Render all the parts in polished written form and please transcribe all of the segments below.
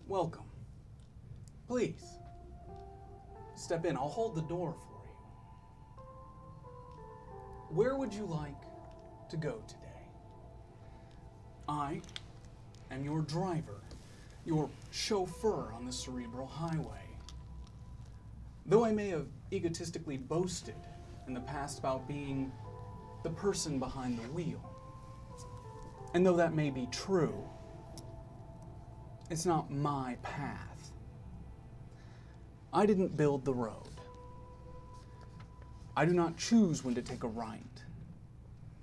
Welcome. Please, step in. I'll hold the door for you. Where would you like to go today? I am your driver, your chauffeur on the Cerebral Highway. Though I may have egotistically boasted in the past about being the person behind the wheel, and though that may be true, it's not my path. I didn't build the road. I do not choose when to take a right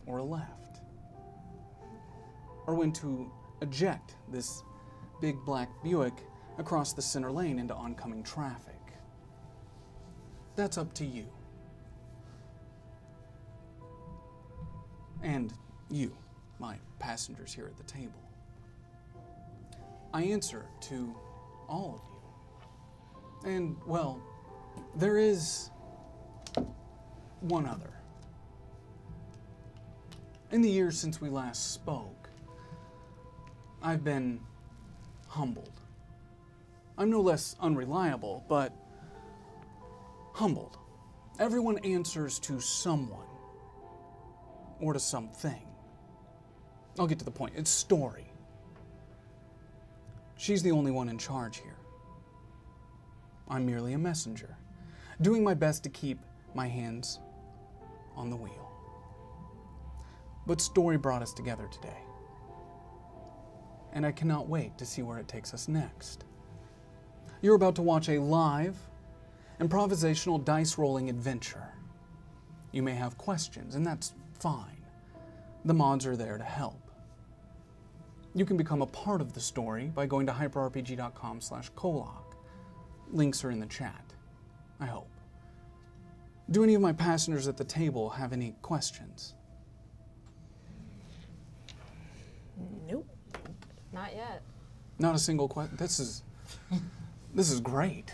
or a left, or when to eject this big black Buick across the center lane into oncoming traffic. That's up to you. And you, my passengers here at the table. I answer to all of you. And, well, there is one other. In the years since we last spoke, I've been humbled. I'm no less unreliable, but humbled. Everyone answers to someone or to something. I'll get to the point. It's Story. She's the only one in charge here. I'm merely a messenger, doing my best to keep my hands on the wheel. But Story brought us together today, and I cannot wait to see where it takes us next. You're about to watch a live, improvisational dice-rolling adventure. You may have questions, and that's fine. The mods are there to help. You can become a part of the story by going to hyperrpg.com/Kolak. Links are in the chat, I hope. Do any of my passengers at the table have any questions? Nope. Not yet. Not a single question? This is great.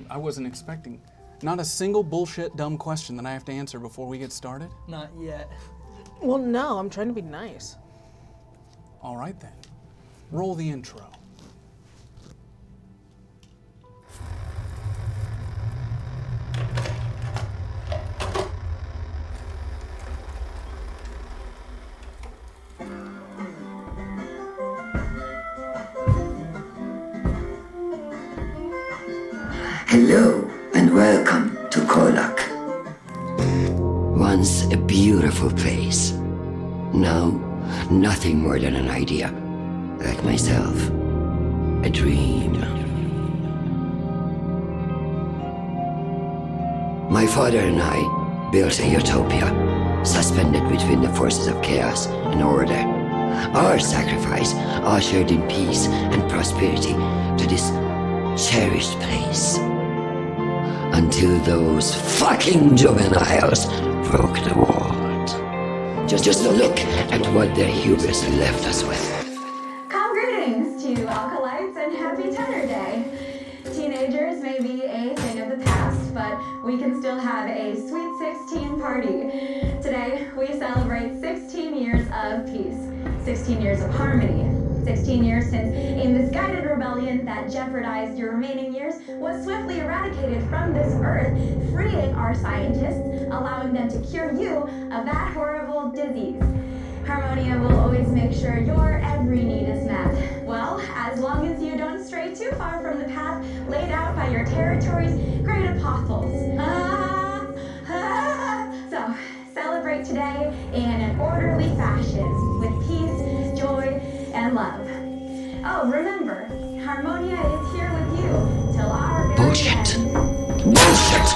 I wasn't expecting. Not a single bullshit dumb question that I have to answer before we get started? Not yet. Well, no, I'm trying to be nice. All right then. Roll the intro. Hello and welcome to Kolak. Once a beautiful place. Now, nothing more than an idea. Like myself, a dream. My father and I built a utopia, suspended between the forces of chaos and order. Our sacrifice ushered in peace and prosperity to this cherished place. Until those fucking juveniles broke the world. Just look at what their hubris left us with. Greetings to Alkalites and Happy Tenor Day. Teenagers may be a thing of the past, but we can still have a sweet 16 party. Today, we celebrate 16 years of peace, 16 years of harmony, 16 years since a misguided rebellion that jeopardized your remaining years was swiftly eradicated from this earth, freeing our scientists, allowing them to cure you of that horrible disease. Harmonia will always make sure your every need is met. Well, as long as you don't stray too far from the path laid out by your territory's great apostles. So, celebrate today in an orderly fashion, with peace, joy, and love. Oh, remember, Harmonia is here with you till our very Bullshit. end. Bullshit!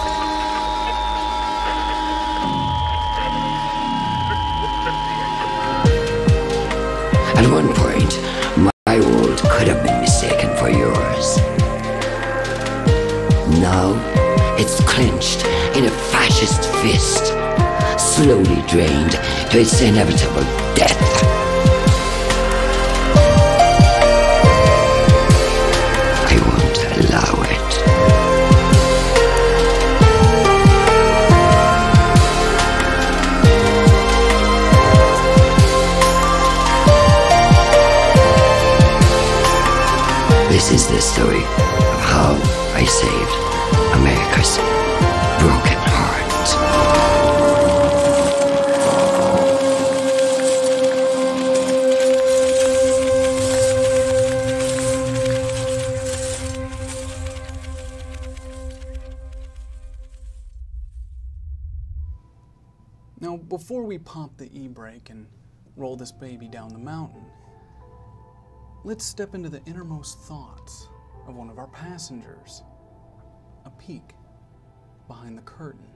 At one point, my world could have been mistaken for yours. Now, it's clenched in a fascist fist, slowly drained to its inevitable death. I won't allow it. This is the story of how I saved America's broken heart. Now, before we pop the e-brake and roll this baby down the mountain, let's step into the innermost thoughts of one of our passengers. A peek behind the curtain.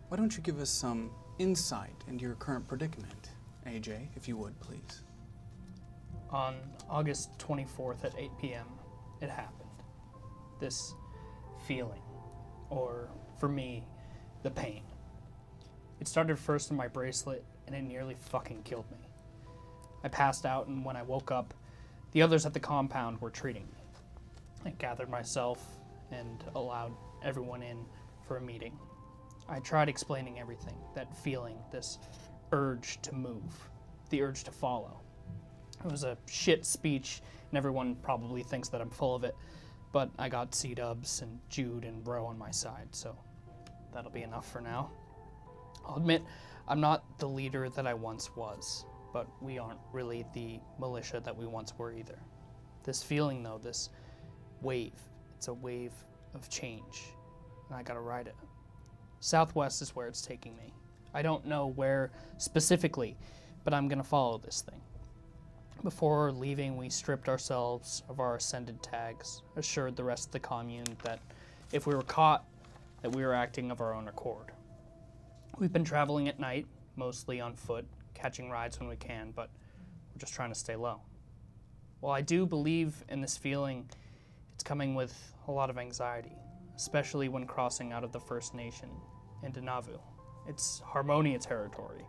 Why don't you give us some insight into your current predicament, AJ, if you would, please? On August 24th at 8 p.m., it happened. This feeling, or for me, the pain. It started first in my bracelet, and it nearly fucking killed me. I passed out, and when I woke up, the others at the compound were treating me. I gathered myself and allowed everyone in for a meeting. I tried explaining everything, that feeling, this urge to move, the urge to follow. It was a shit speech, and everyone probably thinks that I'm full of it, but I got C-Dubs and Jude and Ro on my side, so that'll be enough for now. I'll admit, I'm not the leader that I once was, but we aren't really the militia that we once were either. This feeling, though, this wave, it's a wave of change, and I gotta ride it. Southwest is where it's taking me. I don't know where specifically, but I'm gonna follow this thing. Before leaving, we stripped ourselves of our ascended tags, assured the rest of the commune that if we were caught, that we were acting of our own accord. We've been traveling at night, mostly on foot, catching rides when we can, but we're just trying to stay low. While I do believe in this feeling, it's coming with a lot of anxiety, especially when crossing out of the First Nation into Nauvoo. It's Harmonia territory.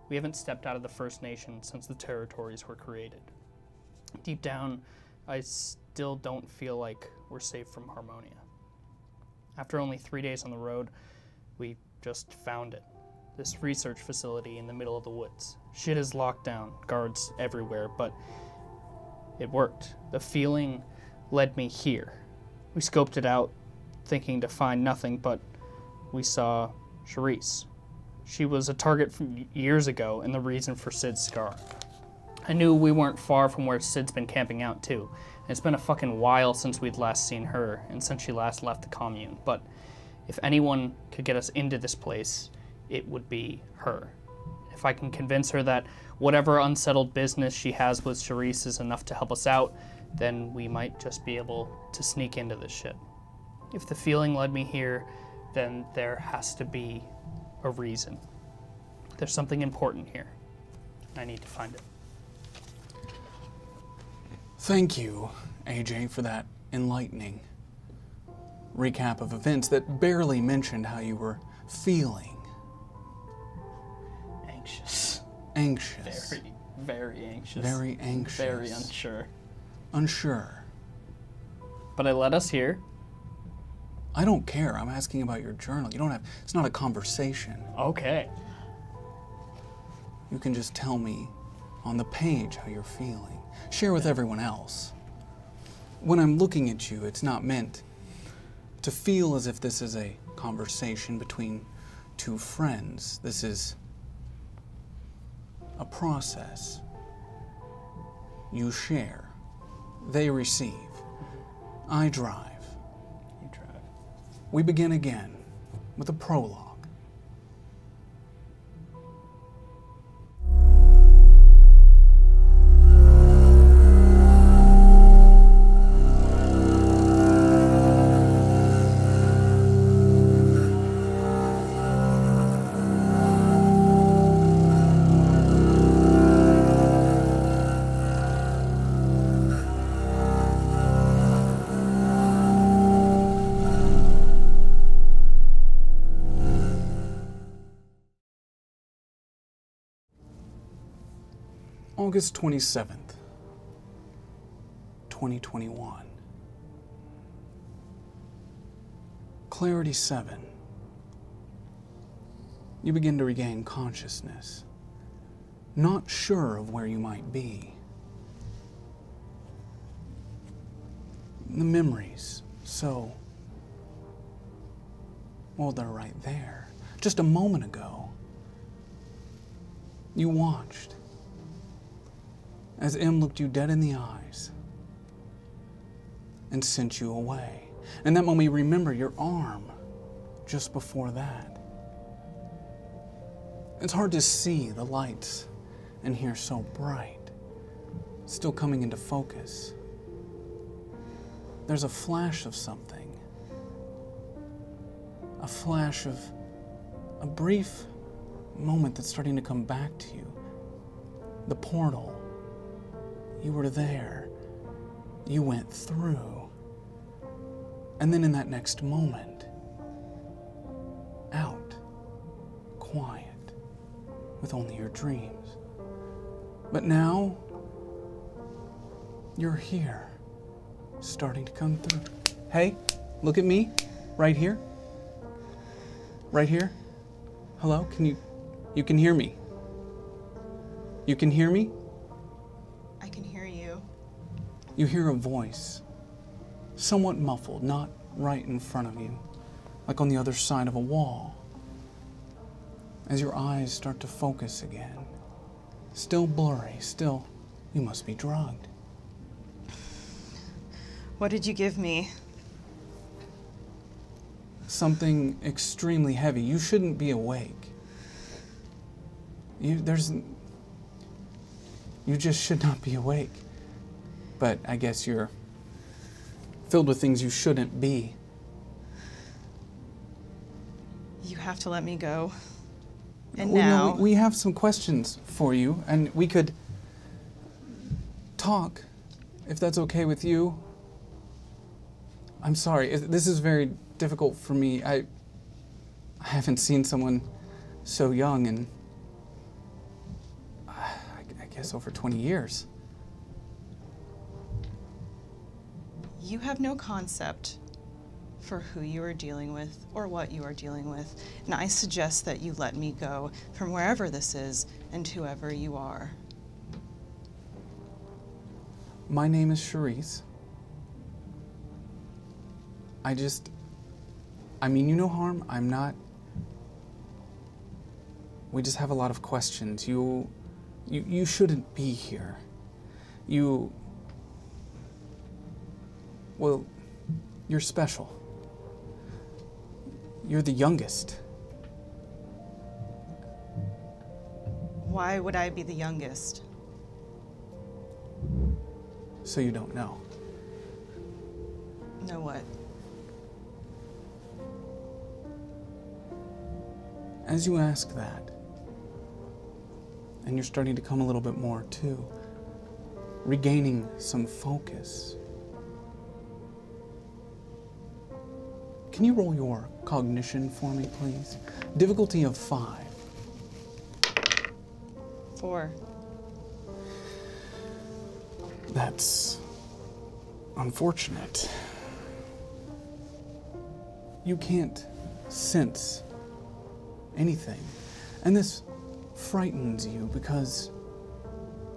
We haven't stepped out of the First Nation since the territories were created. Deep down, I still don't feel like we're safe from Harmonia. After only 3 days on the road, we just found it. This research facility in the middle of the woods. Shit is locked down, guards everywhere, but it worked. The feeling led me here. We scoped it out, thinking to find nothing, but we saw Charisse. She was a target from years ago and the reason for Sid's scar. I knew we weren't far from where Sid's been camping out too. And it's been a fucking while since we'd last seen her and since she last left the commune, but if anyone could get us into this place, it would be her. If I can convince her that whatever unsettled business she has with Charisse is enough to help us out, then we might just be able to sneak into this shit. If the feeling led me here, then there has to be a reason. There's something important here. I need to find it. Thank you, AJ, for that enlightening recap of events that barely mentioned how you were feeling. Anxious. Anxious. Very, very anxious. Very anxious. Very unsure. Unsure. But I led us here. I don't care. I'm asking about your journal. You don't have, it's not a conversation. Okay. You can just tell me on the page how you're feeling. Share with everyone else. When I'm looking at you, it's not meant to feel as if this is a conversation between two friends. This is a process. You share. They receive. I drive. You drive. We begin again with a prologue. August 27th, 2021. Clarity 7. You begin to regain consciousness, not sure of where you might be. The memories, so, well, they're right there. Just a moment ago, you watched as M looked you dead in the eyes and sent you away. And that moment you remember your arm just before that. It's hard to see the lights in here so bright, still coming into focus. There's a flash of something, a flash of a brief moment that's starting to come back to you. The portal. You were there. You went through. And then in that next moment, out, quiet, with only your dreams. But now, you're here, starting to come through. Hey, look at me, right here. Right here. Hello, you can hear me? You can hear me? I can hear you. You hear a voice, somewhat muffled, not right in front of you, like on the other side of a wall. As your eyes start to focus again, still blurry, still, you must be drugged. What did you give me? Something extremely heavy. You shouldn't be awake. You just should not be awake. But I guess you're filled with things you shouldn't be. You have to let me go. And Well, now... no, we have some questions for you, and we could talk, if that's okay with you. I'm sorry, this is very difficult for me. I haven't seen someone so young in, I guess, over 20 years. You have no concept for who you are dealing with or what you are dealing with, and I suggest that you let me go from wherever this is and whoever you are. My name is Charisse. I mean you no harm. I'm not. We just have a lot of questions. You shouldn't be here. Well, you're special. You're the youngest. Why would I be the youngest? So you don't know. Know what? As you ask that, and you're starting to come a little bit more too, regaining some focus, can you roll your cognition for me, please? Difficulty of 5. 4. That's unfortunate. You can't sense anything. And this frightens you because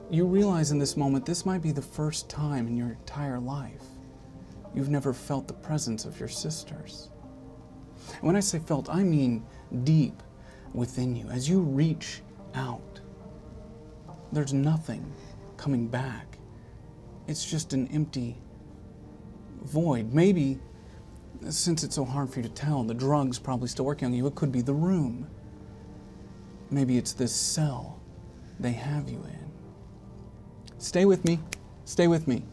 you realize in this moment this might be the first time in your entire life you've never felt the presence of your sisters. And when I say felt, I mean deep within you. As you reach out, there's nothing coming back. It's just an empty void. Maybe, since it's so hard for you to tell, the drug's probably still working on you. It could be the room. Maybe it's this cell they have you in. Stay with me. Stay with me.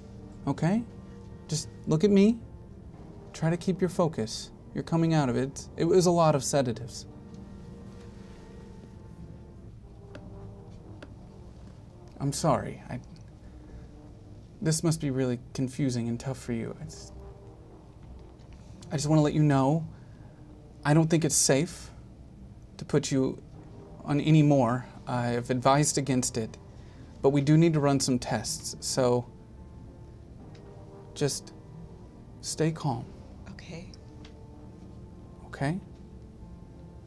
Okay? Just look at me. Try to keep your focus. You're coming out of it. It was a lot of sedatives. I'm sorry. This must be really confusing and tough for you. I just want to let you know, I don't think it's safe to put you on any more. I've advised against it, but we do need to run some tests, so just stay calm. Okay. Okay?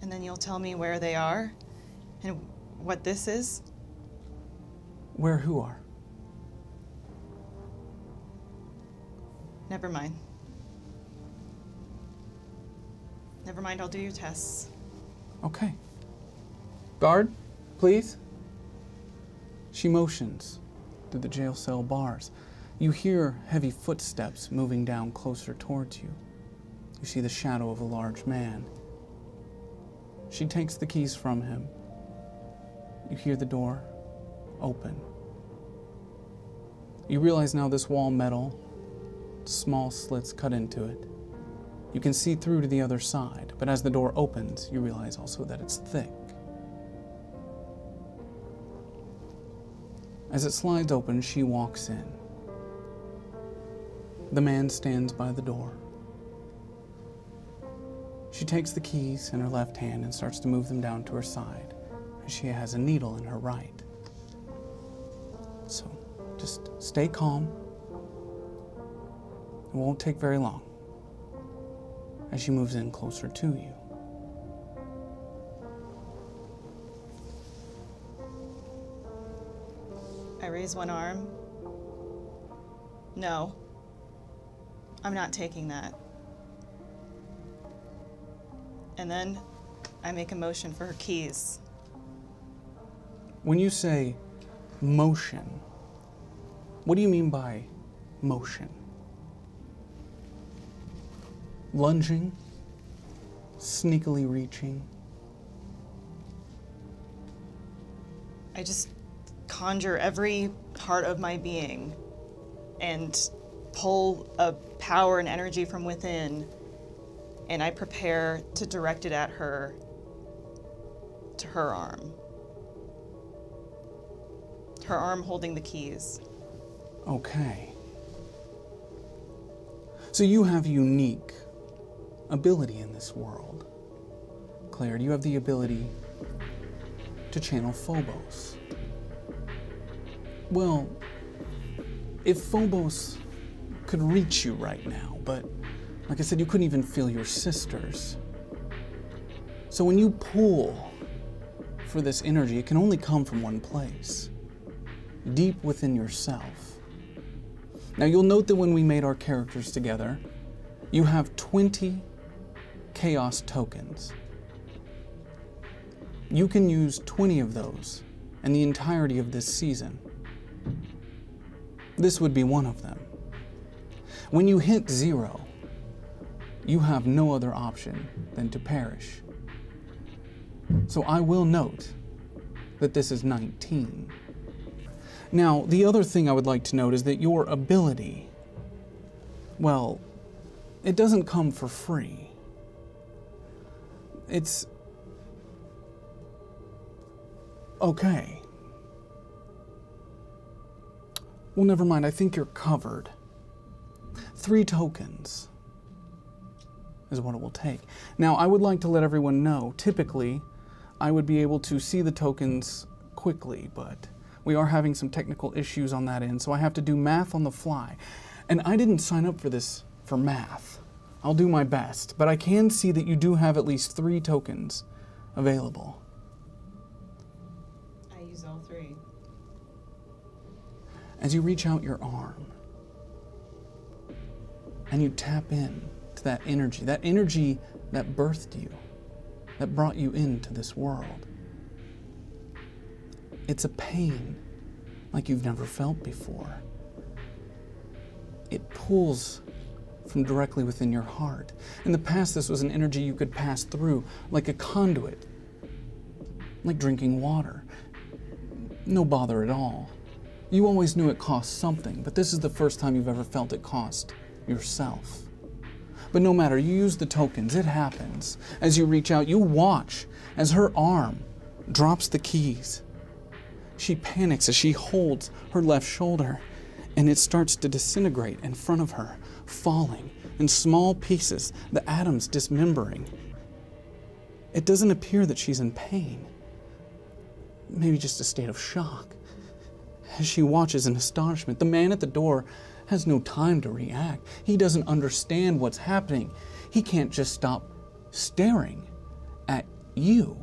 And then you'll tell me where they are and what this is? Where who are? Never mind. Never mind, I'll do your tests. Okay. Guard, please. She motions through the jail cell bars. You hear heavy footsteps moving down closer towards you. You see the shadow of a large man. She takes the keys from him. You hear the door open. You realize now this wall metal, small slits cut into it. You can see through to the other side, but as the door opens, you realize also that it's thick. As it slides open, she walks in. The man stands by the door. She takes the keys in her left hand and starts to move them down to her side. She has a needle in her right. So just stay calm. It won't take very long as she moves in closer to you. I raise one arm. No, I'm not taking that. And then I make a motion for her keys. When you say motion, what do you mean by motion? Lunging? Sneakily reaching? I just conjure every part of my being and pull a power and energy from within, and I prepare to direct it at her, to her arm. Her arm holding the keys. Okay. So you have unique ability in this world. Claire, you have the ability to channel Phobos. Well, if Phobos could reach you right now, but like I said, you couldn't even feel your sisters. So when you pull for this energy, it can only come from one place, deep within yourself. Now you'll note that when we made our characters together, you have 20 chaos tokens. You can use 20 of those in the entirety of this season. This would be one of them. When you hit 0, you have no other option than to perish. So I will note that this is 19. Now, the other thing I would like to note is that your ability, well, it doesn't come for free. It's okay. Well, never mind. I think you're covered. 3 tokens is what it will take. Now, I would like to let everyone know, typically, I would be able to see the tokens quickly, but we are having some technical issues on that end, so I have to do math on the fly. And I didn't sign up for this for math. I'll do my best, but I can see that you do have at least 3 tokens available. I use all 3. As you reach out your arm and you tap in to that energy that birthed you, that brought you into this world. It's a pain like you've never felt before. It pulls from directly within your heart. In the past, this was an energy you could pass through like a conduit, like drinking water. No bother at all. You always knew it cost something, but this is the first time you've ever felt it cost yourself. But no matter, you use the tokens, it happens. As you reach out, you watch as her arm drops the keys. She panics as she holds her left shoulder, and it starts to disintegrate in front of her, falling in small pieces, the atoms dismembering. It doesn't appear that she's in pain, maybe just a state of shock. As she watches in astonishment, the man at the door has no time to react. He doesn't understand what's happening. He can't just stop staring at you.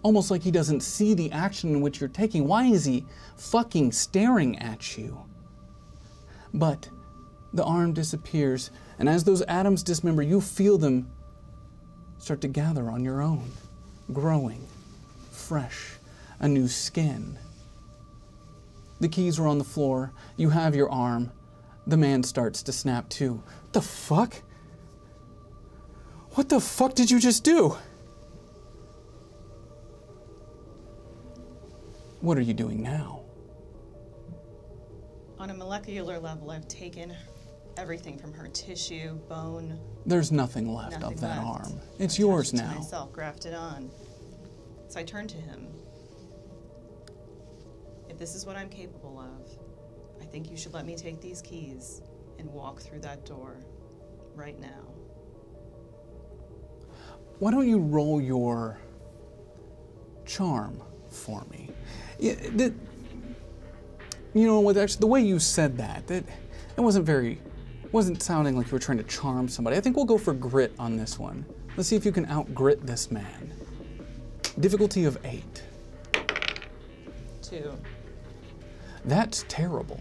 Almost like he doesn't see the action in which you're taking. Why is he fucking staring at you? But The arm disappears, and as those atoms dismember, you feel them start to gather on your own, growing, fresh, a new skin. The keys are on the floor. You have your arm. The man starts to snap too. The fuck? What the fuck did you just do? What are you doing now? On a molecular level, I've taken everything from her: tissue, bone. There's nothing left Nothing of that left. arm. It's I yours attached it now. to myself, grafted on. So I turned to him. If this is what I'm capable of, I think you should let me take these keys and walk through that door right now. Why don't you roll your charm for me? Yeah, you know what? Actually, the way you said that, it wasn't sounding like you were trying to charm somebody. I think we'll go for grit on this one. Let's see if you can out-grit this man. Difficulty of 8. 2. That's terrible.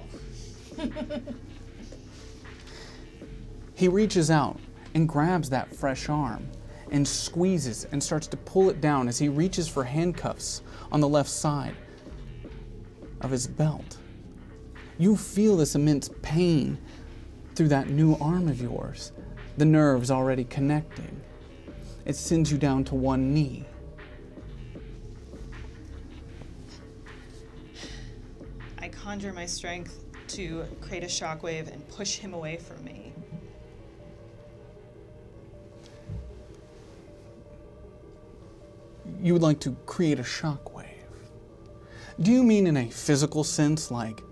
He reaches out and grabs that fresh arm and squeezes and starts to pull it down as he reaches for handcuffs on the left side of his belt. You feel this immense pain through that new arm of yours, the nerves already connecting. It sends you down to one knee. I conjure my strength to create a shockwave and push him away from me. You would like to create a shockwave. Do you mean in a physical sense, like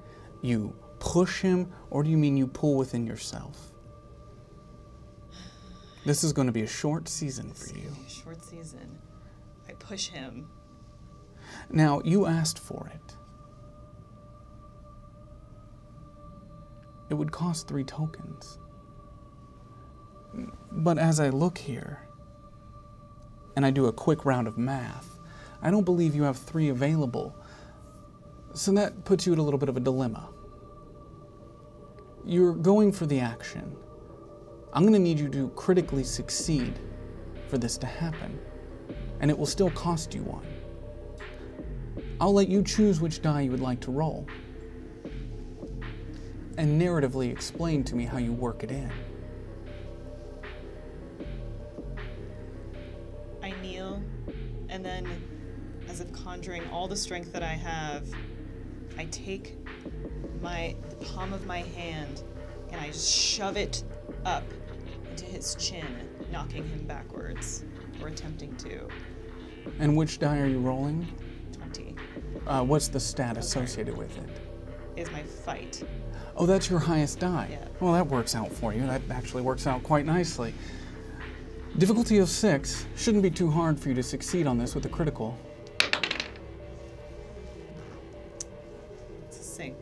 you push him, or do you mean you pull within yourself? This is going to be a short season for you. A short season. I push him. Now, you asked for it. It would cost 3 tokens. But as I look here, and I do a quick round of math, I don't believe you have 3 available. So that puts you at a little bit of a dilemma. You're going for the action. I'm going to need you to critically succeed for this to happen, and it will still cost you 1. I'll let you choose which die you would like to roll, and narratively explain to me how you work it in. I kneel, and then, as if conjuring all the strength that I have, I take the palm of my hand and I just shove it up into his chin, knocking him backwards, or attempting to. And which die are you rolling? 20 What's the stat associated with it? is my fight. Oh, that's your highest die. Yeah. Well, that works out for you. That actually works out quite nicely. Difficulty of 6 shouldn't be too hard for you to succeed on this with a critical. It's a sink.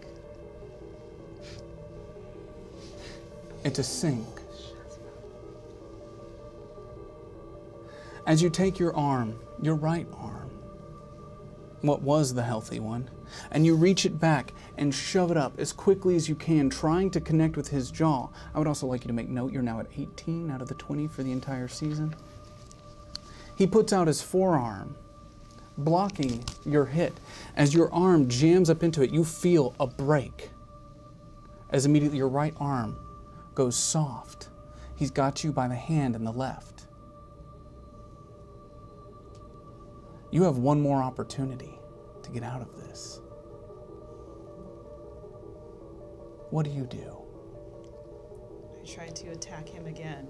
It's a sink. As you take your arm, your right arm, what was the healthy one, and you reach it back and shove it up as quickly as you can, trying to connect with his jaw. I would also like you to make note you're now at 18 out of the 20 for the entire season. He puts out his forearm, blocking your hit. As your arm jams up into it, you feel a break. As immediately your right arm goes soft. He's got you by the hand in the left. You have one more opportunity to get out of this. What do you do? I try to attack him again.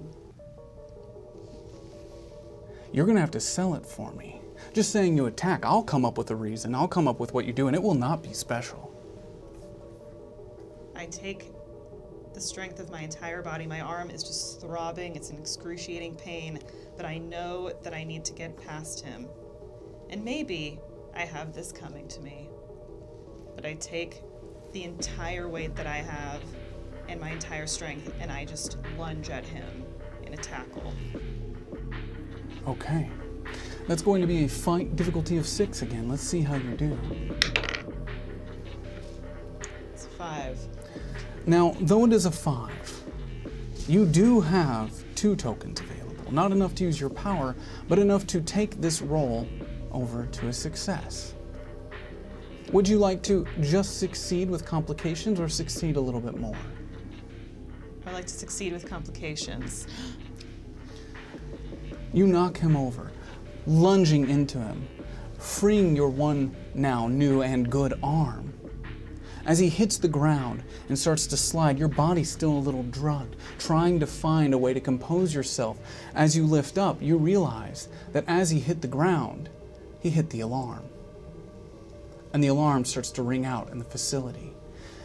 You're going to have to sell it for me. Just saying you attack, I'll come up with a reason. I'll come up with what you do, and it will not be special. I take the strength of my entire body. My arm is just throbbing. It's an excruciating pain, but I know that I need to get past him. And maybe I have this coming to me. But I take the entire weight that I have and my entire strength, and I just lunge at him in a tackle. Okay. That's going to be a fight difficulty of 6 again. Let's see how you do. It's 5. Now, though it is a 5, You do have 2 tokens available. Not enough to use your power, but enough to take this roll over to a success. Would you like to just succeed with complications or succeed a little bit more? I'd like to succeed with complications. You knock him over, lunging into him, freeing your one now new and good arm. As he hits the ground and starts to slide, your body's still a little drugged, trying to find a way to compose yourself. As you lift up, you realize that as he hit the ground, he hit the alarm. And the alarm starts to ring out in the facility.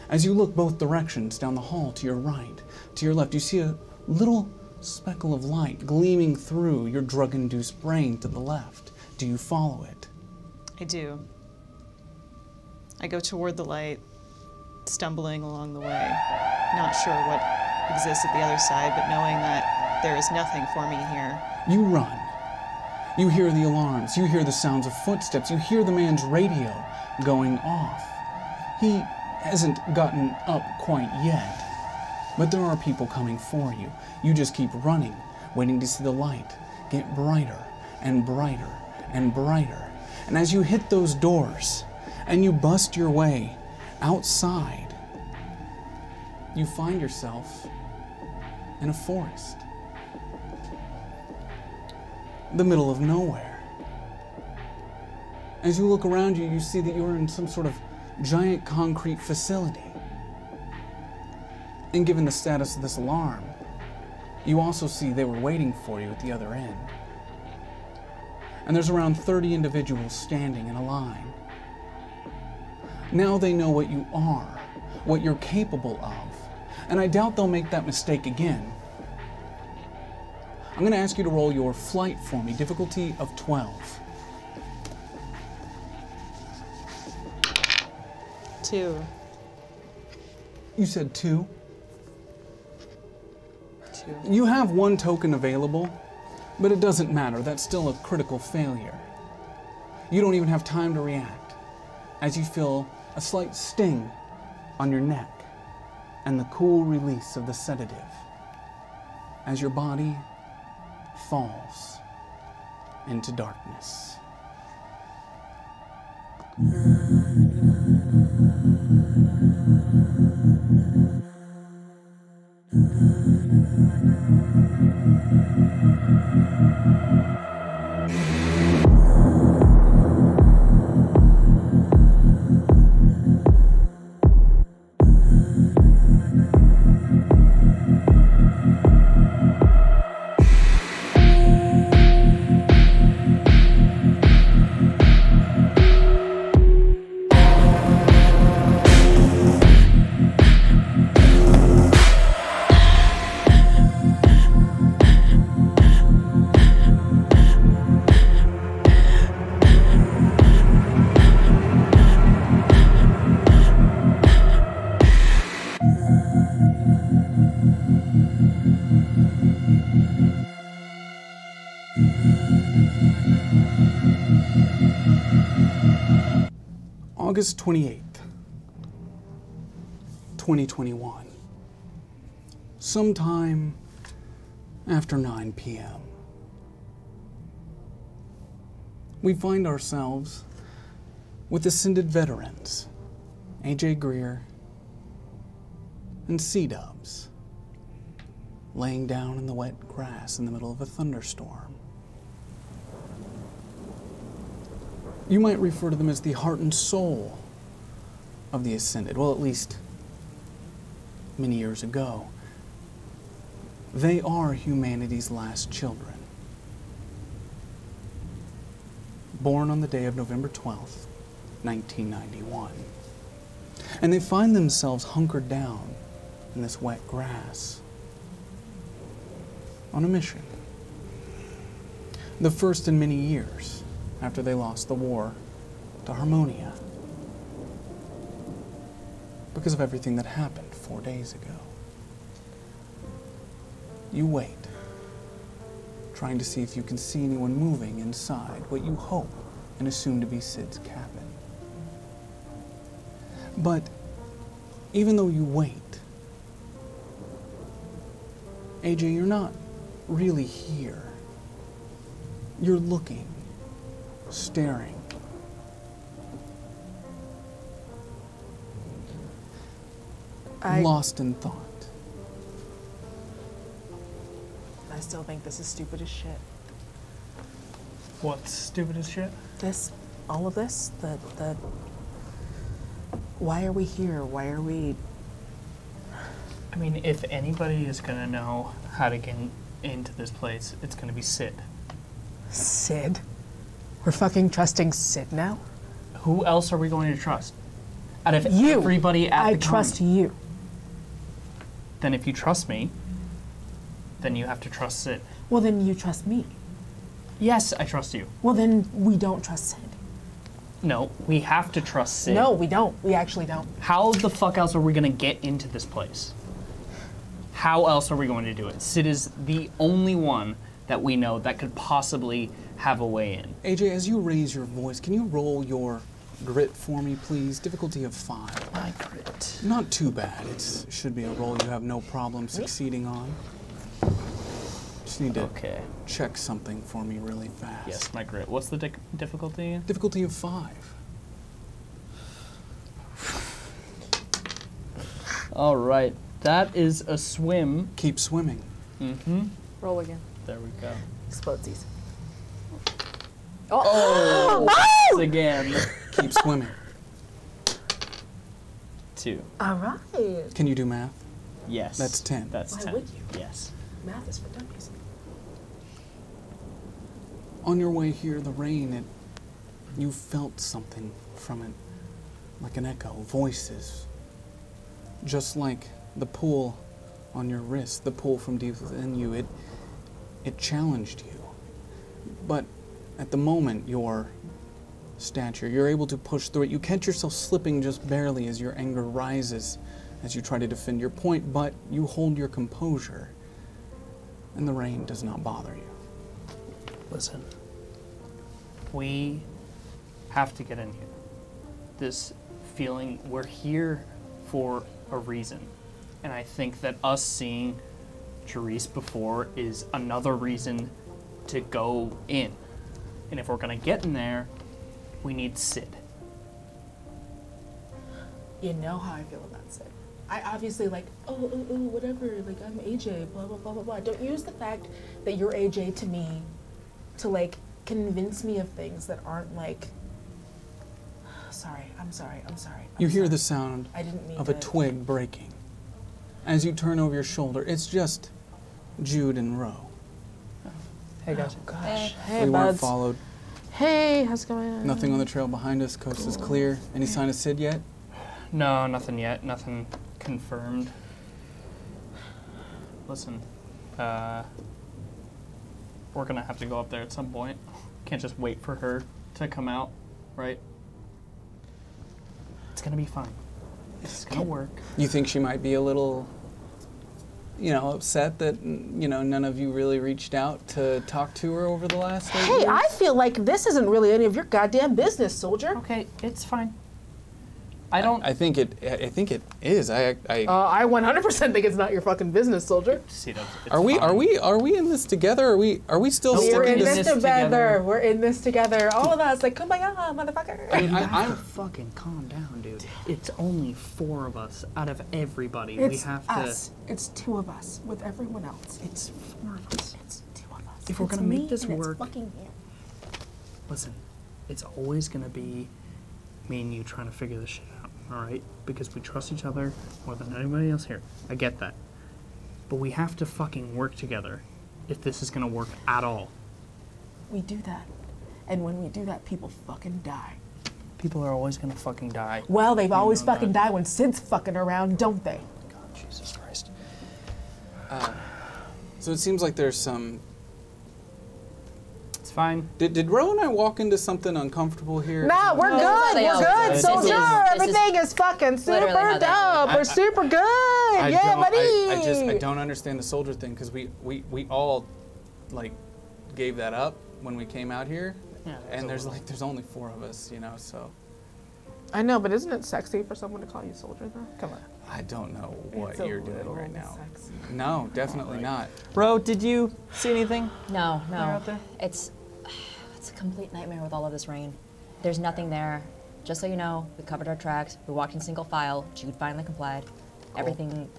As you look both directions, down the hall to your right, to your left, you see a little speckle of light gleaming through your drug-induced brain to the left. Do you follow it? I do. I go toward the light, stumbling along the way, not sure what exists at the other side, but knowing that there is nothing for me here. You run. You hear the alarms. You hear the sounds of footsteps. You hear the man's radio going off. He hasn't gotten up quite yet, but there are people coming for you. You just keep running, waiting to see the light get brighter and brighter and brighter. And as you hit those doors and you bust your way outside, you find yourself in a forest. The middle of nowhere. As you look around you, you see that you're in some sort of giant concrete facility. And given the status of this alarm, you also see they were waiting for you at the other end. And there's around 30 individuals standing in a line. Now they know what you are, what you're capable of, and I doubt they'll make that mistake again. I'm going to ask you to roll your flight for me, difficulty of 12. 2. You said 2? 2. You have 1 token available, but it doesn't matter. That's still a critical failure. You don't even have time to react as you feel a slight sting on your neck and the cool release of the sedative as your body falls into darkness. August 28th, 2021. Sometime after 9 p.m. We find ourselves with Ascended veterans, AJ Greer and C-Dubs, laying down in the wet grass in the middle of a thunderstorm. You might refer to them as the heart and soul of the Ascended. Well, at least many years ago. They are humanity's last children. Born on the day of November 12th, 1991. And they find themselves hunkered down in this wet grass on a mission. The first in many years, after they lost the war to Harmonia because of everything that happened 4 days ago. You wait, trying to see if you can see anyone moving inside what you hope and assume to be Sid's cabin. But even though you wait, AJ, you're not really here. You're looking, staring. Lost in thought. I still think this is stupid as shit. What's stupid as shit? All of this, the why are we here? Why are we? I mean, if anybody is gonna know how to get into this place, it's gonna be Sid. Sid? We're fucking trusting Sid now? Who else are we going to trust? Out of You. everybody at I the trust con? you. Then if you trust me, then you have to trust Sid. Well, then you trust me. Yes, I trust you. Well, then we don't trust Sid. No, we have to trust Sid. No, we don't. We actually don't. How the fuck else are we gonna get into this place? How else are we going to do it? Sid is the only one that we know that could possibly have a way in. AJ, as you raise your voice, can you roll your grit for me, please? Difficulty of 5. My grit. Not too bad. It should be a roll you have no problem succeeding on. Just need to check something for me really fast. Yes, my grit. What's the difficulty? Difficulty of 5. All right. That is a swim. Keep swimming. Mm-hmm. Roll again. There we go. Explodesies. Oh! Again. Keep swimming. 2. All right. Can you do math? Yes. That's 10. That's Why 10. would you? Yes. Math is for dummies. On your way here, the rain, you felt something from it, like an echo, voices. Just like the pull on your wrist, the pull from deep within you, it challenged you. But at the moment, your stature, you're able to push through it. You catch yourself slipping just barely as your anger rises as you try to defend your point, but you hold your composure, and the rain does not bother you. Listen. We have to get in here. This feeling, we're here for a reason. And I think that us seeing Therese before is another reason to go in. And if we're gonna get in there, we need Sid. You know how I feel about Sid. I obviously whatever, like I'm AJ, blah, blah, blah, blah, blah. Don't use the fact that you're AJ to me to like convince me of things that aren't like, I'm sorry. You hear the sound I didn't mean of a to. twig breaking. As you turn over your shoulder, it's just Jude and Ro. Hey guys. Oh, gosh. Hey, We weren't buds. followed. Hey, how's it going? Nothing on the trail behind us. Coast is clear. Any sign of Sid yet? No, nothing yet. Nothing confirmed. Listen, we're gonna have to go up there at some point. Can't just wait for her to come out, right? It's gonna be fine. It's gonna work. You think she might be a little, upset that, none of you really reached out to talk to her over the last 8 years? Hey, I feel like this isn't really any of your goddamn business, soldier. Okay, it's fine. I don't. I think it is. I 100% think it's not your fucking business, soldier. See, it's Are we fine. in this together? Are we still We're We're sticking in to this this together. together. We're in this together. All of us, like, kumbaya, motherfucker. You have I'm to fucking calm down, dude. It's only 4 of us out of everybody. It's we have us. It's 2 of us with everyone else. It's 4 of us. It's 2 of us. If we're It's gonna make me this and it's work- fucking you. Listen, it's always gonna be me and you trying to figure this shit out, all right? Because we trust each other more than anybody else here. I get that. But we have to fucking work together if this is gonna work at all. We do that. And when we do that, people fucking die. People are always gonna fucking die. Well, they've always know fucking that. died when Sid's fucking around, don't they? God, Jesus Christ. So it seems like there's some. It's fine. Did Ro and I walk into something uncomfortable here? No, we're good. they We're always good, do. This soldier. is Everything is fucking literally super how that dope. We're super good. Yeah, buddy. I don't understand the soldier thing because we all like gave that up when we came out here, Yeah, and there's only 4 of us, so. I know, but isn't it sexy for someone to call you soldier though? Come on. I don't know what It's a you're doing little right now. sexy. No, definitely not. Bro, did you see anything? No, They're no. out there? It's a complete nightmare with all of this rain. There's nothing there. Just so you know, we covered our tracks. We walked in single file. Jude finally complied. Everything,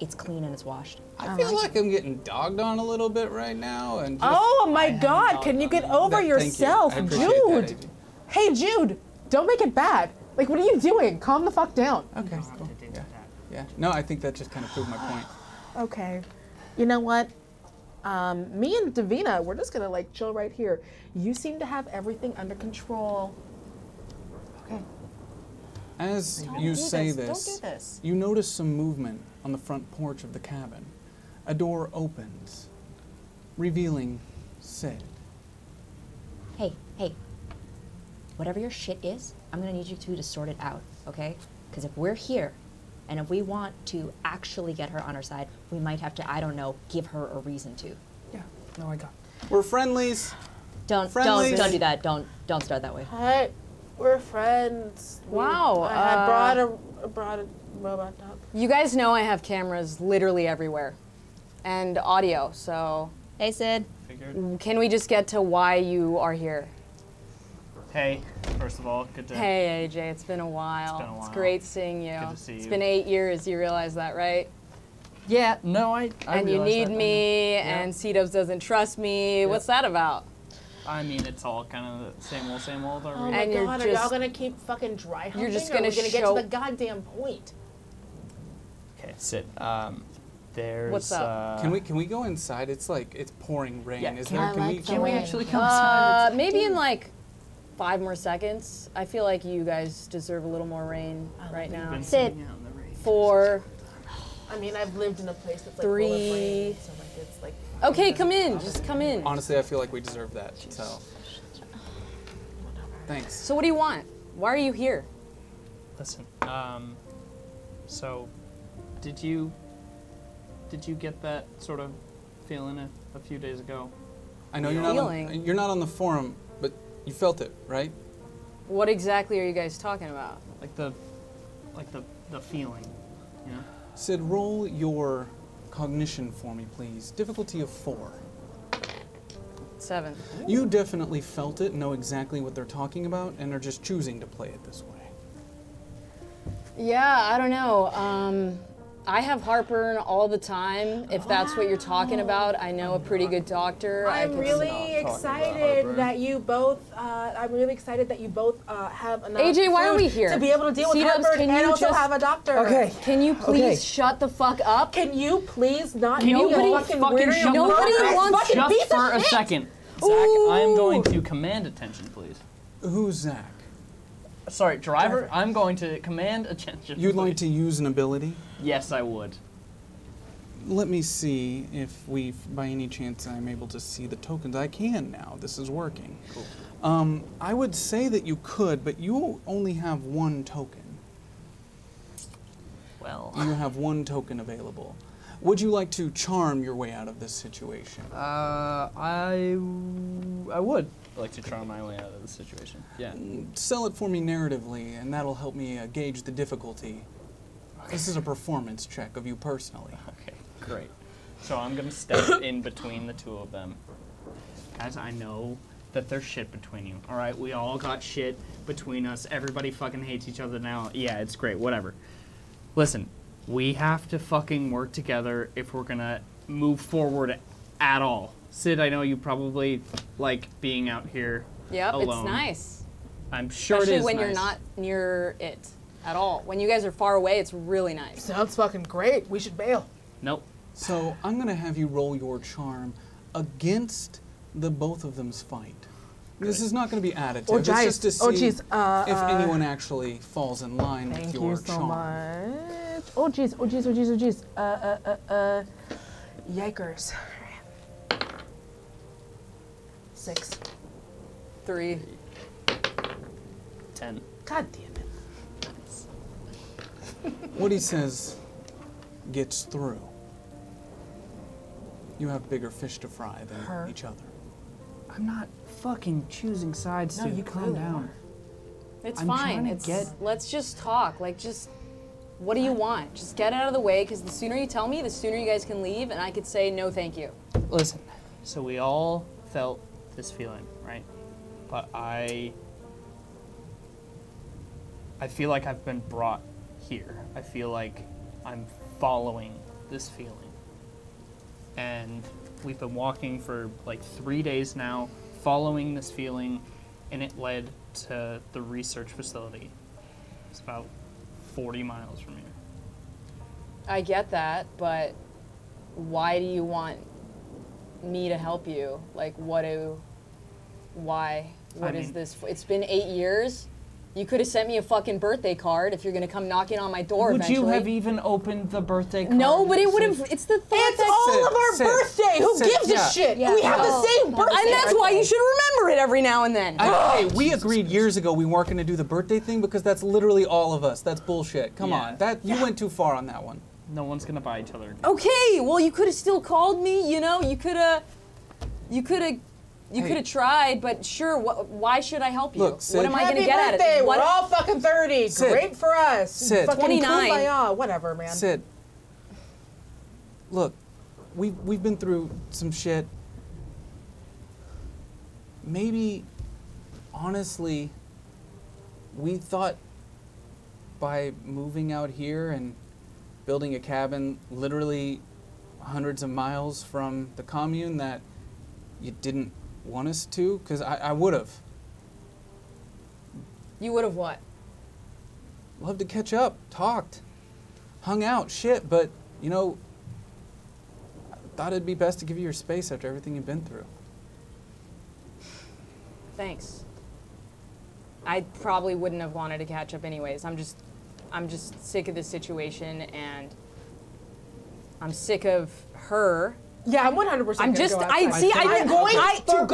it's clean and it's washed. I feel like I'm getting dogged on a little bit right now, and just, Oh my God! Can you get over Thank you. yourself, I appreciate that, Jude? AJ. Hey, Jude! Don't make it bad. Like, what are you doing? Calm the fuck down. Okay, cool. Yeah. No, I think that just kind of proved my point. Okay. You know what? Me and Davina, we're just gonna like chill right here. You seem to have everything under control. Okay. As Don't you do say this. this, Don't do this. you notice some movement on the front porch of the cabin. A door opens, revealing Sid. Hey, hey. Whatever your shit is, I'm gonna need you two to sort it out, okay? Because if we're here, and if we want to actually get her on our side, we might have to, I don't know, give her a reason to. Yeah. No, I got. We're friendlies. Don't Friendlies. do that. Don't start that way. Hi, we're friends. Wow, I brought a robot dog. You guys know I have cameras literally everywhere, and audio. So Hey, Sid. Figured. can we just get to why you are here? Hey, first of all, good to. Hey AJ, it's been a while. It's been a while. great seeing you. Good to see It's you. been 8 years. You realize that, right? Yeah. No, I And you realized need that then. me, Yeah. and C-Dubs doesn't trust me. Yeah. What's that about? I mean, it's all kind of the same old. Oh my And you're God, are y'all just- gonna keep fucking dry humping? you're just or are we gonna gonna get show- to the goddamn point? Okay, sit. There's. What's up? Can we go inside? It's like it's pouring rain. Yeah, Is can there? I Can we? like the Can we rain. actually come inside? Maybe in like 5 more seconds. I feel like you guys deserve a little more rain right now. Been Sit. sitting out in the rain. 4. I mean, I've lived in a place that's like 3. full of rain, so like it's like. Okay, come in. Just come in. Honestly, I feel like we deserve that. So. Thanks. So what do you want? Why are you here? Listen. So, did you get that sort of feeling a few days ago? I know Feeling. you're not on the forum, but you felt it, right? What exactly are you guys talking about? Like the feeling, you know? Sid, roll your cognition for me, please. Difficulty of 4. 7. You definitely felt it, know exactly what they're talking about, and are just choosing to play it this way. Yeah, I don't know. I have heartburn all the time. If that's what you're talking about, I know a pretty good doctor. I I'm can really talking about excited heartburn. that you both. I'm really excited that you both have enough. AJ, why are food we here? to be able to deal with C-Dubs, heartburn can and you also just- have a doctor? Okay, can you please Okay. shut the fuck up? Can you please not? Can you know fucking fucking shut Nobody up wants fucking just piece of for a shit. second? Zach, I'm going to command attention, please. Who's Zach? Sorry, driver. I'm going to command attention. You'd like please. to use an ability? Yes, I would. Let me see if by any chance, I'm able to see the tokens. I can now. This is working. Cool. I would say that you could, but you only have 1 token. Well. You have 1 token available. Would you like to charm your way out of this situation? I would like to charm my way out of the situation. Yeah. Sell it for me narratively, and that'll help me gauge the difficulty. This is a performance check of you personally. Okay, great. So I'm gonna step in between the two of them. Guys, I know that there's shit between you. All right, we all got shit between us. Everybody fucking hates each other now. Yeah, it's great. Whatever. Listen, we have to fucking work together if we're gonna move forward at all. Sid, I know you probably like being out here Yep, alone. it's nice. I'm sure Especially it is when you're nice. not near it at all. When you guys are far away, it's really nice. Sounds fucking great. We should bail. Nope. So I'm going to have you roll your charm against the both of them's fight. This is not going to be additive. Oh, It's just to oh, see geez, if anyone actually falls in line with Thank your you so charm. much. Oh jeez, oh jeez, oh jeez, oh jeez. Yikers. 6. 3. 10. God damn it. What he says gets through. You have bigger fish to fry than Her. each other. I'm not fucking choosing sides, No, dude. you Calm clearly down. It's I'm fine. trying to Let's just talk. Like, just, what do you want? Just get it out of the way, because the sooner you tell me, the sooner you guys can leave, and I could say no thank you. Listen, so we all felt this feeling, right? But I feel like I've been brought here. I feel like I'm following this feeling. And we've been walking for like 3 days now, following this feeling, and it led to the research facility. It's about 40 miles from here. I get that, but why do you want me to help you? Like, why? What is this? It's been 8 years. You could have sent me a fucking birthday card if you're gonna come knocking on my door Would eventually. you have even opened the birthday card? No, but it would have. It's the thought It's that all of our birthday. Who gives a shit? Yeah. We have the same birthday. and that's why you should remember it every now and then. Hey, we agreed years ago we weren't going to do the birthday thing because that's literally all of us. That's bullshit. Come on, you went too far on that one. No one's gonna buy each other. Okay, well, you could have still called me. You know, you could have tried. But sure, why should I help you? Look, Sid. What am I Happy gonna get birthday. at it? We're all fucking 30. Sid. Great for us. Sid. Fucking 29. kumbaya. Whatever, man. Sid, look, we've been through some shit. Maybe, honestly, we thought by moving out here and building a cabin literally hundreds of miles from the commune that you didn't want us to, because I would have. You would have what? Loved to catch up, talked, hung out, shit, but, you know, I thought it'd be best to give you your space after everything you've been through. Thanks. I probably wouldn't have wanted to catch up anyways. I'm just sick of this situation, and I'm sick of her. Yeah, I'm 100%. I'm just, I'm going to go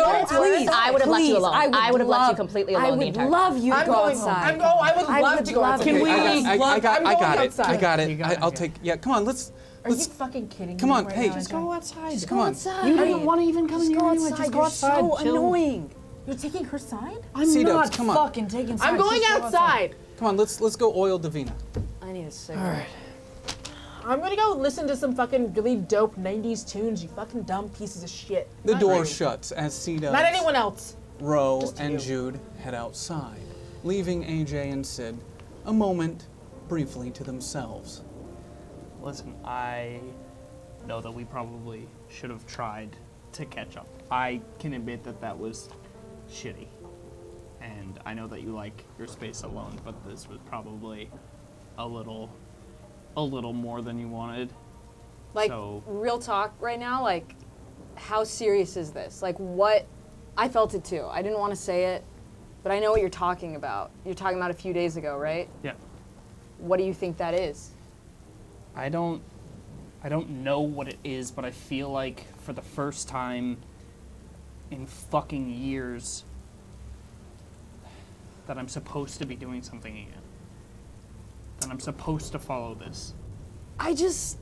outside. Please, I would have left you alone. I would have left you love- completely alone the entire I would love you to I'm go going outside. home. I would love to go outside. Can we? I got it. outside. I got it. You got it, I'll okay. take. Yeah, come on. Let's. Are you fucking kidding Come me? on, right hey, now, just AJ? Go outside. Come on. You didn't want to even come in here anyway. Just go outside. You're so chill. annoying. You're taking her side? I'm C-dubs, not come on. fucking taking sides. I'm going Just go outside. Come on. Let's go oil Davina. I need a cigarette. I'm gonna go listen to some fucking really dope 90s tunes, you fucking dumb pieces of shit. The Not door you. shuts as C-dubs, Not anyone else. Ro, Just and you. Jude head outside, leaving AJ and Sid a moment briefly to themselves. Listen, I know that we probably should have tried to catch up. I can admit that that was shitty. And I know that you like your space alone, but this was probably a little more than you wanted. Like, So- real talk right now, like, how serious is this? Like, what? I felt it too. I didn't want to say it, but I know what you're talking about. You're talking about a few days ago, right? Yeah. What do you think that is? I don't know what it is, but I feel like for the first time in fucking years that I'm supposed to be doing something again. That I'm supposed to follow this. I just,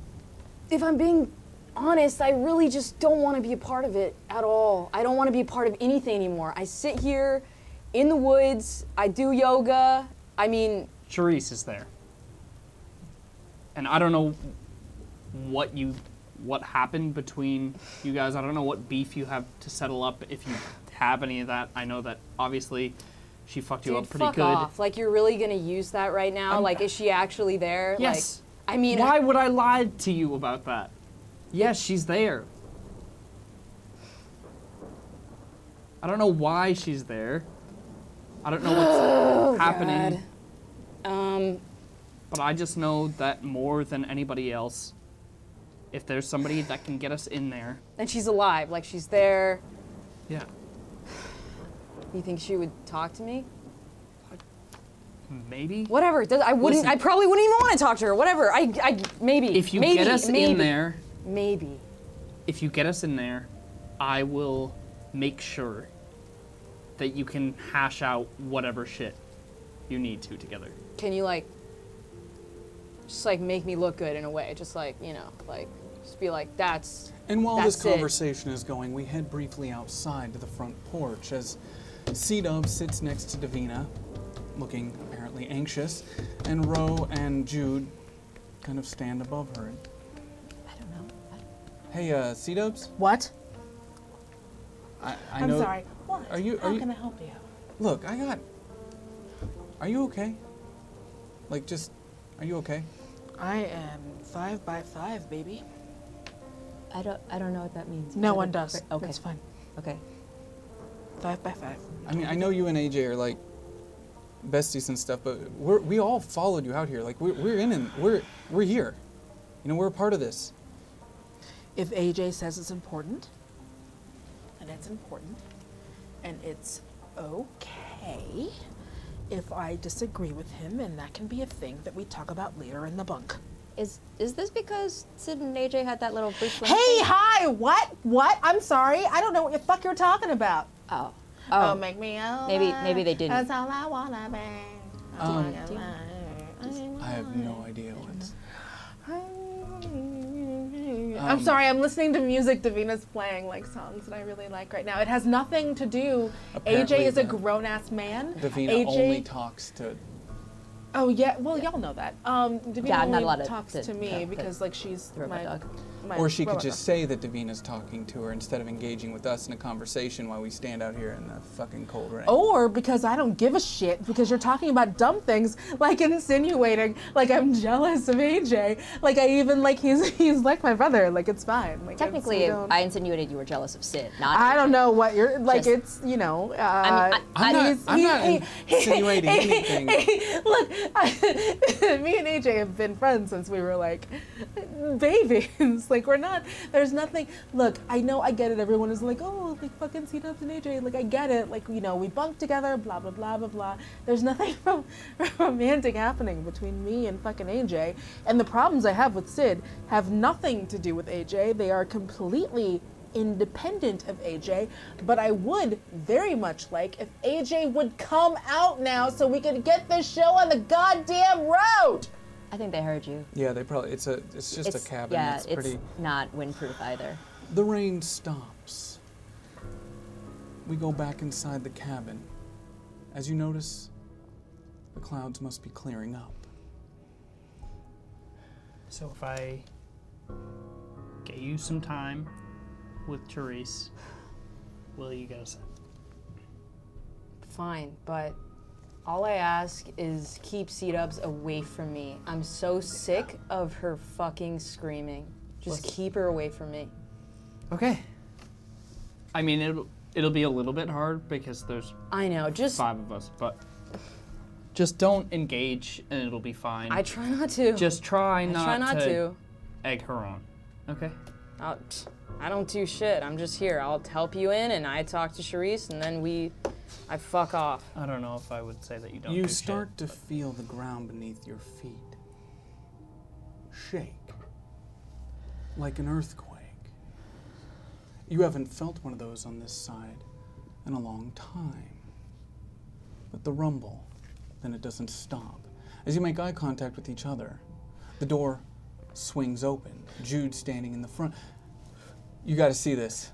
if I'm being honest, I really just don't want to be a part of it at all. I don't want to be a part of anything anymore. I sit here in the woods, I do yoga. I mean, Charisse is there. And I don't know what happened between you guys. I don't know what beef you have to settle up, if you have any of that. I know that obviously she fucked you dude, up pretty fuck good. off. Like, you're really gonna use that right now? Like, is she actually there? Yes. Like, I mean, Why would I lie to you about that? Yes, she's there. I don't know why she's there. I don't know what's happening. But I just know that more than anybody else, if there's somebody that can get us in there. and she's alive. Like, she's there. Yeah. You think she would talk to me? Maybe. Whatever. I wouldn't. Listen. I probably wouldn't even want to talk to her. Whatever. Maybe. If you maybe, get us maybe, in there, Maybe. if you get us in there, I will make sure that you can hash out whatever shit you need to together. Can you, like, just, like, make me look good in a way? Just, like, you know, like, just be like, that's. And while this That's it. conversation is going, we head briefly outside to the front porch as C-Dub sits next to Davina, looking apparently anxious, and Ro and Jude kind of stand above her. I don't know. Hey, C-Dubs? What? I I'm know. sorry. What? Are you? How can I help you? Look, Are you okay? Like, just, are you okay? I am 5 by 5, baby. I don't know what that means. No Is one it- does. Okay. It's fine. Okay. 5 by 5. I mean, I know you and AJ are like besties and stuff, but we all followed you out here. Like, we're here. You know, we're a part of this. If AJ says it's important, then it's important, and it's okay if I disagree with him, and that can be a thing that we talk about later in the bunk. Is this because Sid and AJ had that little brief? Hey, hi, what? I'm sorry, I don't know what the fuck you're talking about. Oh. Oh, make me out. Maybe they didn't. That's all I wanna be. I have no idea what's. I'm sorry, I'm listening to music Davina's playing, like songs that I really like right now. It has nothing to do. Apparently AJ is a the- grown-ass man. Davina AJ only talks to. Oh yeah, well y'all know that. Davina Yeah, I'm only not allowed talks to to me yeah, because like she's robot my dog. my Or she could robot just dog. say that Davina's talking to her instead of engaging with us in a conversation while we stand out here in the fucking cold rain. Or because I don't give a shit because you're talking about dumb things, like insinuating like I'm jealous of AJ. Like I even like he's like my brother. Like it's fine. Like Technically, we don't- I insinuated you were jealous of Sid, not. I don't know what you're like. Just- It's you know. I'm not insinuating anything. Look, me and AJ have been friends since we were like babies. Like we're not. There's nothing. Look, I know. I get it. Everyone is like, oh, like fucking C-Dubs and AJ. Like I get it. Like you know, we bunk together. Blah blah blah blah blah. There's nothing romantic happening between me and fucking AJ. And the problems I have with Sid have nothing to do with AJ. They are completely independent of AJ, but I would very much like if AJ would come out now so we could get this show on the goddamn road. I think they heard you. Yeah, they probably. It's just a cabin. Yeah, it's pretty. not windproof either. The rain stops. We go back inside the cabin. As you notice, the clouds must be clearing up. So if I get you some time with Therese, will you get us in? Fine, but all I ask is keep C-Dubs away from me. I'm so sick of her fucking screaming. Just keep her away from me. Okay. I mean, it'll be a little bit hard because there's I know, just 5 of us, but just don't engage and it'll be fine. I try not to. Just try not to. egg her on. Okay? I don't do shit. I'm just here. I'll help you in, and I talk to Charisse, and then I fuck off. I don't know if I would say that you don't You do start shit, to but- feel the ground beneath your feet shake like an earthquake. You haven't felt one of those on this side in a long time. But the rumble, then it doesn't stop. As you make eye contact with each other, the door swings open. Jude standing in the front. You gotta see this.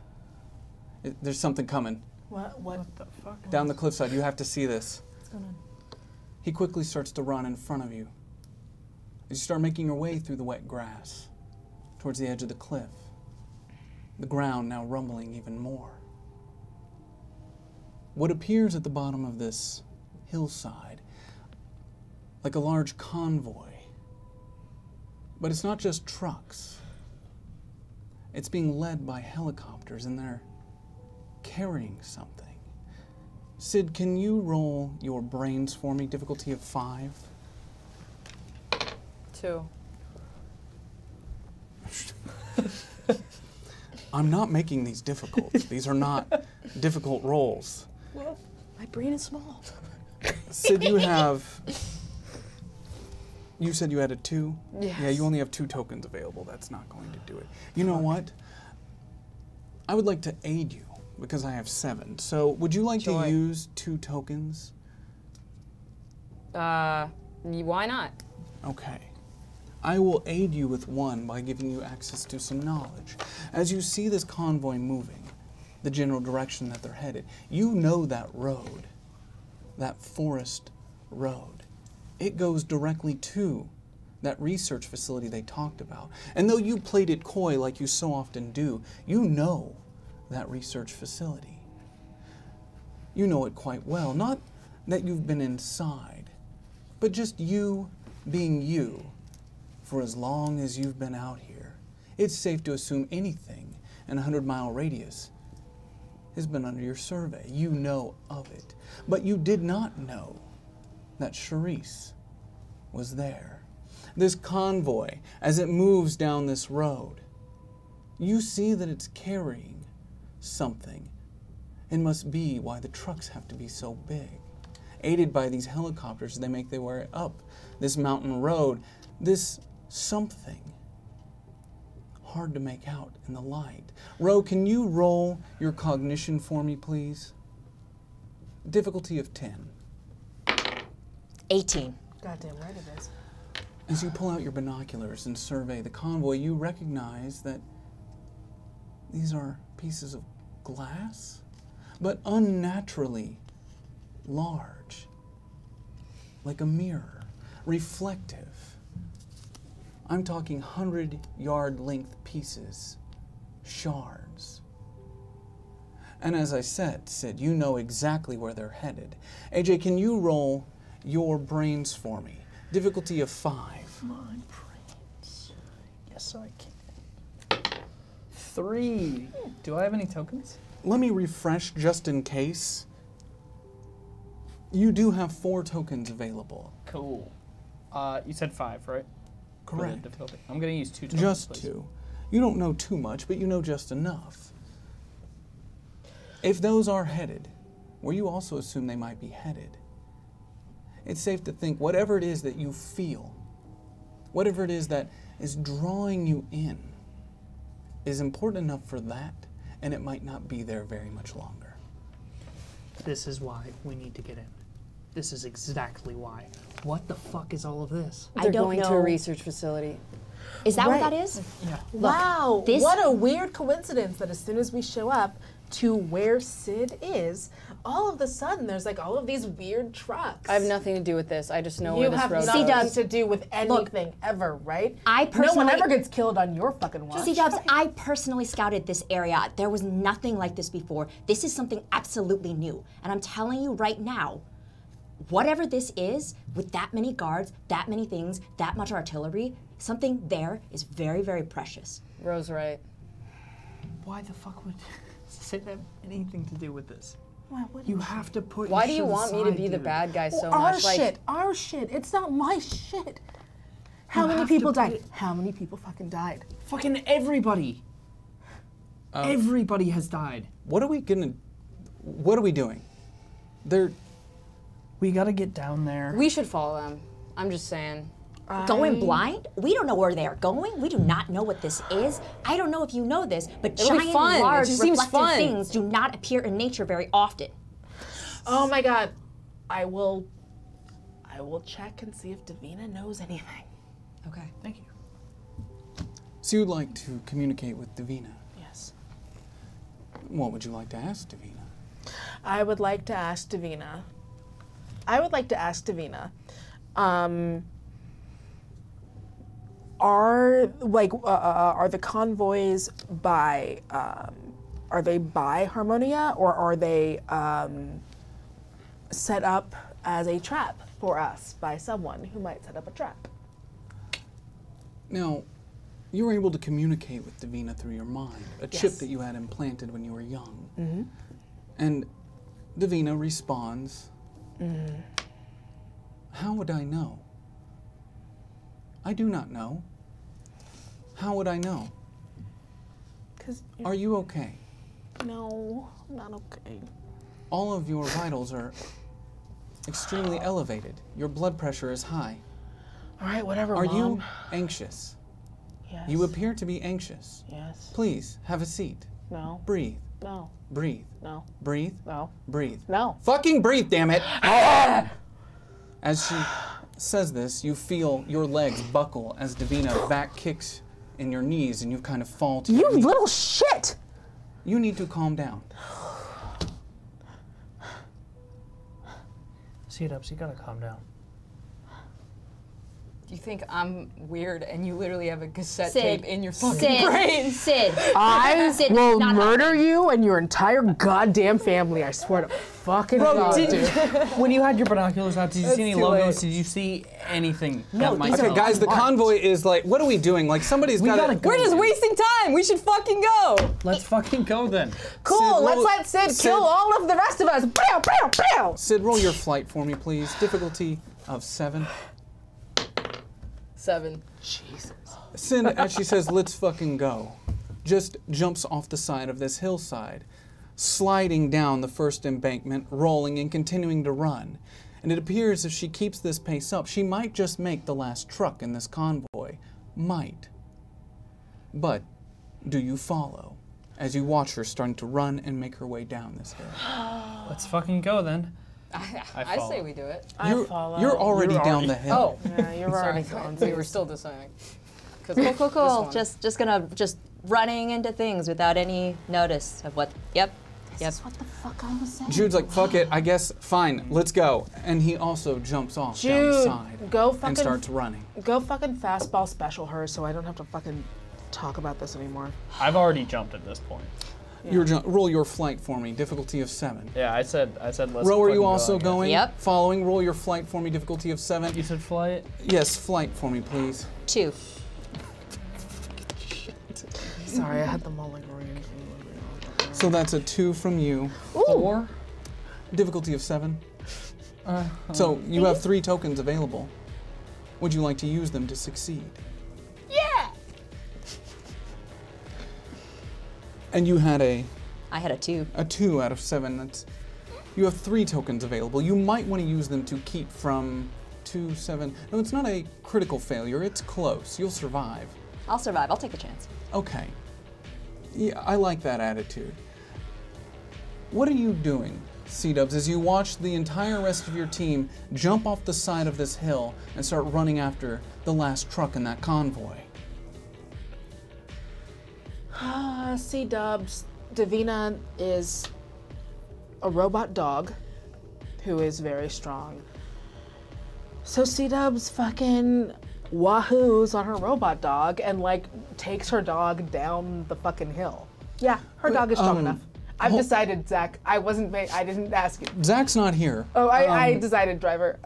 There's something coming. What the fuck? Down the cliffside, you have to see this. What's going on? He quickly starts to run in front of you. As you start making your way through the wet grass, towards the edge of the cliff, the ground now rumbling even more. What appears at the bottom of this hillside, like a large convoy. But it's not just trucks. It's being led by helicopters, and they're carrying something. Sid, can you roll your brains for me? Difficulty of 5. 2. I'm not making these difficult. These are not difficult rolls. Well, my brain is small. Sid, you said you had a 2? Yes. Yeah, you only have 2 tokens available. That's not going to do it. You know what? I would like to aid you because I have 7. So would you like to use 2 tokens? Why not? Okay. I will aid you with 1 by giving you access to some knowledge. As you see this convoy moving, the general direction that they're headed, you know that road, that forest road. It goes directly to that research facility they talked about. And though you played it coy like you so often do, you know that research facility. You know it quite well. Not that you've been inside, but just you being you for as long as you've been out here. It's safe to assume anything in a 100-mile radius has been under your survey. You know of it. But you did not know that Charisse was there. This convoy, as it moves down this road, you see that it's carrying something. It must be why the trucks have to be so big. Aided by these helicopters, they make their way up this mountain road. This something, hard to make out in the light. Ro, can you roll your cognition for me, please? Difficulty of 10. 18. Goddamn right it is. As you pull out your binoculars and survey the convoy, you recognize that these are pieces of glass, but unnaturally large, like a mirror, reflective. I'm talking 100-yard length pieces, shards. And as I said, Sid, you know exactly where they're headed. AJ, can you roll your brains for me? Difficulty of 5. My brains. Yes, I can. 3. Do I have any tokens? Let me refresh just in case. You do have 4 tokens available. Cool. You said 5, right? For the Correct. difficulty. I'm going to use 2 tokens. Just please. 2. You don't know too much, but you know just enough. If those are headed, where you also assume they might be headed, it's safe to think whatever it is that you feel, whatever it is that is drawing you in, is important enough for that, and it might not be there very much longer. This is why we need to get in. This is exactly why. What the fuck is all of this? I They're don't going know. to a research facility. Is that Right. what that is? Yeah. Wow, this- what a weird coincidence that as soon as we show up to where Sid is, all of a sudden there's like all of these weird trucks. I have nothing to do with this. I just know You where this have road nothing goes. to do with anything ever, right? I No one personally- ever gets killed on your fucking watch. C-Dubs, I personally scouted this area. There was nothing like this before. This is something absolutely new. And I'm telling you right now, whatever this is, with that many guards, that many things, that much artillery, something there is very, very precious. Rose right. Why the fuck would Sid have anything to do with this? Why wouldn't You have to put Why your do you shit want me to aside, be the dude. bad guy so our much? Like, shit, our shit. It's not my shit. How You many have to people put died? it- How many people fucking died? Fucking everybody. Everybody has died. What are we doing? We gotta get down there. we should follow them. I'm just saying. Going blind? We don't know where they're going. We do not know what this is. I don't know if you know this, but It'll be giant, fun. It large, just seems reflective fun. things do not appear in nature very often. Oh my god. I will check and see if Davina knows anything. Okay. Thank you. So you'd like to communicate with Davina. Yes. What would you like to ask Davina? I would like to ask Davina. Are the convoys by are they by Harmonia, or are they set up as a trap for us by someone who might set up a trap? Now, you were able to communicate with Davina through your mind, a chip Yes. that you had implanted when you were young. And Davina responds, how would I know? I do not know. How would I know? Because Are you okay? no, I'm not okay. All of your vitals are extremely elevated. Your blood pressure is high. All right, whatever. Are Mom. you anxious? Yes. You appear to be anxious. Yes. Please, have a seat. No. Breathe. No. Breathe. No. Breathe. No. Breathe. No. Fucking breathe, damn it! As she says this, you feel your legs buckle as Davina back kicks in your knees and you kind of fall to You your knees. little shit! You need to calm down. C-Dubs, you gotta calm down. You think I'm weird and you literally have a cassette Sid, tape in your fucking Sid, brain? Sid. I Sid, will not murder happening. you and your entire goddamn family. I swear to fucking God, dude. When you had your binoculars out, did you see any too logos? late. Did you see anything? No, that might these Okay, are guys, the marked. convoy is like, what are we doing? Like, somebody's got gotta to. go. We're just wasting time. We should fucking go. Let's fucking go then. Cool. Sid, Let's roll- let Sid Sid- kill all of the rest of us. Pow, pow, pow. Sid, roll your flight for me, please. Difficulty of 7. 7. Sid, as she says, let's fucking go, just jumps off the side of this hillside, sliding down the first embankment, rolling and continuing to run. And it appears if she keeps this pace up, she might just make the last truck in this convoy. Might. But do you follow as you watch her starting to run and make her way down this hill? Let's fucking go then. I say we do it. You're already down the hill. Oh, Yeah, you're sorry. already gone. We were still deciding. Cool. Just running into things without any notice of what. Yep. What the fuck I was saying? Jude's like, fuck it, I guess, fine, let's go. And he also jumps off down the Jude, side go fucking and starts running. go fucking fastball special her so I don't have to fucking talk about this anymore. I've already jumped at this point. Roll your flight for me, difficulty of 7. Yeah, I said let's Ro, are fucking you go, also I guess. going? Yep. Following, roll your flight for me, difficulty of 7. You said flight? Yes, flight for me, please. 2. Sorry, I had them all like arranged. So that's a 2 from you. 4? Difficulty of 7. So you have 3 tokens available. Would you like to use them to succeed? Yeah. And you had I had a 2. a 2 out of 7. That's. You have 3 tokens available. You might want to use them to keep from 2, 7. No, it's not a critical failure. It's close. You'll survive. I'll survive. I'll take the chance. Okay. Yeah, I like that attitude. What are you doing, C-Dubs, as you watch the entire rest of your team jump off the side of this hill and start running after the last truck in that convoy? C-Dubs, Davina is a robot dog who is very strong. So C-Dubs fucking wahoos on her robot dog and like takes her dog down the fucking hill. Yeah, her dog is strong enough. I've decided, Zach. I didn't ask you. Zach's not here. Oh, I decided, driver.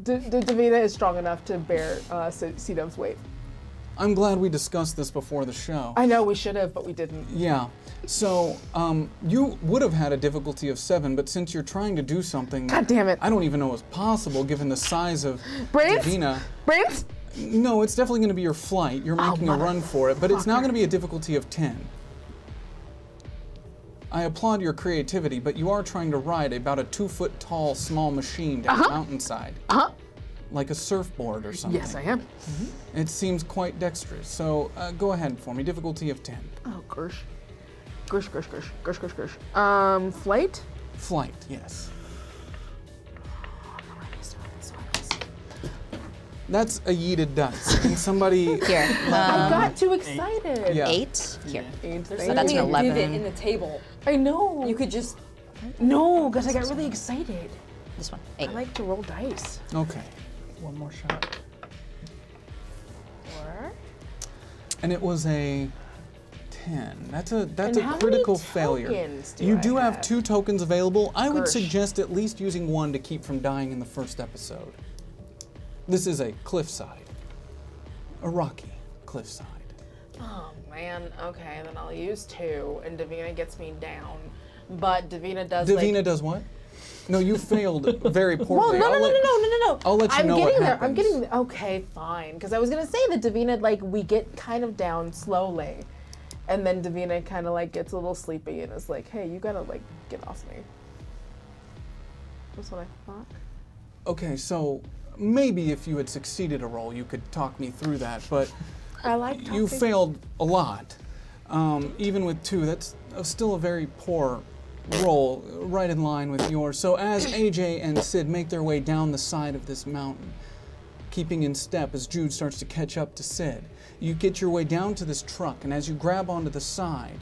Davina is strong enough to bear C-Dub's weight. I'm glad we discussed this before the show. I know we should have, but we didn't. Yeah. So, you would have had a difficulty of 7, but since you're trying to do something, God damn it. I don't even know is possible given the size of Brains? Davina. Brains? No, it's definitely going to be your flight. You're making a run for it, but it's now going to be a difficulty of 10. I applaud your creativity, but you are trying to ride about a 2-foot tall small machine down a mountainside. Like a surfboard or something. Yes, I am. It seems quite dexterous. So go ahead for me. Difficulty of 10. Oh, gersh. Gersh. Flight? Flight, yes. That's a yeeted dice. Can somebody... Here. I got too excited. Yeah. 8. Here. There's So that's an 11. Divot in the table. I know. You could just. No, because I got really excited. This one. 8. I like to roll dice. Okay. One more shot. 4. And it was a 10. That's a And how many critical failure. tokens do You I do have have? 2 tokens available. I would Gersh. suggest at least using 1 to keep from dying in the first episode. This is a cliffside. A rocky cliffside. Oh, man. Okay, then I'll use 2, and Davina gets me down. But Davina does Davina does what? No, you failed very Well, poorly. no. I'll let you I'm know getting what there. happens. I'm getting there. Okay, fine. Because I was gonna say that Davina, like, we get kind of down slowly, and then Davina kind of like gets a little sleepy and is like, "Hey, you gotta like get off me." That's what I thought. Okay, so maybe if you had succeeded a roll, you could talk me through that, but I like you talking. failed a lot. Even with 2, that's still a very poor roll, right in line with yours. So as AJ and Sid make their way down the side of this mountain, keeping in step as Jude starts to catch up to Sid, you get your way down to this truck, and as you grab onto the side,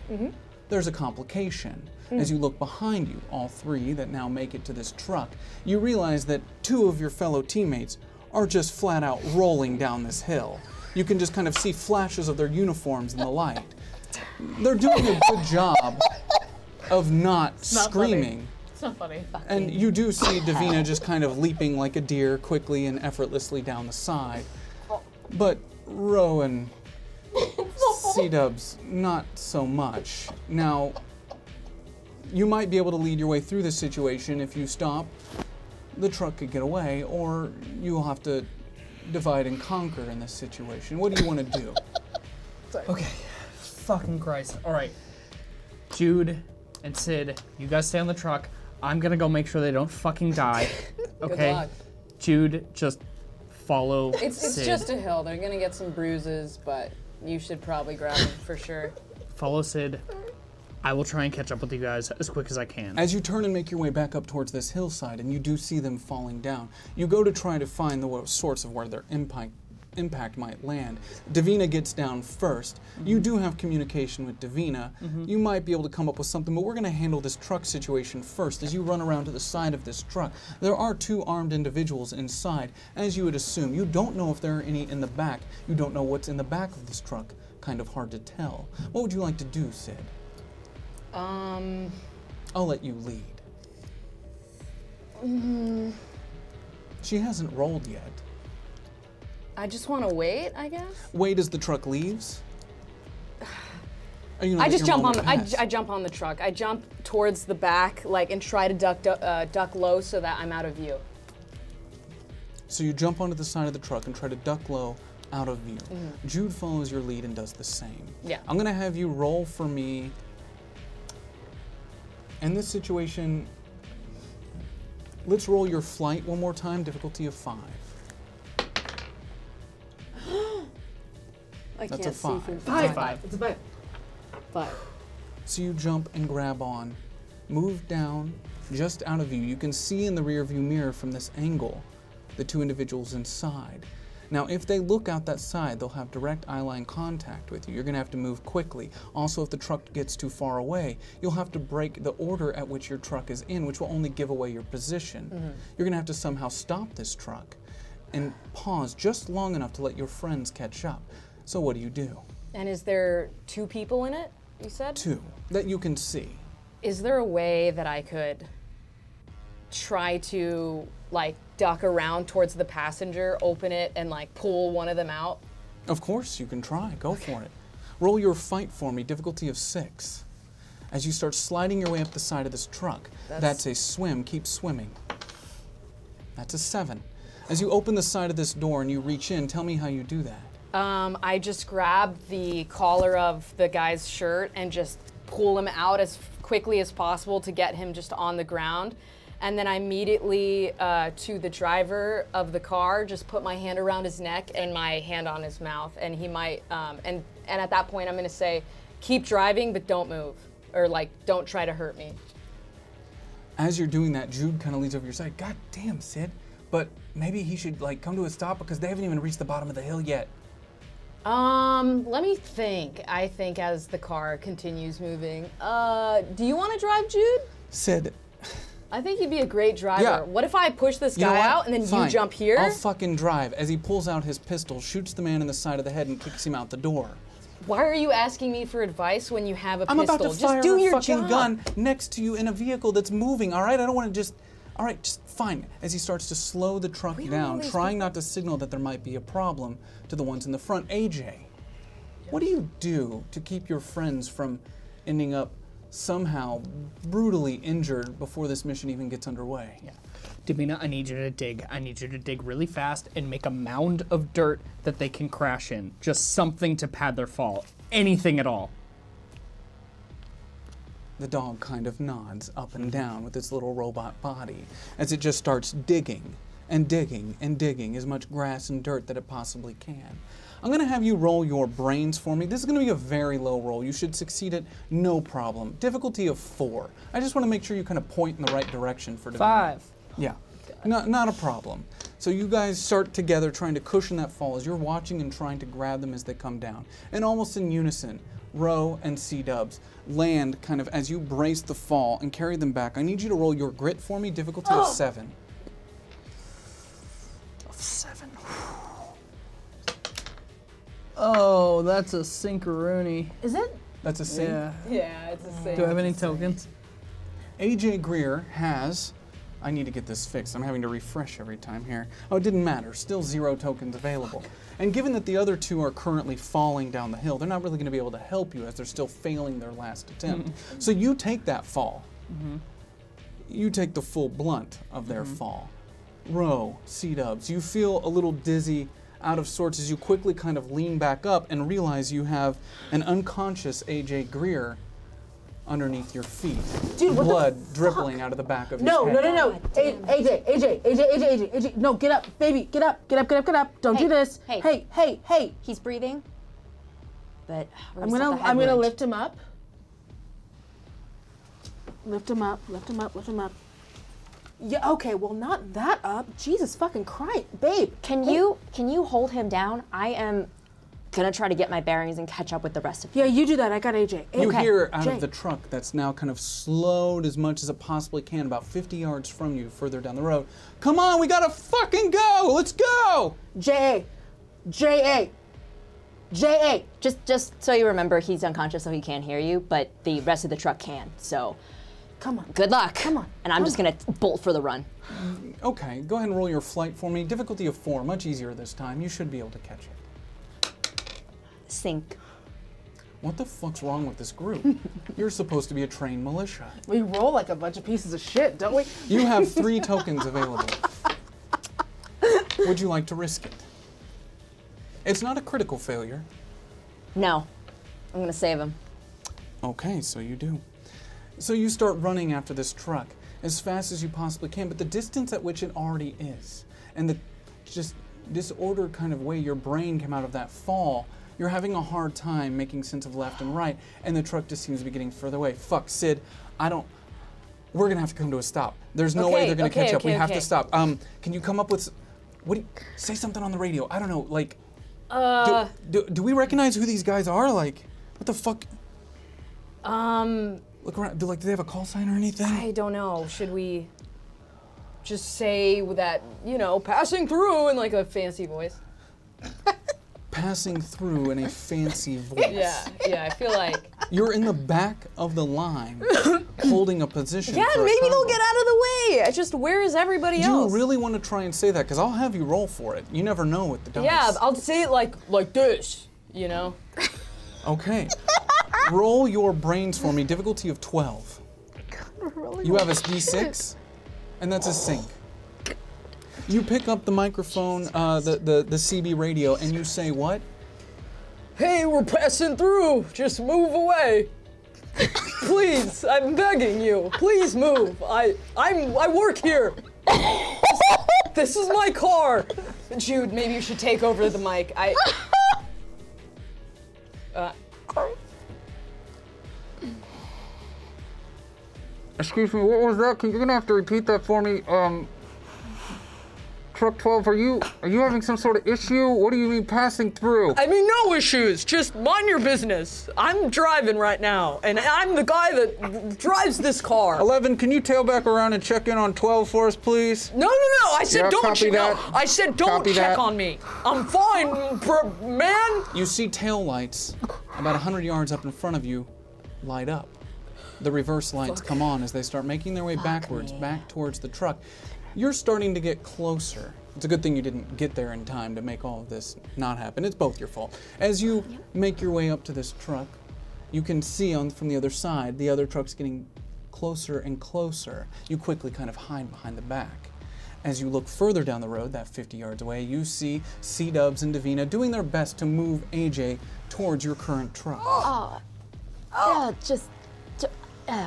there's a complication. As you look behind you, all three that now make it to this truck, you realize that two of your fellow teammates are just flat out rolling down this hill. You can just kind of see flashes of their uniforms in the light. They're doing a good job of not screaming. It's not funny. And you do see Davina just kind of leaping like a deer quickly and effortlessly down the side. But Ro and C-Dubs, not so much. Now, you might be able to lead your way through this situation. If you stop, the truck could get away, or you'll have to divide and conquer in this situation. What do you want to do? Okay. Fucking Christ. All right. Jude and Sid, you guys stay on the truck. I'm gonna go make sure they don't fucking die. Okay? Good luck. Jude, just follow It's Sid. just a hill. They're gonna get some bruises, but you should probably grab them for sure. Follow Sid. I will try and catch up with you guys as quick as I can. As you turn and make your way back up towards this hillside, and you do see them falling down, you go to try to find the source of where their impact might land. Davina gets down first. You do have communication with Davina. You might be able to come up with something, but we're going to handle this truck situation first. As you run around to the side of this truck, there are two armed individuals inside, as you would assume. You don't know if there are any in the back. You don't know what's in the back of this truck. Kind of hard to tell. What would you like to do, Sid? I'll let you lead. She hasn't rolled yet. I just want to wait, I guess. Wait as the truck leaves? Are you gonna I let just your jump on moment the. pass? I jump on the truck. I jump towards the back, like, and try to duck low so that I'm out of view. So you jump onto the side of the truck and try to duck low out of view. Jude follows your lead and does the same. Yeah. I'm gonna have you roll for me. In this situation, let's roll your flight one more time, difficulty of 5. I That's can't a 5. see through. Five. It's a 5. 5. So you jump and grab on, move down, just out of view. You can see in the rear view mirror from this angle the two individuals inside. Now, if they look out that side, they'll have direct eye-line contact with you. You're gonna have to move quickly. Also, if the truck gets too far away, you'll have to break the order at which your truck is in, which will only give away your position. You're gonna have to somehow stop this truck and pause just long enough to let your friends catch up. So what do you do? And is there 2 people in it, you said? 2, that you can see. Is there a way that I could try to, like, duck around towards the passenger, open it, and, like, pull one of them out? Of course, you can try. Go for it. Roll your fight for me, difficulty of 6. As you start sliding your way up the side of this truck, that's a swim. Keep swimming. That's a 7. As you open the side of this door and you reach in, tell me how you do that. I just grab the collar of the guy's shirt and just pull him out as quickly as possible to get him just on the ground. And then I immediately, to the driver of the car, just put my hand around his neck and my hand on his mouth. And he might, and at that point I'm gonna say, keep driving, but don't move. Or, like, don't try to hurt me. As you're doing that, Jude kind of leads over your side. God damn, Sid. But maybe he should, like, come to a stop because they haven't even reached the bottom of the hill yet. Let me think. I think as the car continues moving. Do you want to drive, Jude? Sid, I think you'd be a great driver. Yeah. What if I push this you know guy what? out and then Fine. you jump here? I'll fucking drive. As he pulls out his pistol, shoots the man in the side of the head and kicks him out the door. Why are you asking me for advice when you have a I'm pistol? about to Just fire do a your fucking job. gun next to you in a vehicle that's moving, all right? I don't want to just... All right, just fine. As he starts to slow the truck don't down, know these trying not to signal that there might be a problem to the ones in the front. AJ, what do you do to keep your friends from ending up somehow brutally injured before this mission even gets underway? Yeah. Davina, I need you to dig. I need you to dig really fast and make a mound of dirt that they can crash in. Just something to pad their fall. Anything at all. The dog kind of nods up and down with its little robot body as it just starts digging and digging and digging as much grass and dirt that it possibly can. I'm going to have you roll your brains for me. This is going to be a very low roll. You should succeed it, no problem. Difficulty of 4. I just want to make sure you kind of point in the right direction for Davina. 5. Yeah, not a problem. So you guys start together trying to cushion that fall as you're watching and trying to grab them as they come down. And almost in unison, Ro and C-Dubs land kind of as you brace the fall and carry them back. I need you to roll your grit for me, difficulty of 7. Of 7. Oh, that's a sinkaroonie. Is it? That's a sink. Yeah. Yeah, it's the same. Do I have any tokens? AJ Greer has, I need to get this fixed. I'm having to refresh every time here. Oh, it didn't matter. Still 0 tokens available. And given that the other 2 are currently falling down the hill, they're not really going to be able to help you as they're still failing their last attempt. So you take that fall. You take the full blunt of their fall. Ro, C-Dubs, you feel a little dizzy, out of sorts as you quickly kind of lean back up and realize you have an unconscious AJ Greer underneath your feet. Dude, what blood the dribbling out of the back of No, his no, head. no, no. AJ. No, get up, baby. Get up. Don't do this. Hey. Hey. He's breathing. But I'm gonna lift him up. Lift him up. Yeah, okay, well not that up. Jesus fucking Christ, babe. Can you hold him down? I am gonna try to get my bearings and catch up with the rest of you. Yeah, you do that. I got AJ. You Okay. hear out Jay. of the truck that's now kind of slowed as much as it possibly can, about 50 yards from you, further down the road. Come on, we gotta fucking go! Let's go! J.A. Just so you remember, he's unconscious, so he can't hear you, but the rest of the truck can. So, Come on. good luck. Come on. And I'm just gonna bolt for the run. Okay, go ahead and roll your flight for me. Difficulty of 4, much easier this time. You should be able to catch it. Sink. What the fuck's wrong with this group? You're supposed to be a trained militia. We roll like a bunch of pieces of shit, don't we? You have 3 tokens available. Would you like to risk it? It's not a critical failure. No. I'm gonna save him. Okay, so you do. So you start running after this truck as fast as you possibly can, but the distance at which it already is, and the just disordered kind of way your brain came out of that fall, you're having a hard time making sense of left and right, and the truck just seems to be getting further away. Fuck, Sid, we're gonna have to come to a stop. There's no way they're gonna catch up. We have to stop. Can you come up with, say something on the radio. I don't know, like, do we recognize who these guys are? Like, what the fuck? Look around. Do they have a call sign or anything? I don't know. Should we just say that, passing through in like a fancy voice? Passing through in a fancy voice. Yeah, I feel like. You're in the back of the line, holding a position. Yeah, for a maybe they'll combo. get out of the way. Where is everybody Do else? you really want to try and say that? Because I'll have you roll for it. You never know with the dice. Yeah, I'll say it like this, Okay. Roll your brains for me. Difficulty of 12. You have a D6, and that's a sink. You pick up the microphone, the CB radio, and you say what? Hey, we're passing through. Just move away. Please, I'm begging you. Please move. I work here. This is my car. Jude, maybe you should take over the mic. Excuse me, what was that? You're gonna have to repeat that for me. Truck 12, are you having some sort of issue? What do you mean passing through? I mean, no issues. Just mind your business. I'm driving right now, and I'm the guy that drives this car. 11, can you tail back around and check in on 12 for us, please? No. I said Yeah, don't copy check. No, that. I said don't Copy check that. on me. I'm fine, man. You see tail lights about 100 yards up in front of you light up. The reverse lights come on as they start making their way backwards, back towards the truck. You're starting to get closer. It's a good thing you didn't get there in time to make all of this not happen. It's both your fault. As you make your way up to this truck, you can see from the other side, the other truck's getting closer and closer. You quickly kind of hide behind the back. As you look further down the road, that 50 yards away, you see C-Dubs and Davina doing their best to move AJ towards your current truck.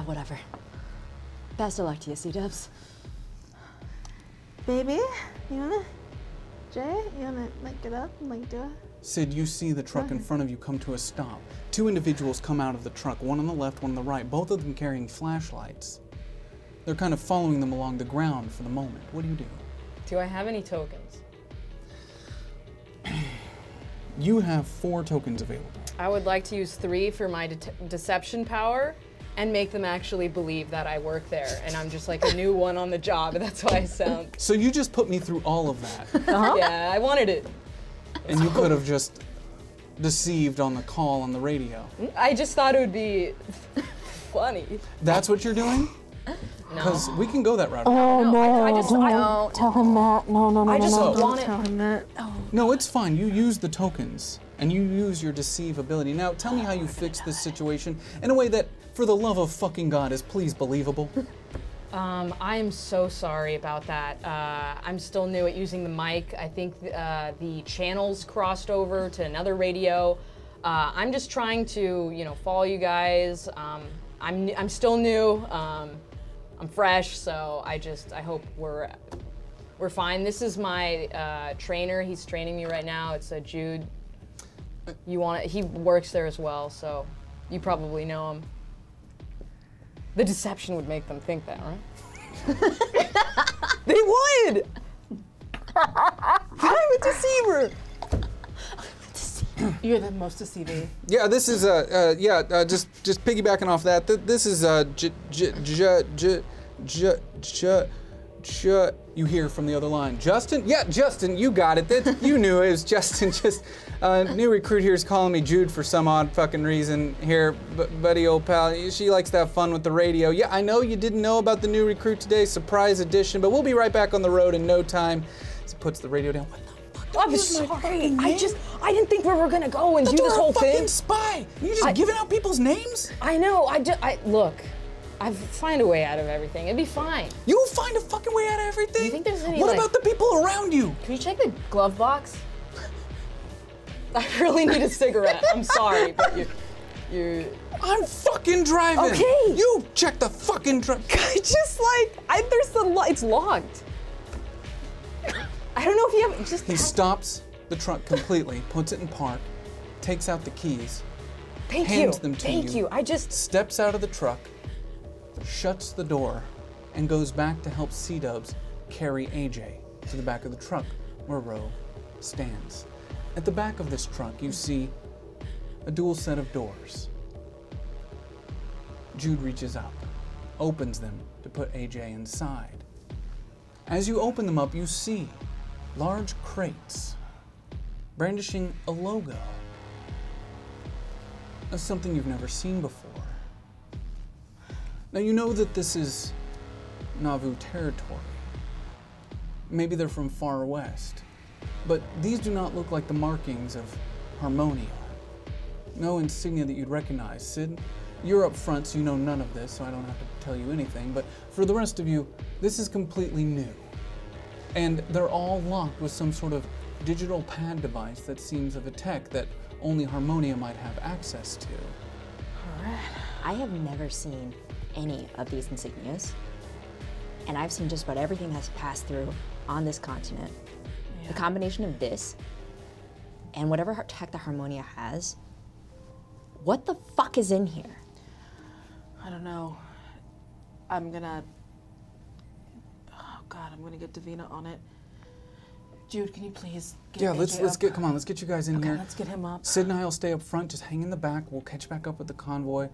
Whatever. Best of luck to you, C-Dubs. Baby, you wanna get up and do it? Sid, you see the truck in front of you come to a stop. 2 individuals come out of the truck, one on the left, one on the right, both of them carrying flashlights. They're kind of following them along the ground for the moment. What do you do? Do I have any tokens? You have 4 tokens available. I would like to use 3 for my deception power and make them actually believe that I work there and I'm just like a new one on the job, and that's why I sound. So you just put me through all of that. Yeah, I wanted it. And you could have just deceived on the call on the radio. I just thought it would be funny. That's what you're doing? Because we can go that route. Oh no! I just Don't tell him that. No, I just no. want it. tell him that. No, it's fine. You use the tokens and you use your deceive ability. Now tell me how you fix this situation in a way that, for the love of fucking God, is please believable. I am so sorry about that. I'm still new at using the mic. I think the channels crossed over to another radio. I'm just trying to, follow you guys. I'm still new. I'm fresh, so I hope we're fine. This is my trainer. He's training me right now. It's Jude. He works there as well, so you probably know him. The deception would make them think that, right? They would! I'm a deceiver! You're the most deceiving. Yeah, this is just piggybacking off that. This is you hear from the other line. Justin? Yeah, Justin, you got it. You knew it was Justin. Just new recruit here is calling me Jude for some odd fucking reason. Here, buddy, old pal. She likes to have fun with the radio. Yeah, I know you didn't know about the new recruit today, surprise edition, but we'll be right back on the road in no time. He puts the radio down. What the fuck? I'm sorry. I didn't think we were gonna go and do this whole fucking thing. Spy. You just giving out people's names? I know. Look. I'd find a way out of everything. It'd be fine. You'll find a fucking way out of everything? You think there's any, What about the people around you? Can you check the glove box? I really need a cigarette. I'm sorry, but you're... I'm fucking driving. Okay. You check the fucking there's it's logged. I don't know if you have, He stops the truck completely, puts it in park, takes out the keys, hands them to you. Thank you. Steps out of the truck, shuts the door, and goes back to help C-Dubs carry AJ to the back of the truck where Ro stands. At the back of this truck, you see a dual set of doors. Jude reaches up, opens them to put AJ inside. As you open them up, you see large crates brandishing a logo of something you've never seen before. Now you know that this is Nauvoo territory. Maybe they're from far west, but these do not look like the markings of Harmonia. No insignia that you'd recognize. Sid, you're up front, so you know none of this, so I don't have to tell you anything, but for the rest of you, this is completely new. And they're all locked with some sort of digital pad device that seems of a tech that only Harmonia might have access to. I have never seen any of these insignias, and I've seen just about everything that's passed through on this continent. The combination of this and whatever tech the Harmonia has, what the fuck is in here? I don't know. I'm gonna get Davina on it. Jude, can you please get AJ up? Come on, let's get you guys in here. Let's get him up. Sid and I will stay up front, just hang in the back. We'll catch back up with the convoy.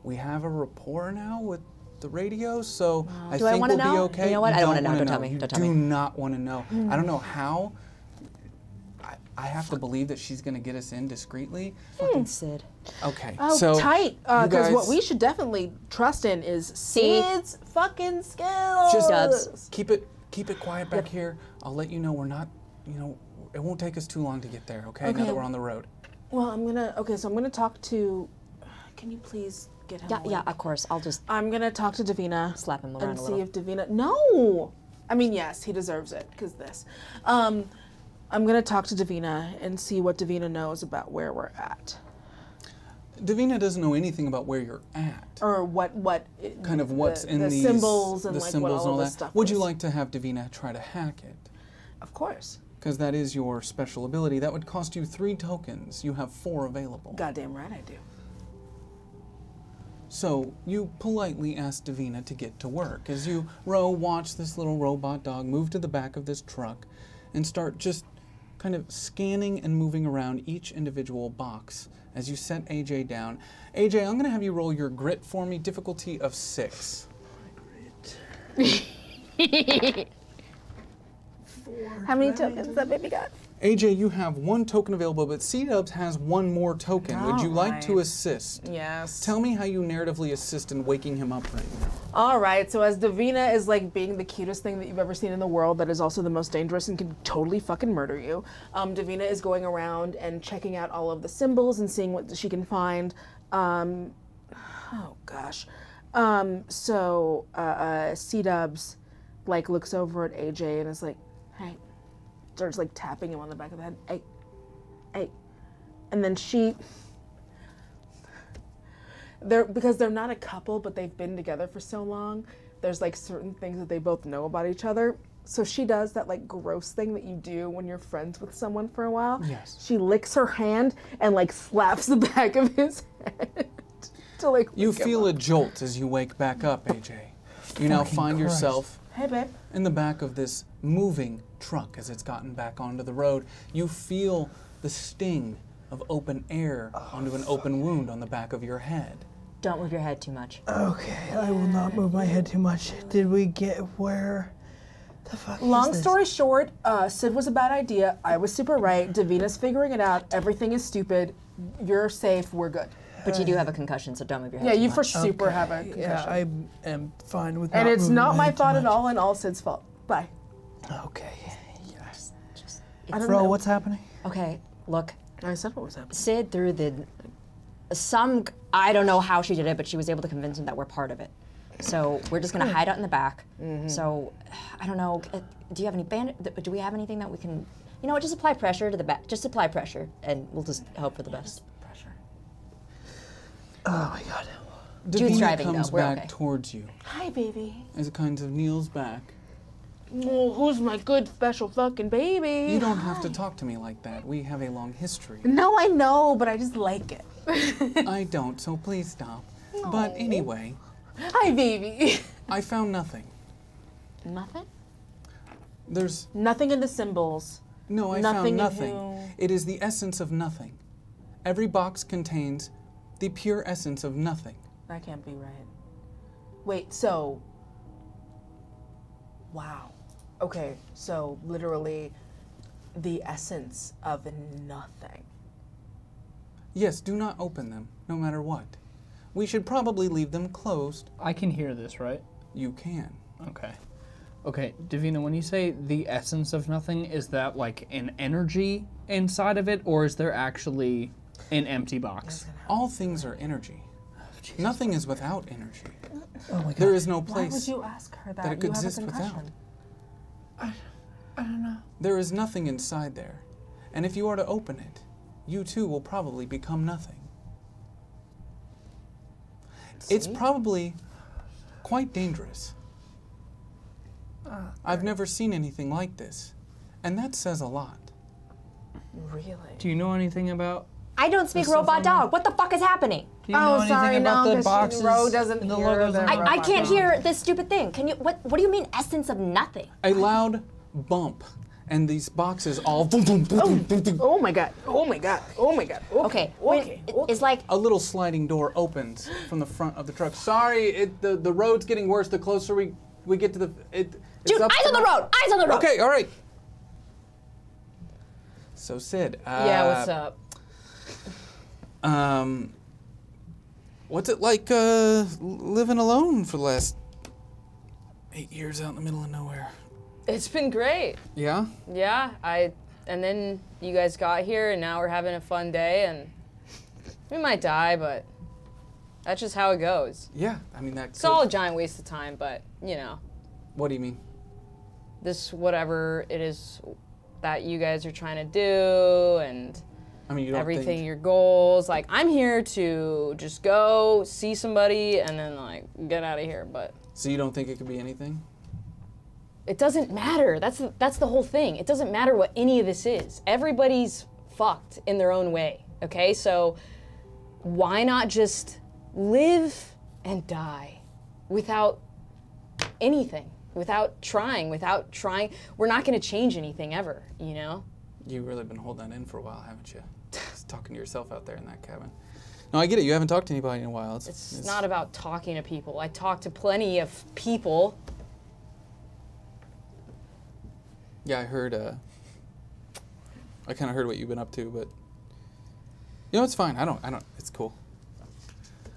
We have a rapport now with the radio, so I Do I think wanna we'll be know? okay. You know what? I don't wanna know. wanna Don't tell me. Don't tell You me. do not want to know. I don't know how. I have to believe that she's gonna get us in discreetly. Fucking Sid. Okay, Oh, so tight. you Because guys what we should definitely trust in is See? Sid's fucking skills. just Dubs. keep it quiet back here. I'll let you know we're not. It won't take us too long to get there. Okay, now that we're on the road. Well, I'm gonna talk to. Can you please get him? Yeah, of course. I'll just I'm gonna talk to Davina. slap him around and a see little. if Davina. No. I mean, yes, he deserves it because this. I'm gonna talk to Davina and see what Davina knows about where we're at, Davina doesn't know anything about where you're at. or what Kind of what's in the these symbols and the like symbols what all and all of that. this stuff. Would you is. like to have Davina try to hack it? Of course. Because that is your special ability. That would cost you 3 tokens. You have 4 available. Goddamn right I do. So you politely ask Davina to get to work as you watch this little robot dog move to the back of this truck and start just kind of scanning and moving around each individual box as you set AJ down. AJ, I'm going to have you roll your grit for me, difficulty of 6. How many tokens does that baby got? AJ, you have 1 token available, but C-Dubs has 1 more token. Would you like to assist? Yes. Tell me how you narratively assist in waking him up right now. All right, so as Davina is like being the cutest thing that you've ever seen in the world, that is also the most dangerous and can totally fucking murder you. Davina is going around and checking out all of the symbols and seeing what she can find. Oh gosh. C-Dubs like looks over at AJ and is like, hey, starts like tapping him on the back of the head. Hey, hey. And then because they're not a couple, but they've been together for so long, there's like certain things that they both know about each other. So she does that like gross thing that you do when you're friends with someone for a while. Yes. She licks her hand and like slaps the back of his head to like You wake him feel up. a jolt as you wake back up, AJ. You now find yourself Hey, babe. in the back of this moving truck as it's gotten back onto the road. You feel the sting of open air onto an open wound on the back of your head. Don't move your head too much. Okay, I will not move my head too much. Did we get where the fuck Long is this? story short, Sid was a bad idea. I was super right. Davina's figuring it out. Everything is stupid. You're safe. We're good. But you do have a concussion, so don't move your head Yeah, too you much. for super have a concussion. Yeah, I am fine with and not it's moving not my head too fault at much. all and all Sid's fault. Bye. Okay. Yes. I don't Bro, know. what's happening? Okay, look, I said what was happening. Sid through I don't know how she did it, but she was able to convince him that we're part of it. So we're just gonna hide out in the back. So, I don't know, do you have any do we have anything that we can, you know what, just apply pressure to the back, just apply pressure, and we'll just hope for the best. Pressure. Oh my god. Jude's Davina driving, comes though. We're back okay. towards you Hi, baby. as it kind of kneels back. Oh, who's my good special fucking baby? You don't have to talk to me like that. We have a long history. No, I know, but I just like it. I don't, so please stop. But anyway, Hi, baby. I found nothing. Nothing? There's Nothing in the symbols. no, I Nothing found in nothing. who- It is the essence of nothing. Every box contains the pure essence of nothing. That can't be right. Wait, so. Wow. Okay, so literally the essence of nothing. Yes, do not open them, no matter what. We should probably leave them closed. I can hear this, right? You can. Okay. Okay, Davina, when you say the essence of nothing, is that like an energy inside of it, or is there actually an empty box? All things are energy. Nothing is without energy. Oh my god. There is no Why place would you ask her that? that it You have a exists without. concussion. I don't know. There is nothing inside there. And if you are to open it, you too will probably become nothing. It's probably quite dangerous. I've never seen anything like this, and that says a lot. Really? Do you know anything about? I don't speak stuff robot on there? dog. What the fuck is happening? Do you know anything about the boxes? Ro doesn't and the hear logos the on robot I can't dog. hear this stupid thing. Can you, what do you mean essence of nothing? A loud bump, and these boxes all boom, boom, boom, boom, boom, boom. Oh my god. Oh my god. Oh my god. Okay, Okay. it's like, A little sliding door opens from the front of the truck. Sorry, the road's getting worse the closer we get to the. It's dude, up eyes to on the my- road, eyes on the road. Okay, all right. So Sid. Yeah, what's up? What's it like living alone for the last 8 years out in the middle of nowhere? It's been great. Yeah. Yeah, and then you guys got here, and now we're having a fun day, and we might die, but that's just how it goes. Yeah. I mean that. It's all a giant waste of time, but you know, What do you mean? this whatever it is that you guys are trying to do, and I mean you don't everything, think. your goals. Like, I'm here to just go see somebody and then like get out of here, but So you don't think it could be anything? it doesn't matter. That's the whole thing. It doesn't matter what any of this is. Everybody's fucked in their own way. Okay, so why not just live and die without anything, without trying? We're not going to change anything ever, you know? You really been holding that in for a while, haven't you? Just talking to yourself out there in that cabin. No, I get it. You haven't talked to anybody in a while. It's not about talking to people. I talk to plenty of people. Yeah, I heard. I kind of heard what you've been up to, but you know, it's fine. I don't. It's cool.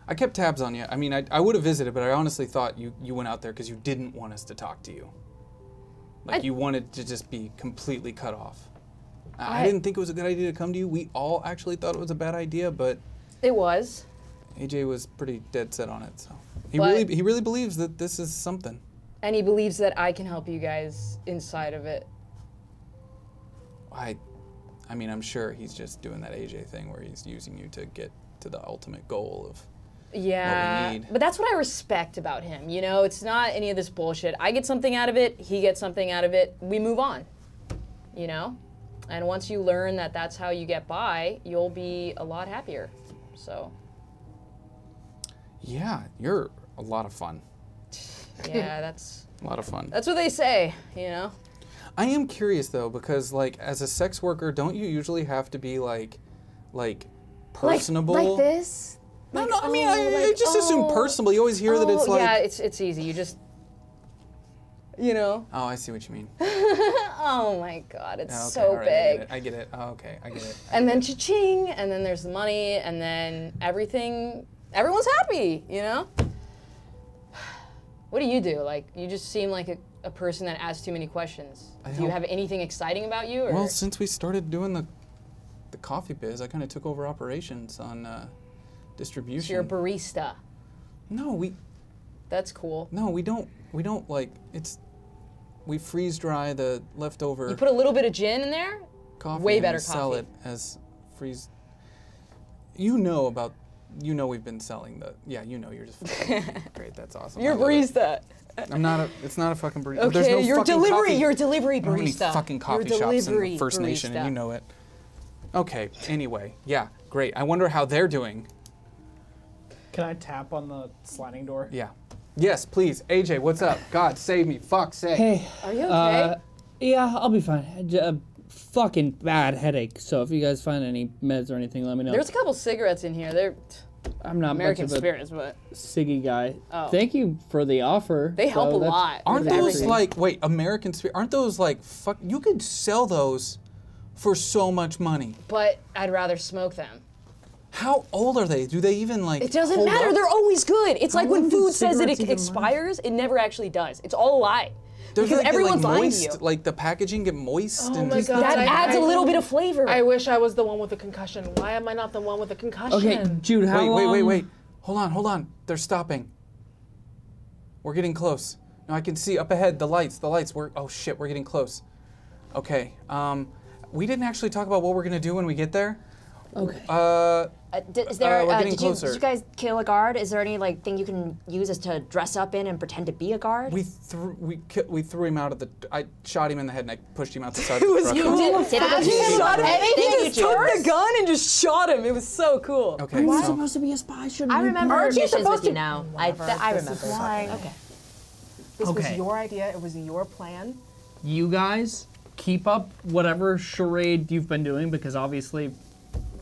I kept tabs on you. I mean, I would have visited, but I honestly thought you went out there because you didn't want us to talk to you. Like you wanted to just be completely cut off. I didn't think it was a good idea to come to you. We all actually thought it was a bad idea, but it was. AJ was pretty dead set on it. So he really believes that this is something. And he believes that I can help you guys inside of it. I mean, I'm sure he's just doing that AJ thing where he's using you to get to the ultimate goal of what we need. But that's what I respect about him. You know, it's not any of this bullshit. I get something out of it, he gets something out of it, we move on. You know? And once you learn that that's how you get by, you'll be a lot happier. So. Yeah, you're a lot of fun. Yeah, that's a lot of fun. That's what they say, you know? I am curious though, because like as a sex worker, don't you usually have to be like personable? Like this? No, I mean, I just assume personable. You always hear that it's like... Yeah, it's easy. You just, you know? Oh, I see what you mean. Oh my God, it's okay, so right, big. I get it. Oh, okay, I get it. And then cha-ching, and then there's the money, and then everyone's happy, you know? What do you do? Like, you just seem like a person that asks too many questions. Do you have anything exciting about you? Or? Well, since we started doing the coffee biz, I kind of took over operations on distribution. So you're a barista. No, That's cool. No, we don't like, we freeze dry the leftover. You put a little bit of gin in there? Coffee. Way and better we sell coffee. it as freeze. You know we've been selling the, you know you're just fucking great, that's awesome. You're a barista. It's not a fucking barista. Okay, There's no you're fucking delivery, coffee. you're a delivery There aren't any barista. fucking coffee You're a shops in the delivery First Nation, and barista. you know it. Okay, anyway, yeah, great. I wonder how they're doing. Can I tap on the sliding door? Yeah. Yes, please. AJ, what's up? God, save me. Fuck's sake. Hey. Are you okay? Yeah, I'll be fine. A fucking bad headache. So if you guys find any meds or anything, let me know. There's a couple cigarettes in here. They're I'm not American much of a Spirits, but Siggy guy. Oh. Thank you for the offer. They help a that's lot. Aren't with those everything. like, wait, American Spirit, aren't those like, fuck, you could sell those for so much money. But I'd rather smoke them. How old are they? Do they even like It doesn't hold matter. up? They're always good. It's like when long do food says that cigarettes it even expires, it never actually does. It's all a lie. Does Because it get, everyone's like, lying moist? to you. Like the packaging get moist? Oh and my God. That adds a little bit of flavor. I wish I was the one with a concussion. Why am I not the one with a concussion? Okay, Jude, how Wait, long? wait. Hold on. They're stopping. We're getting close. Now I can see up ahead the lights. Oh shit, we're getting close. Okay. We didn't actually talk about what we're gonna do when we get there. Okay. Is there? we're getting Did closer. you guys kill a guard? Is there any like thing you can use as to dress up in and pretend to be a guard? We threw him out of the. I shot him in the head and I pushed him out the side of the truck. You didn't Say that he again. shot him. Hey, He thank just you, took George. the gun and just shot him. It was so cool. Okay, Am I so supposed to be a spy? Shouldn't I we remember Aren't you missions supposed with you to- now. Whatever, I this remember. is fine. Okay. This was Okay. your idea. It was your plan. You guys keep up whatever charade you've been doing because obviously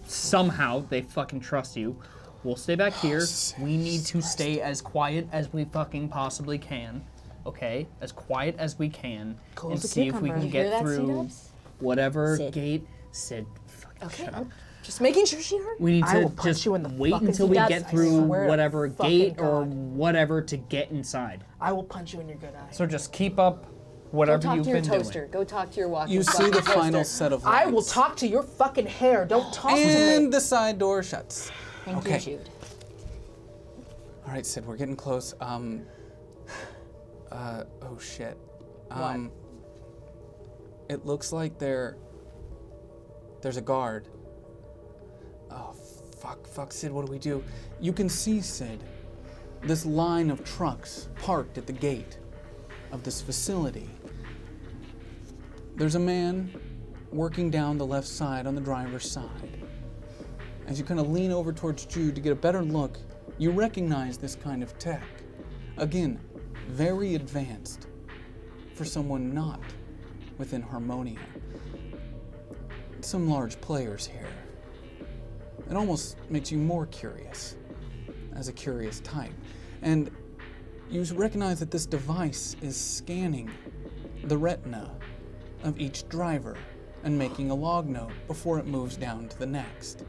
somehow they fucking trust you. We'll stay back here. We need to stay as quiet as we fucking possibly can. Okay? As quiet as we can. And the see if we cucumber. can You hear get that, through C-dubs? whatever Sid. gate. Sid, fucking Okay, shut up. just making sure she heard. We need I to will punch just you in the wait fucking until we face. get I through swear to whatever fucking gate or God. whatever to get inside. I will punch you in your good eye. So just keep up Go whatever talk you've to your been toaster. doing. Go talk to your walkie. you see the final set of lights. I will talk to your fucking hair. Don't talk to And me. the side door shuts. Thank Okay. you, Jude. All right, Sid, we're getting close. Oh shit. It looks like there's a guard. Oh, fuck, Sid, what do we do? You can see, Sid, this line of trucks parked at the gate of this facility. There's a man working down the left side on the driver's side. As you kind of lean over towards Jude to get a better look, you recognize this kind of tech. Again, very advanced for someone not within Harmonia. some large players here. It almost makes you more curious, as a curious type. And you recognize that this device is scanning the retina of each driver and making a log note before it moves down to the next.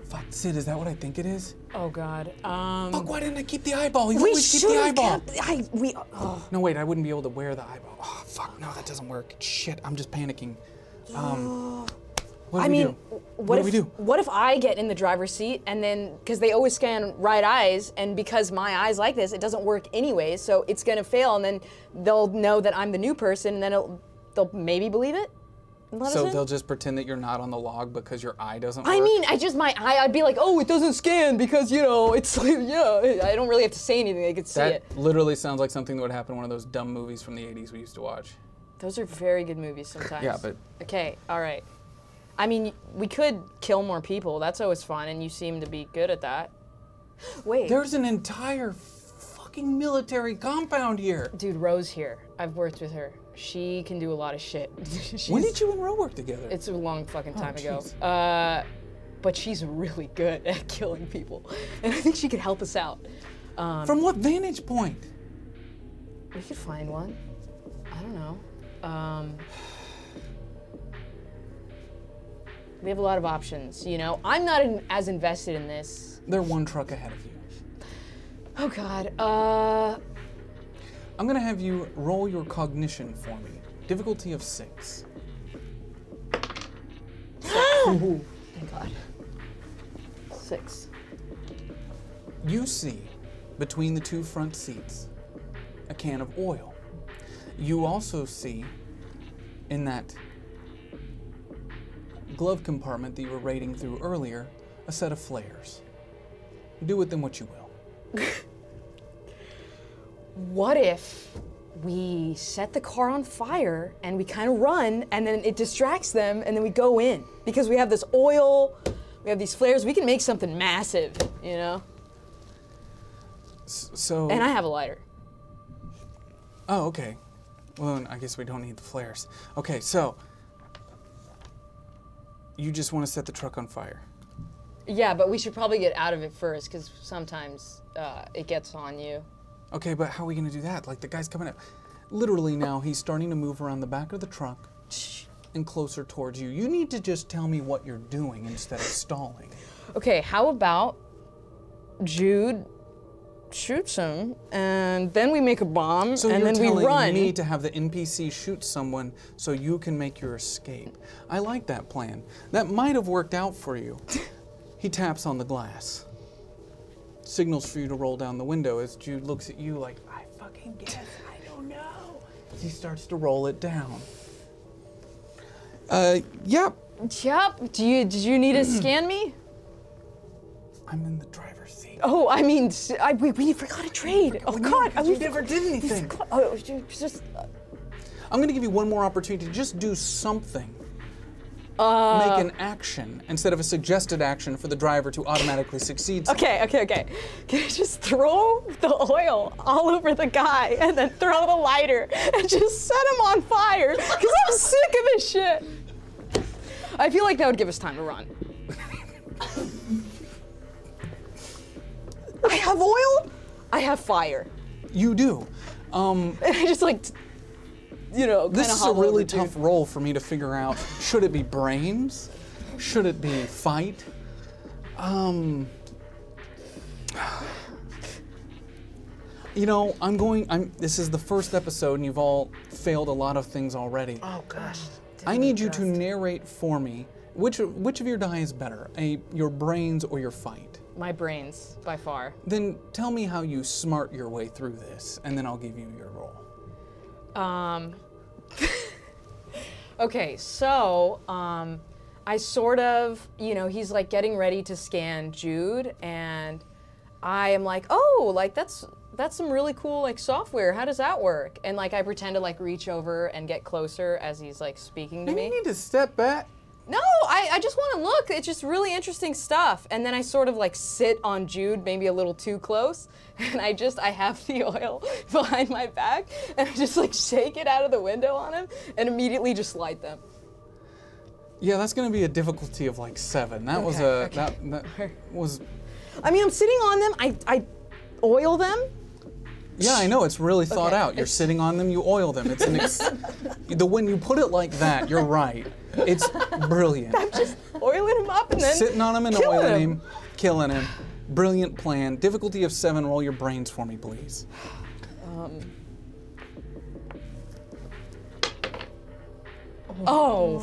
Fuck, Sid, is that what I think it is? Oh God. Fuck, why didn't I keep the eyeball? You We always keep the should've eyeball. oh. No, wait, I wouldn't be able to wear the eyeball. Oh, fuck, no, that doesn't work. Shit, I'm just panicking. What do we do? What do we do? What if I get in the driver's seat and then, because they always scan right eyes, and because my eyes like this, it doesn't work anyways, so it's gonna fail, and then they'll know that I'm the new person, and then they'll maybe believe it? and let us So in? they'll just pretend that you're not on the log because your eye doesn't work? I mean, my eye, I'd be like, oh, it doesn't scan because, you know, it's like, yeah, I don't really have to say anything, they could see That it. literally sounds like something that would happen in one of those dumb movies from the 80s we used to watch. Those are very good movies sometimes. Yeah, but... Okay, all right. I mean, we could kill more people. That's always fun, and you seem to be good at that. Wait. There's an entire fucking military compound here. Dude, Rose here. I've worked with her. She can do a lot of shit. When did you and Ro work together? It's a long fucking time ago. jeez. But she's really good at killing people, and I think she could help us out. From what vantage point? We could find one. I don't know. We have a lot of options, you know? I'm not as invested in this. They're one truck ahead of you. Oh God, I'm gonna have you roll your cognition for me. Difficulty of 6. Thank God. 6. You see, between the two front seats, a can of oil. You also see, in that glove compartment that you were raiding through earlier, a set of flares. Do with them what you will. What if we set the car on fire and we kind of run and then it distracts them and then we go in? Because we have this oil, we have these flares, we can make something massive, you know? So... And I have a lighter. Oh, okay. Well, then I guess we don't need the flares. Okay, so... You just want to set the truck on fire. Yeah, but we should probably get out of it first because sometimes it gets on you. Okay, but how are we gonna do that? Like, the guy's coming up. Literally now, he's starting to move around the back of the truck and closer towards you. You need to just tell me what you're doing instead of stalling. Okay, how about Jude shoots him, and then we make a bomb, So and you're then we telling run. me to have the NPC shoot someone so you can make your escape. I like that plan. That might have worked out for you. He taps on the glass. Signals for you to roll down the window as Jude looks at you like, I fucking guess, I don't know. He starts to roll it down. Yep. Yep. Did you need to scan me? I'm in the driver's seat. Oh, I mean, we forgot to trade. Oh God, You never did anything. Oh, just. I'm gonna give you one more opportunity to just do something. Make an action instead of a suggested action for the driver to automatically succeed. Okay. Can I just throw the oil all over the guy and then throw the lighter and just set him on fire? Because I'm sick of this shit. I feel like that would give us time to run. I have oil. I have fire. You do. And I just like, you know, This kind of is a really tough role for me to figure out. Should it be brains? Should it be fight? You know, this is the first episode and you've all failed a lot of things already. Oh gosh. I need you to narrate for me, which of your die is better? Your brains or your fight? My brains, by far. Then tell me how you smart your way through this, and then I'll give you your roll. Okay, so, I sort of, you know, he's like getting ready to scan Jude, and I am like, oh, like that's some really cool like software. How does that work? And like I pretend to like reach over and get closer as he's like speaking to me. You need to step back. No, I just want to look. It's just really interesting stuff. And then I sort of like sit on Jude, maybe a little too close, and I have the oil behind my back, and I just like shake it out of the window on him and immediately just light them. Yeah, that's going to be a difficulty of like 7. That was a that was. I mean, I'm sitting on them. I oil them. Yeah, I know, it's really thought out. You're sitting on them, you oil them. It's when you put it like that, you're right. It's brilliant. I'm just oiling him up and then sitting on him and killing oiling him, killing him. Brilliant plan. Difficulty of 7. Roll your brains for me, please. Oh.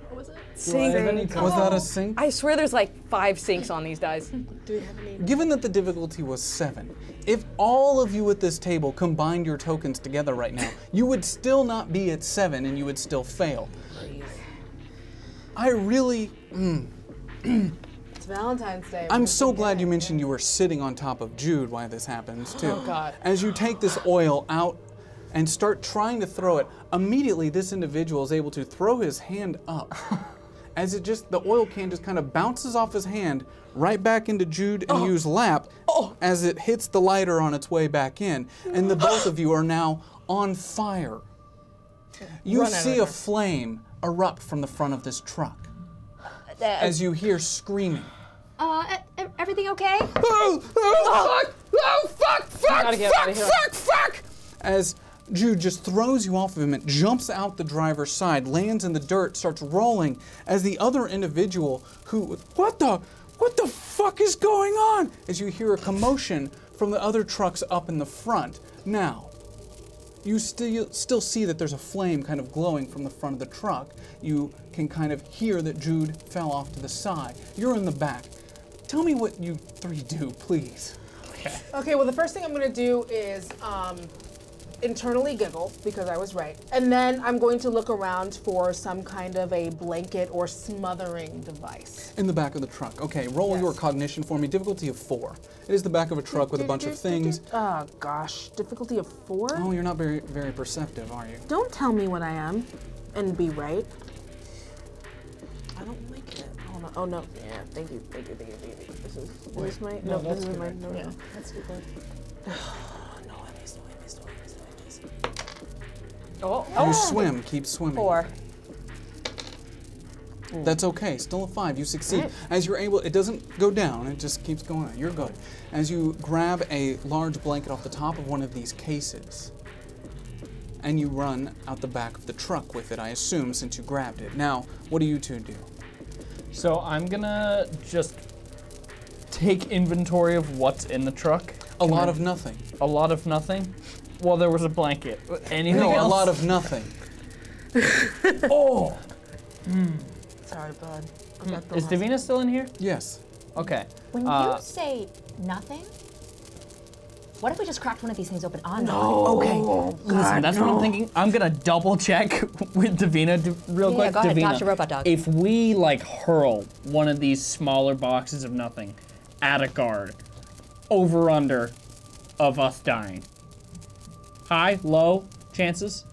What was it? Sink. Was that a sink? I swear there's like 5 sinks on these dice. Do we have any? Given that the difficulty was 7, if all of you at this table combined your tokens together right now, you would still not be at 7 and you would still fail. I really, It's Valentine's Day. I'm so glad you mentioned you were sitting on top of Jude while this happens too. Oh, God. As you take this oil out and start trying to throw it, immediately this individual is able to throw his hand up. As the oil can just kind of bounces off his hand right back into Jude and Yu's lap as it hits the lighter on its way back in. And the both of you are now on fire. You see a flame erupt from the front of this truck as you hear screaming. Everything okay? Fuck! As Jude just throws you off of him, it jumps out the driver's side, lands in the dirt, starts rolling, as the other individual who, what the fuck is going on? As you hear a commotion from the other trucks up in the front. Now, you still see that there's a flame kind of glowing from the front of the truck. You can kind of hear that Jude fell off to the side. You're in the back. Tell me what you 3 do, please. Okay, well, the first thing I'm going to do is internally giggle because I was right. And then I'm going to look around for some kind of a blanket or smothering device. In the back of the truck. Okay, roll your cognition for me. Difficulty of 4. It is the back of a truck with a bunch of things. Oh, gosh. Difficulty of 4? Oh, you're not very, very perceptive, are you? Don't tell me what I am and be right. I don't like it. Hold on. Oh, no. Yeah, thank you. This is my, no, this is my, no, no. That's good. You swim, keep swimming. 4. That's okay, still a 5, you succeed. As you're able, it doesn't go down, it just keeps going on, you're good. As you grab a large blanket off the top of one of these cases, and you run out the back of the truck with it, I assume, since you grabbed it. Now, what do you 2 do? So I'm gonna just take inventory of what's in the truck. A lot of nothing. A lot of nothing? Well, there was a blanket. Anything else? No, a lot of nothing. Oh! Sorry, bud. Is Davina still in here? Yes. Okay. When you say nothing, what if we just cracked one of these things open on no. Okay. Listen, that's what I'm thinking. I'm gonna double check with Davina real quick. Go ahead, Davina, catch your robot dog. if we like hurl one of these smaller boxes of nothing at a guard, over under of us dying. High, low chances?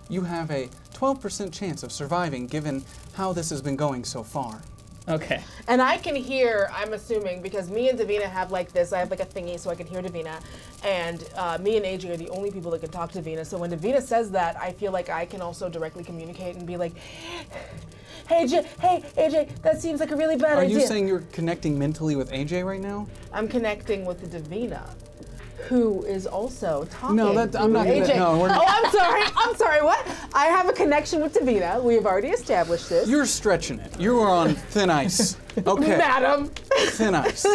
You have a 12% chance of surviving given how this has been going so far. Okay. And I can hear, I'm assuming, because me and Davina have like this, I have like a thingy so I can hear Davina, and me and AJ are the only people that can talk to Davina. So when Davina says that, I feel like I can also directly communicate and be like, hey AJ, that seems like a really bad idea. Are you saying you're connecting mentally with AJ right now? I'm connecting with the Davina, who is also talking. No, I'm not AJ. gonna. No, we're not. Oh, I'm sorry. What? I have a connection with Davina. We have already established this. You're stretching it. You are on thin ice. Okay. Madam. Thin ice.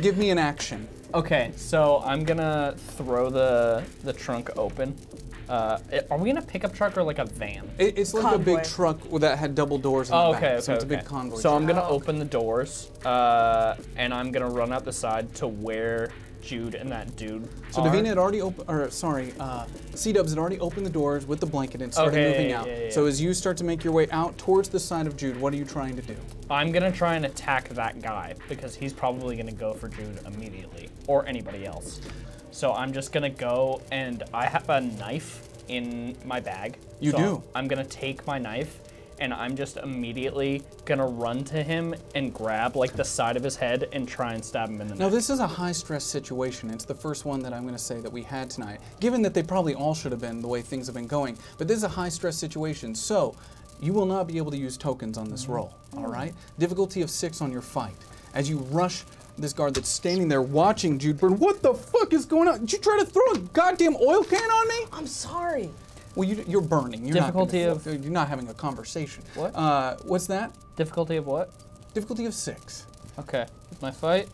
Give me an action. Okay, so I'm gonna throw the trunk open. Are we in a pickup truck or like a van? It's like a big truck that had double doors in the back. So it's a big convoy. So truck. I'm gonna open the doors, and I'm gonna run out the side to where Jude and that dude So are. Davina had already opened, or sorry, C-Dubs had already opened the doors with the blanket and started moving out. Yeah. So as you start to make your way out towards the side of Jude, what are you trying to do? I'm gonna try and attack that guy because he's probably gonna go for Jude immediately, or anybody else. So I'm just gonna go, and I have a knife in my bag. You do? I'm gonna take my knife, and I'm just immediately gonna run to him and grab like the side of his head and try and stab him in the neck. Now this is a high stress situation. It's the first one that I'm gonna say that we had tonight, given that they probably all should have been the way things have been going, but this is a high stress situation. So You will not be able to use tokens on this roll, all right? Difficulty of 6 on your fight. As you rush this guard that's standing there watching Jude burn, what the fuck is going on? Did you try to throw a goddamn oil can on me? I'm sorry. Well, you're burning. You're Difficulty not you're not having a conversation. What? What's that? Difficulty of what? Difficulty of 6. Okay. My fight.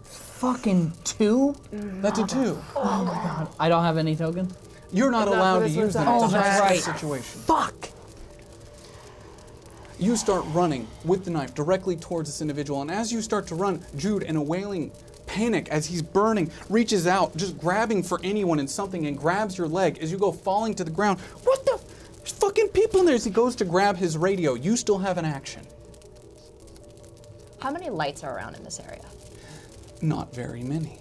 Fucking 2? That's a 2. Oh my god. I don't have any tokens. You're not Not allowed for to this use that. one. It's a Oh, that's hostage right. situation. Fuck! You start running with the knife directly towards this individual, and as you start to run, Jude, in a wailing panic as he's burning, reaches out, just grabbing for anyone and something, and grabs your leg as you go falling to the ground. What the? There's fucking people in there. As he goes to grab his radio, you still have an action. How many lights are around in this area? Not very many.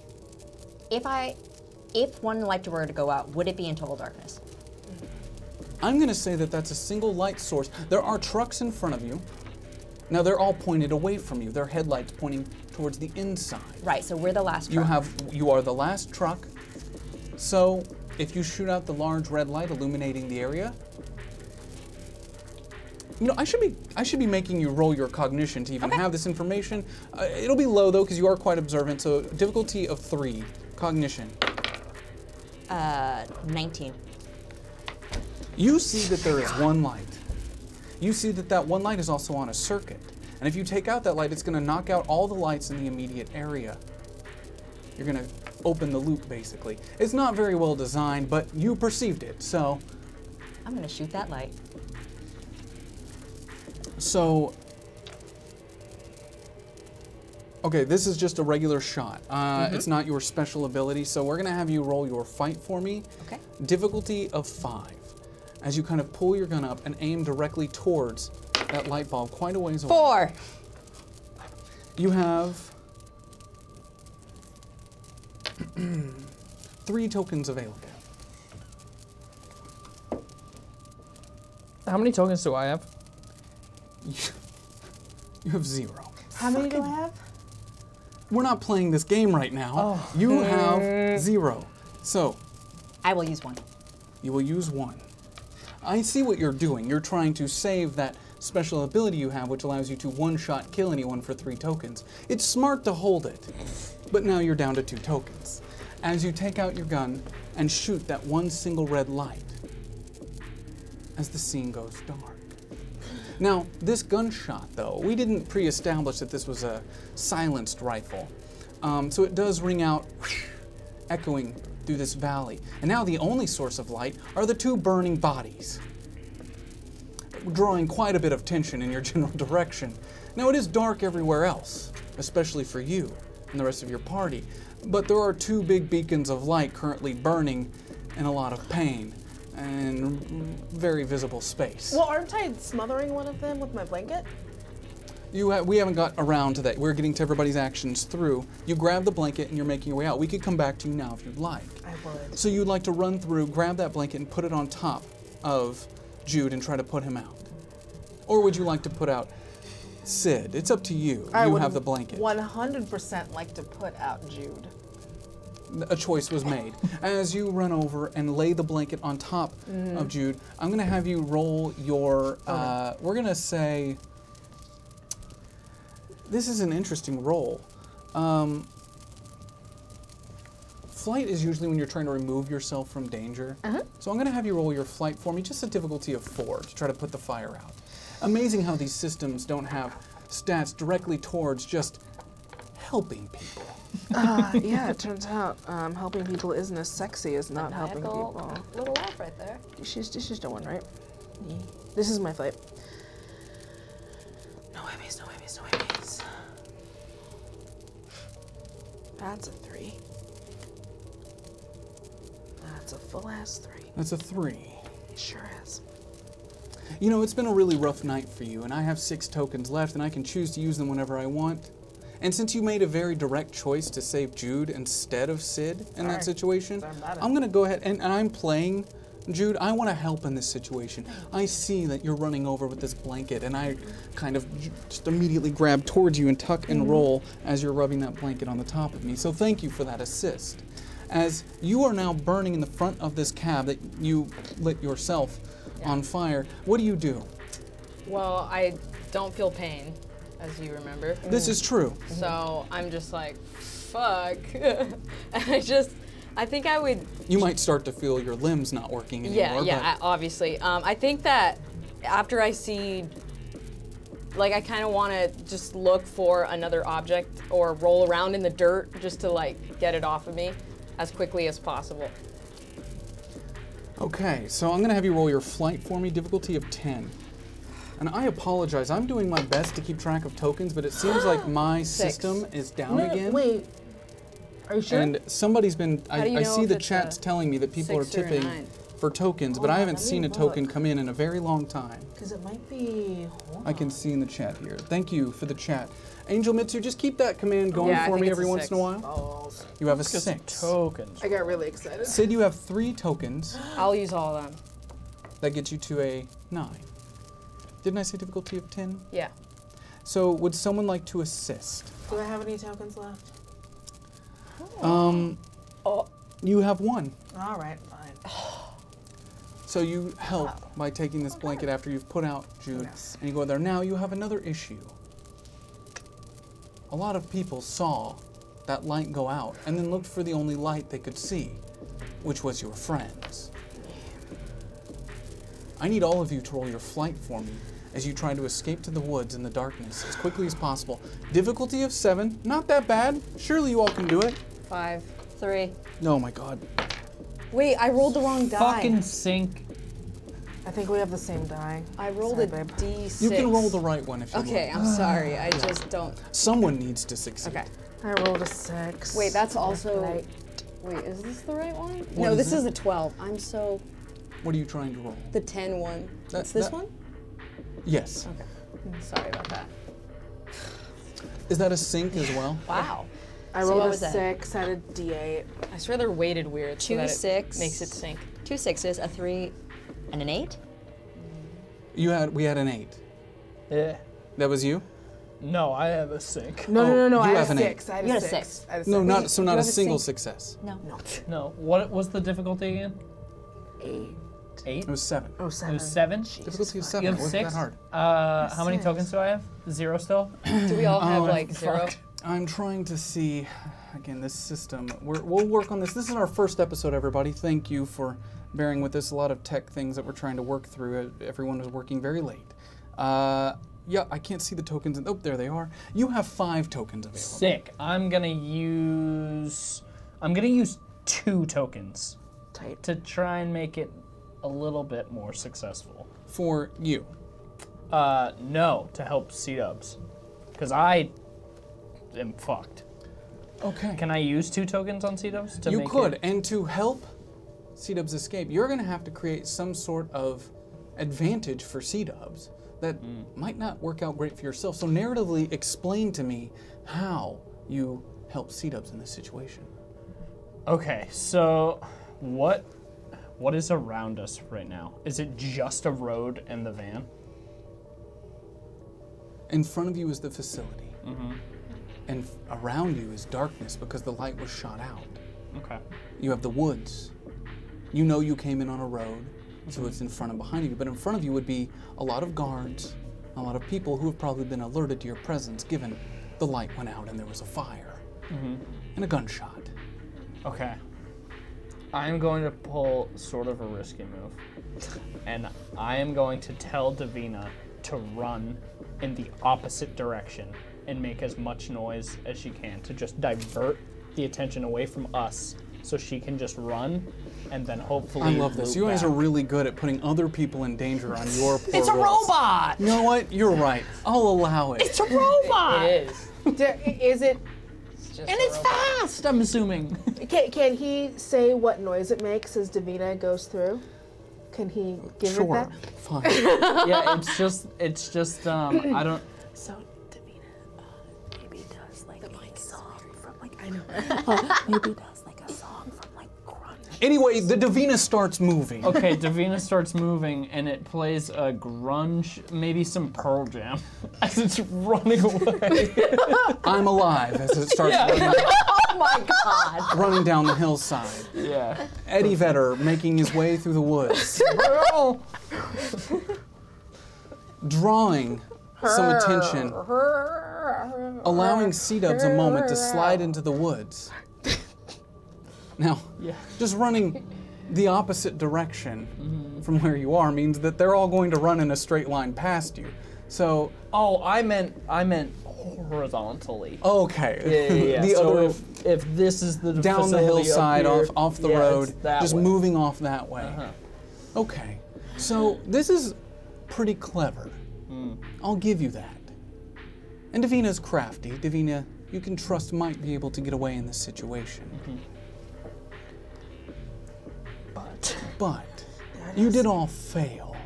If one light were to go out, would it be in total darkness? I'm going to say that that's a single light source. There are trucks in front of you. Now they're all pointed away from you. Their headlights pointing towards the inside. Right, so we're the last truck. You are the last truck. So if you shoot out the large red light illuminating the area, you know, I should be making you roll your cognition to even have this information. It'll be low though because you are quite observant. So difficulty of 3, cognition. 19. You see that there is one light. You see that that one light is also on a circuit. And if you take out that light, it's going to knock out all the lights in the immediate area. You're going to open the loop, basically. It's not very well designed, but you perceived it, so... I'm going to shoot that light. So... Okay, this is just a regular shot. It's not your special ability, so we're going to have you roll your fight for me. Okay. Difficulty of 5. As you kind of pull your gun up and aim directly towards that light bulb quite a ways away. 4. You have 3 tokens available. How many tokens do I have? You have 0. How many do I have? We're not playing this game right now. You have 0. So, I will use 1. you will use 1. I see what you're doing. You're trying to save that special ability you have, which allows you to one-shot kill anyone for 3 tokens. It's smart to hold it, but now you're down to 2 tokens. As you take out your gun and shoot that one single red light, as the scene goes dark. Now, this gunshot, though, we didn't pre-establish that this was a silenced rifle. So it does ring out, echoing through this valley. And now the only source of light are the 2 burning bodies, drawing quite a bit of tension in your general direction. Now it is dark everywhere else, especially for you and the rest of your party, but there are 2 big beacons of light currently burning in a lot of pain and very visible space. Well, aren't I smothering one of them with my blanket? We haven't got around to that. We're getting to everybody's actions through. You grab the blanket and you're making your way out. We could come back to you now if you'd like. I would. So you'd like to run through, grab that blanket and put it on top of Jude and try to put him out? Or would you like to put out Sid? It's up to you. I You would have the blanket. 100% like to put out Jude. A choice was made. As you run over and lay the blanket on top of Jude, I'm going to have you roll your, we're going to say, this is an interesting roll. Flight is usually when you're trying to remove yourself from danger. So I'm going to have you roll your flight for me, just a difficulty of 4 to try to put the fire out. Amazing how these systems don't have stats directly towards just helping people. Yeah, it turns out helping people isn't as sexy as not helping people. Little laugh right there. She's doing right. This is my fight. No whammies, no whammies, no whammies. That's a 3. That's a full ass 3. That's a 3. It sure is. You know, it's been a really rough night for you, and I have 6 tokens left, and I can choose to use them whenever I want. And since you made a very direct choice to save Jude instead of Sid in that situation, I'm going to go ahead, and I'm playing Jude. I want to help in this situation. I see that you're running over with this blanket, and I kind of just immediately grab towards you and tuck and roll as you're rubbing that blanket on the top of me. So thank you for that assist. As you are now burning in the front of this cab that you lit yourself, on fire. What do you do? Well, I don't feel pain, as you remember. This is true. So I'm just like, fuck. And I think I would. You might start to feel your limbs not working anymore. Obviously. I think that after I see, like, I kind of want to just look for another object or roll around in the dirt just to, like, get it off of me as quickly as possible. Okay, so I'm gonna have you roll your flight for me, difficulty of 10. And I apologize, I'm doing my best to keep track of tokens, but it seems like my system is down again. Wait, are you sure? And somebody's been, do you I know see if the it's chat's a telling me that people are 6 or a tipping 9? for tokens, but I haven't seen a token come in a very long time. Because it might be. I can see in the chat here. Thank you for the chat. Angel Mitsu, just keep that command going for me every once in a while. You have a 6. Tokens. I got really excited. Sid, you have 3 tokens. I'll use all of them. That gets you to a 9. Didn't I say difficulty of 10? Yeah. So would someone like to assist? Do I have any tokens left? You have 1. All right, fine. So you help by taking this blanket after you've put out Jude, and you go there. Now you have another issue. A lot of people saw that light go out and then looked for the only light they could see, which was your friends. I need all of you to roll your flight for me as you try to escape to the woods in the darkness as quickly as possible. Difficulty of 7, not that bad. Surely you all can do it. 5. 3. Oh my god. Wait, I rolled the wrong die. Fucking sink. I think we have the same die. I rolled Sorry, a babe. D6. You can roll the right one if you Okay, like. I'm sorry. I just don't. Someone needs to succeed. Okay. I rolled a 6. Wait, that's also. Right. Wait, is this the right one? What No, is this it? is the 12. I'm so. What are you trying to roll? The 10 one. That- It's this that- one? Yes. Okay. Sorry about that. Is that a sync as well? Wow. I So rolled what a was that? 6 out of D8. I swear they're weighted weird. so 2 that 6. It makes it sync. 2 6s, a 3, and an 8? We had an 8. Yeah. That was you? No, I have a sink. No. I you had have a an 6. I had You a had a 6. 6. I had a No, 6. not so not you a have a single sync? success. No. No. What was the difficulty again? 8. 8? It was 7. Oh, It 7. was 7? Difficulty of 7. You It have wasn't 6? that hard. How many 6. tokens do I have? 0 still? Do we all have Oh, like 0? fuck. I'm trying to see, again, this system. We'll work on this. This is our first episode, everybody. Thank you for bearing with us. A lot of tech things that we're trying to work through. Everyone was working very late. Yeah, I can't see the tokens. Oh, there they are. You have 5 tokens available. Sick. I'm gonna use 2 tokens Tight. to try and make it a little bit more successful. For you. No, to help C-Dubs. Because I am fucked. Okay. Can I use 2 tokens on C-Dubs to You make could, it? and to help C-Dubs escape, you're going to have to create some sort of advantage for C-Dubs that might not work out great for yourself. So narratively explain to me how you help C-Dubs in this situation. Okay, so what is around us right now? Is it just a road and the van? In front of you is the facility. And around you is darkness because the light was shot out. Okay. You have the woods. You know you came in on a road, so it's in front and behind you. But in front of you would be a lot of guards, a lot of people who have probably been alerted to your presence given the light went out and there was a fire and a gunshot. Okay. I'm going to pull sort of a risky move. And I am going to tell Davina to run in the opposite direction and make as much noise as she can to just divert the attention away from us so she can just run and then hopefully I love this. loop You guys back. are really good at putting other people in danger on your poor It's a wills. robot! You know what? You're right. I'll allow it. It's a robot! It is. Is it? It's just And it's fast, I'm assuming. Can he say what noise it makes as Davina goes through? Can he give it Sure. that? Fine. Yeah, it's just I don't. So Davina maybe does like a song from like I know. Maybe does like a song from like grunge. Anyway, the Davina starts moving. Okay, Davina starts moving and it plays a grunge, maybe some Pearl Jam as it's running away. I'm alive as it starts Oh my god! running down the hillside. Yeah. Eddie Vedder making his way through the woods. drawing some attention, allowing C-Dubs a moment to slide into the woods. Now, just running the opposite direction from where you are means that they're all going to run in a straight line past you. So. Oh, I meant horizontally. Okay. Yeah. The So other if this is the down the facility hillside, up here, off the yeah, road, it's that just way. moving off that way. Uh-huh. Okay. So this is pretty clever. I'll give you that. And Davina's crafty. Davina, you can trust, might be able to get away in this situation. But you did all fail.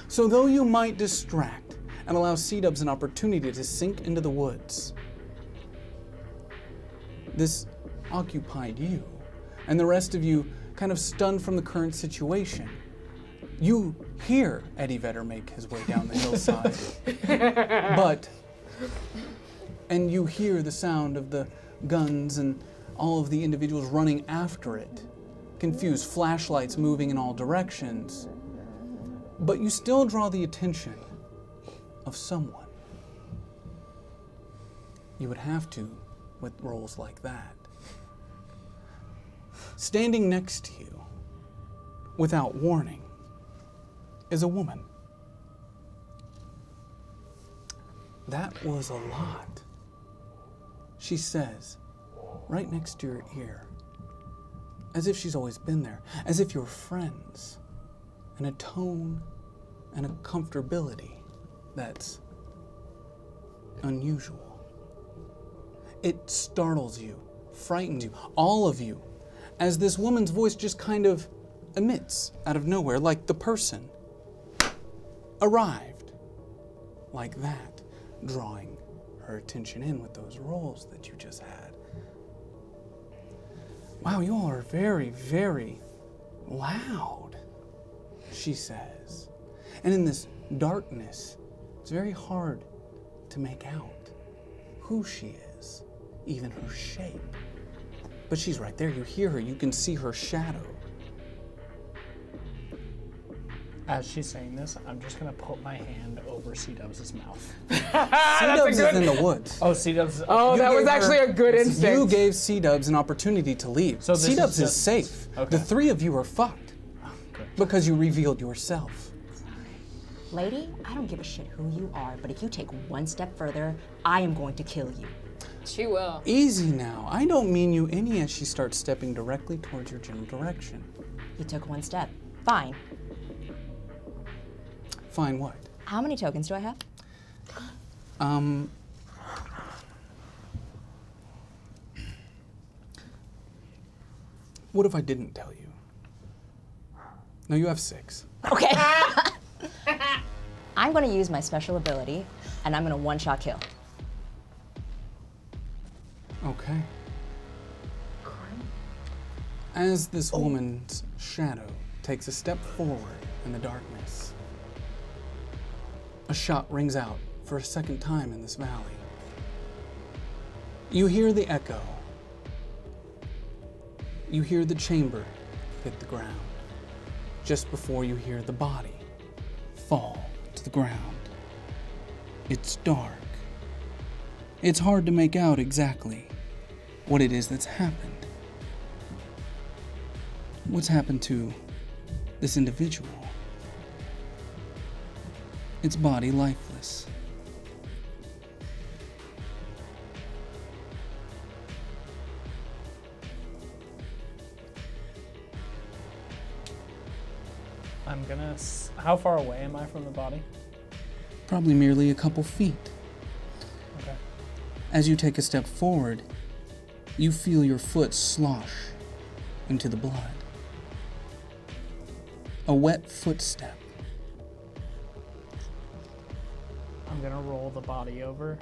So though you might distract and allow C-Dubs an opportunity to sink into the woods, this occupied you, and the rest of you kind of stunned from the current situation. You hear Eddie Vedder make his way down the hillside, and you hear the sound of the guns and all of the individuals running after it, confused, flashlights moving in all directions, but you still draw the attention of someone. You would have to with roles like that. Standing next to you, without warning, is a woman. That was a lot. She says, right next to your ear, as if she's always been there, as if you're friends, in a tone and a comfortability that's unusual. It startles you, frightens you, all of you, as this woman's voice just kind of emits out of nowhere, like the person arrived, like that, drawing her attention in with those rolls that you just had. Wow, you all are very, very loud, she says. And in this darkness, it's very hard to make out who she is, even her shape. But she's right there, you hear her, you can see her shadow. As she's saying this, I'm just gonna put my hand over C-Dubs' mouth. C-Dubs is in the woods. Oh, C-Dubs. Oh, that was actually a good You instinct. gave C-Dubs an opportunity to leave. So this C-Dubs is is safe. Okay. The three of you are fucked because you revealed yourself. Lady, I don't give a shit who you are, but if you take one step further, I am going to kill you. She will. Easy now. I don't mean you any as she starts stepping directly towards your general direction. You took one step. Fine. Fine what? How many tokens do I have? What if I didn't tell you? No, you have 6. Okay. I'm going to use my special ability, and I'm going to one-shot kill. Okay. As this woman's shadow takes a step forward in the darkness, a shot rings out for a second time in this valley. You hear the echo. You hear the chamber hit the ground just before you hear the body fall to the ground. It's dark. It's hard to make out exactly what it is that's happened. What's happened to this individual? Its body lifeless. I'm gonna. How far away am I from the body? Probably merely a couple feet. Okay. As you take a step forward, you feel your foot slosh into the blood. A wet footstep. I'm gonna roll the body over.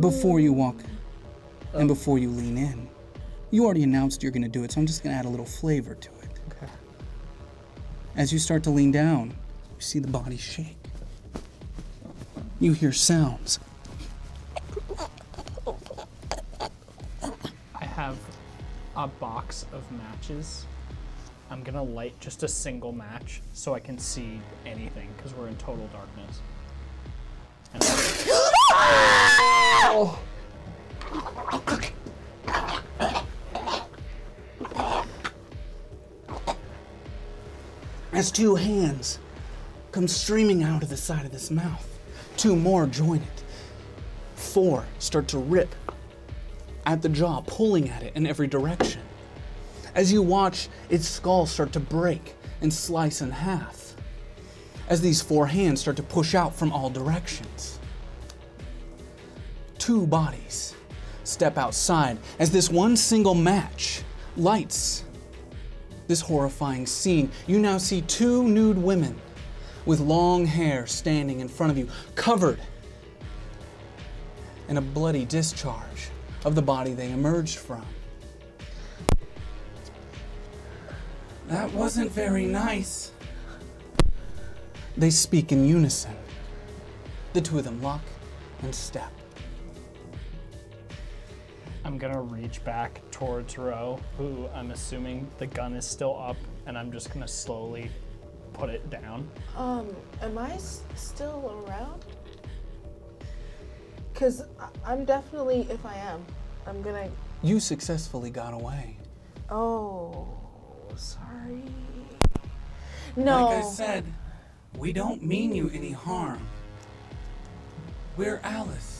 Before you walk and before you lean in. You already announced you're gonna do it, so I'm just gonna add a little flavor to it. Okay. As you start to lean down, you see the body shake. You hear sounds. I have a box of matches I'm gonna light just a single match so I can see anything, because we're in total darkness. And as 2 hands come streaming out of the side of this mouth, 2 more join it. 4 start to rip at the jaw, pulling at it in every direction. As you watch its skull start to break and slice in half, as these 4 hands start to push out from all directions. 2 bodies step outside as this one single match lights this horrifying scene. You now see 2 nude women with long hair standing in front of you, covered in a bloody discharge of the body they emerged from. That wasn't very nice. They speak in unison. The 2 of them lock and step. I'm gonna reach back towards Ro, who I'm assuming the gun is still up, and I'm just gonna slowly put it down. Am I still around? Because I'm definitely, if I am, I'm gonna... You successfully got away. Oh, sorry. No. Like I said, we don't mean you any harm. We're Alice.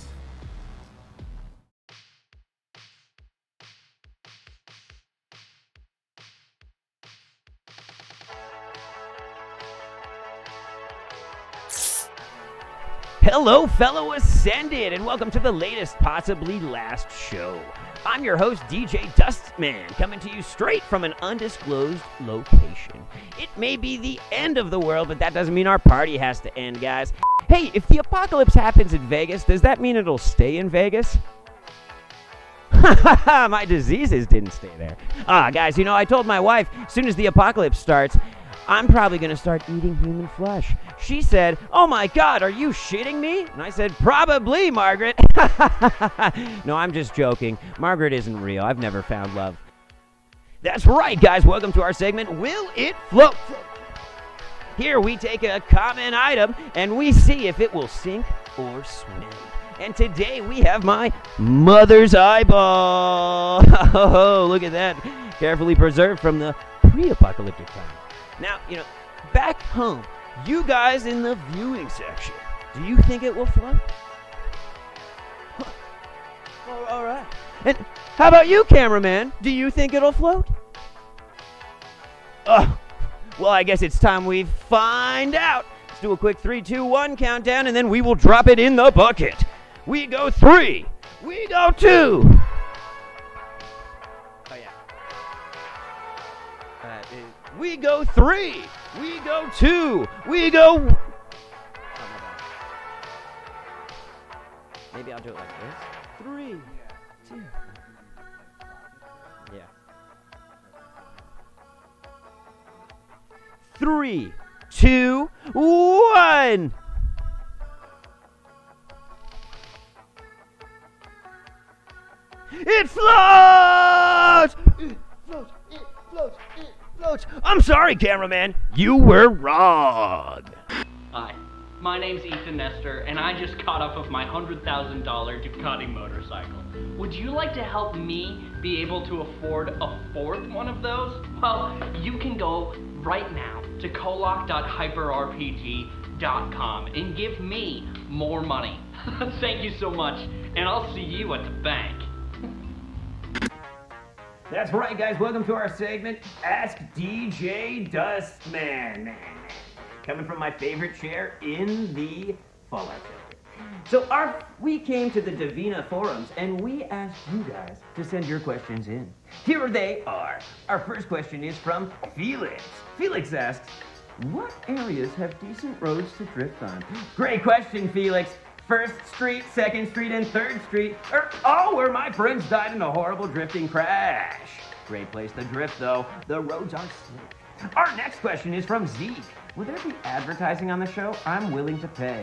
Hello, fellow Ascended, and welcome to the latest, possibly last show. I'm your host, DJ Dustman, coming to you straight from an undisclosed location. It may be the end of the world, but that doesn't mean our party has to end, guys. Hey, if the apocalypse happens in Vegas, does that mean it'll stay in Vegas? My diseases didn't stay there. Guys, you know, I told my wife, as soon as the apocalypse starts, I'm probably going to start eating human flesh. She said, "Oh my God, are you shitting me?" And I said, "Probably, Margaret." No, I'm just joking. Margaret isn't real. I've never found love. That's right, guys. Welcome to our segment, Will It Float? Here we take a common item and we see if it will sink or swim. And today we have my mother's eyeball. Oh, look at that. Carefully preserved from the pre-apocalyptic time. Now, you know, back home, you guys in the viewing section, do you think it will float? Huh. All right. And how about you, cameraman? Do you think it'll float? Well, I guess it's time we find out. Let's do a quick 3, 2, 1 countdown, and then we will drop it in the bucket. We go 3. We go 2. We go 3. We go 2. We go... Oh, my bad. Maybe I'll do it like this. 3, 2. Yeah. 3, 2, 1. It floats! It floats! It floats! It floats! I'm sorry, cameraman. You were wrong. Hi, my name's Ethan Nestor, and I just got off of my $100,000 Ducati motorcycle. Would you like to help me be able to afford a 4th one of those? Well, you can go right now to kolok.hyperrpg.com and give me more money. Thank you so much, and I'll see you at the bank. That's right, guys. Welcome to our segment, Ask DJ Dustman. Coming from my favorite chair in the Fallout Shelter. So we came to the Davina forums, and we asked you guys to send your questions in. Here they are. Our first question is from Felix. Felix asks, what areas have decent roads to drift on? Great question, Felix. 1st Street, 2nd Street, and 3rd Street are all where my friends died in a horrible drifting crash. Great place to drift, though. The roads are slick. Our next question is from Zeke. Will there be advertising on the show? I'm willing to pay.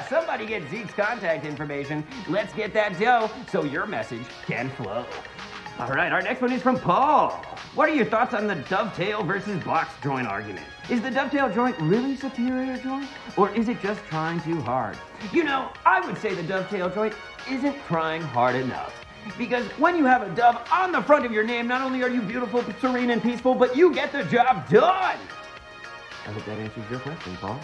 Somebody get Zeke's contact information. Let's get that dough so your message can flow. All right, our next one is from Paul. What are your thoughts on the dovetail versus box joint argument? Is the dovetail joint really superior joint, or is it just trying too hard? You know, I would say the dovetail joint isn't trying hard enough. Because when you have a dove on the front of your name, not only are you beautiful, serene, and peaceful, but you get the job done. I hope that answers your question, Paul.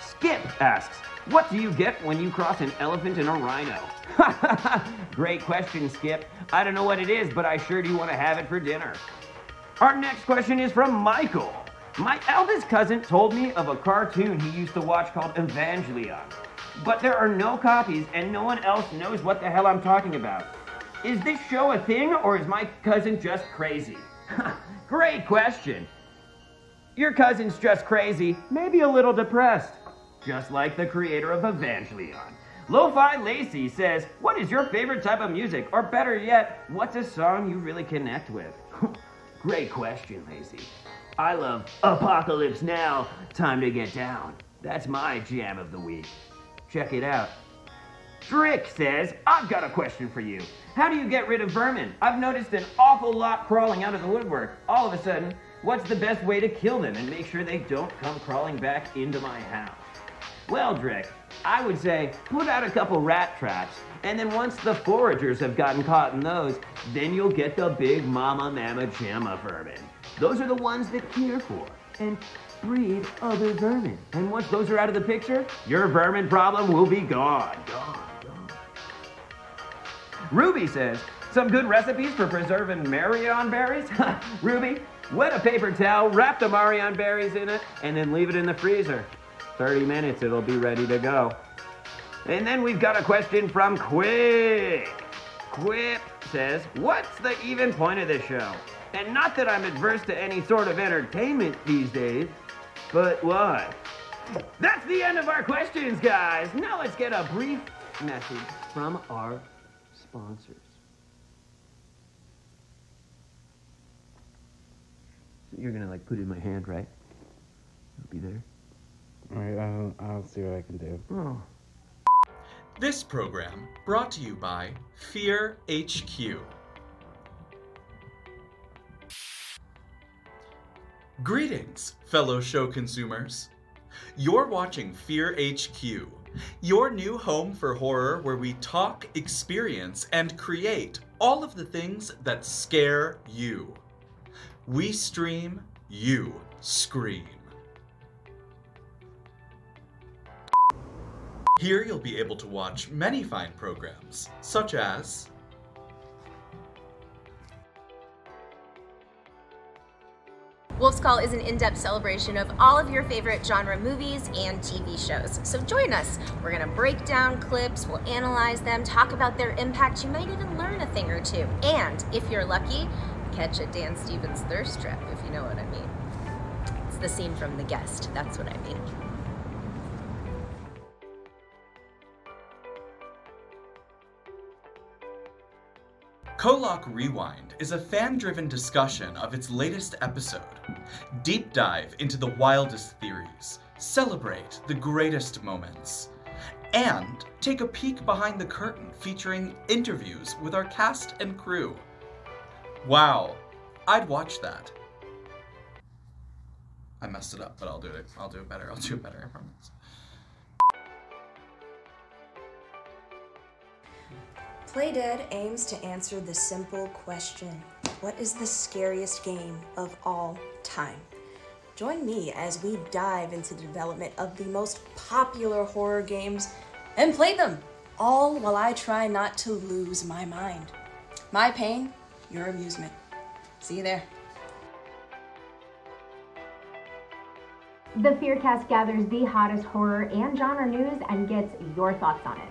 Skip asks, what do you get when you cross an elephant and a rhino? Great question, Skip. I don't know what it is, but I sure do want to have it for dinner. Our next question is from Michael. My eldest cousin told me of a cartoon he used to watch called Evangelion. But there are no copies and no one else knows what the hell I'm talking about. Is this show a thing or is my cousin just crazy? Great question. Your cousin's just crazy, maybe a little depressed. Just like the creator of Evangelion. Lo-Fi Lacey says, what is your favorite type of music? Or better yet, what's a song you really connect with? Great question, Lacey. I love Apocalypse Now, Time to Get Down. That's my jam of the week. Check it out. Drick says, I've got a question for you. How do you get rid of vermin? I've noticed an awful lot crawling out of the woodwork. All of a sudden, what's the best way to kill them and make sure they don't come crawling back into my house? Well, Drick, I would say put out a couple rat traps, and then once the foragers have gotten caught in those, then you'll get the big mama jamma vermin. Those are the ones that care for and breed other vermin. And once those are out of the picture, your vermin problem will be gone. Ruby says, some good recipes for preserving Marion berries? Ruby, wet a paper towel, wrap the Marion berries in it, and then leave it in the freezer. 30 minutes, it'll be ready to go. And then we've got a question from Quick. Quip says, what's the even point of this show? And not that I'm adverse to any sort of entertainment these days, but what? That's the end of our questions, guys. Now let's get a brief message from our sponsors. So you're gonna like put it in my hand, right? It'll be there. All right, I'll see what I can do. Oh. This program brought to you by Fear HQ. Greetings, fellow show consumers. You're watching Fear HQ, your new home for horror where we talk, experience, and create all of the things that scare you. We stream, you scream. Here you'll be able to watch many fine programs, such as Wolf's Call is an in-depth celebration of all of your favorite genre movies and TV shows. So join us. We're gonna break down clips, we'll analyze them, talk about their impact. You might even learn a thing or two. And if you're lucky, catch a Dan Stevens thirst trap, if you know what I mean. It's the scene from The Guest, that's what I mean. Colock Rewind is a fan-driven discussion of its latest episode. Deep dive into the wildest theories, celebrate the greatest moments, and take a peek behind the curtain featuring interviews with our cast and crew. Wow, I'd watch that. I messed it up, but I'll do it better, I promise. Playdead aims to answer the simple question, what is the scariest game of all time? Join me as we dive into the development of the most popular horror games and play them, all while I try not to lose my mind. My pain, your amusement. See you there. The Fearcast gathers the hottest horror and genre news and gets your thoughts on it.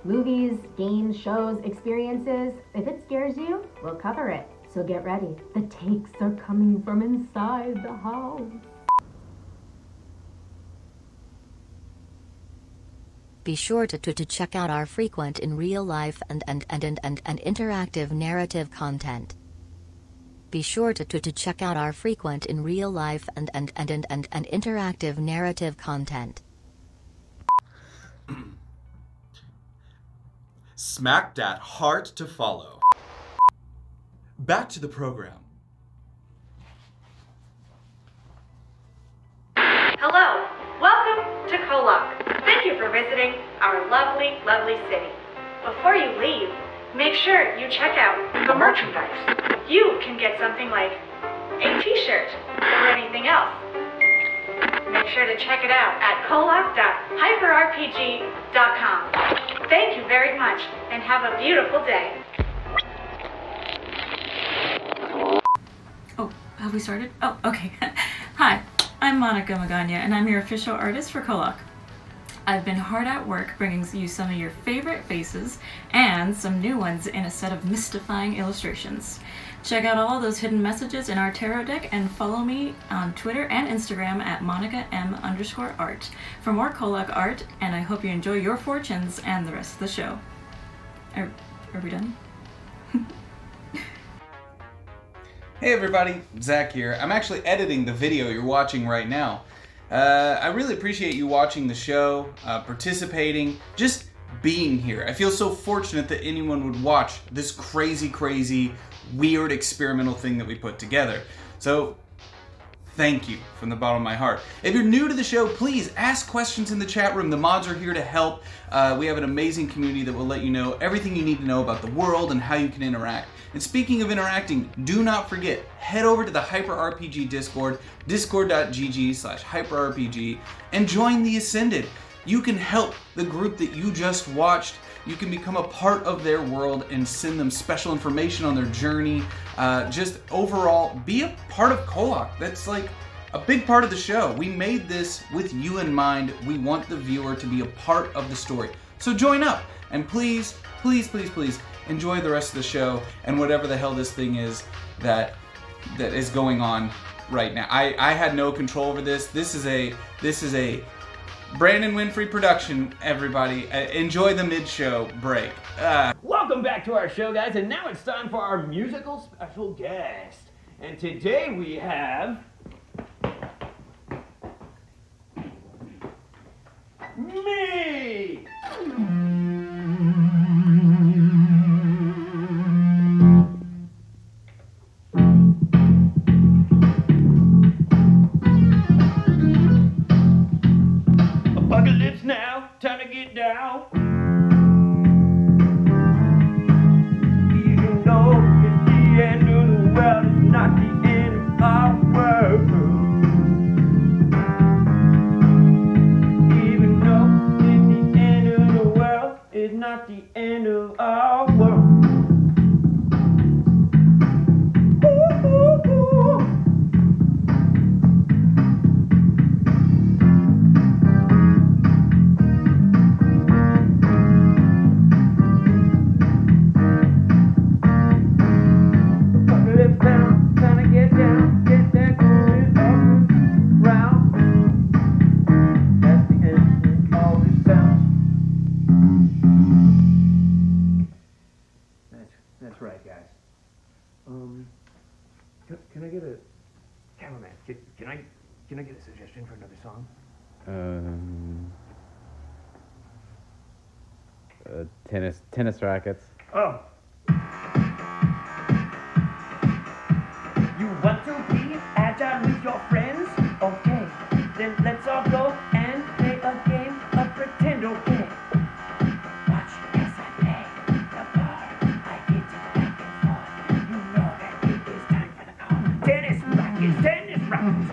Movies, games, shows, experiences. If it scares you, we'll cover it. So get ready. The takes are coming from inside the house. Be sure to check out our frequent in real life and interactive narrative content. Be sure to check out our frequent in real life and interactive narrative content. Smack dat hard to follow. back to the program. Hello, welcome to Kolok. Thank you for visiting our lovely, lovely city. Before you leave, make sure you check out the merchandise. You can get something like a t-shirt or anything else. Make sure to check it out at kolok.hyperrpg.com. Thank you very much and have a beautiful day. Oh, have we started? Oh, okay. Hi, I'm Monica Magana and I'm your official artist for Kolok. I've been hard at work bringing you some of your favorite faces and some new ones in a set of mystifying illustrations. Check out all those hidden messages in our tarot deck and follow me on Twitter and Instagram at MonicaM_art for more Kolok art, and I hope you enjoy your fortunes and the rest of the show. Are we done? Hey everybody, Zach here. I'm actually editing the video you're watching right now. I really appreciate you watching the show, participating, just being here. I feel so fortunate that anyone would watch this crazy, weird experimental thing that we put together. So, thank you from the bottom of my heart. If you're new to the show, please ask questions in the chat room. The mods are here to help. We have an amazing community that will let you know everything you need to know about the world and how you can interact. And speaking of interacting, do not forget, head over to the HyperRPG Discord, discord.gg/hyperrpg, and join the Ascended. You can help the group that you just watched. You can become a part of their world and send them special information on their journey. Just overall, be a part of Kolok. That's like a big part of the show. We made this with you in mind. We want the viewer to be a part of the story. So join up, and please, enjoy the rest of the show and whatever the hell this thing is that is going on right now. I had no control over this. This is a Brandon Winfrey production, everybody. Enjoy the mid-show break. Welcome back to our show, guys, and now it's time for our musical special guest. And today we have... me! Apocalypse now, time to get down. Even though it's the end of the world, it's not the end of our world. Even though it's the end of the world, it's not the end of our world. That's right, guys. Can I get a cameraman? Can I get a suggestion for another song? Tennis rackets. Oh. You want to be agile with your friends? Okay, then let's all go and play a game of pretend, okay? Watch as I play the bar. I hit it back and forth. You know that it is time for the call. Tennis rackets, tennis rackets.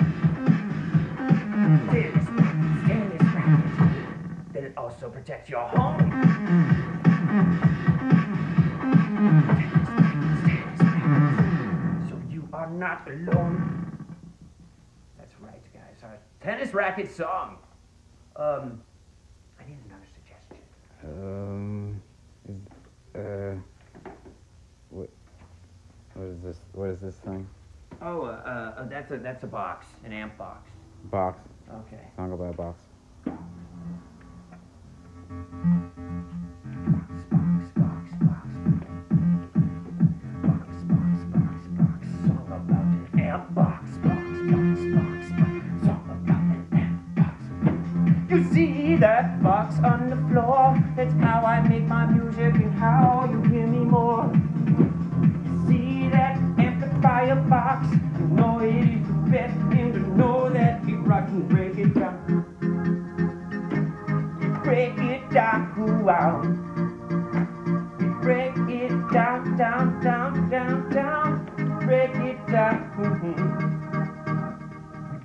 Tennis rackets, tennis rackets. Then it also protects your home. So you are not alone. That's right, guys. Our tennis racket song. I need another suggestion. What is this? What is this thing? Oh, that's a box, an amp box. Box. Okay. Song about a box. You see that box on the floor? That's how I make my music and how you hear me more. You see that amplifier box. You know it is the best thing to know that it rocks and break it down. You break it down, wow. You break it down, down, down, down, down. Break it down.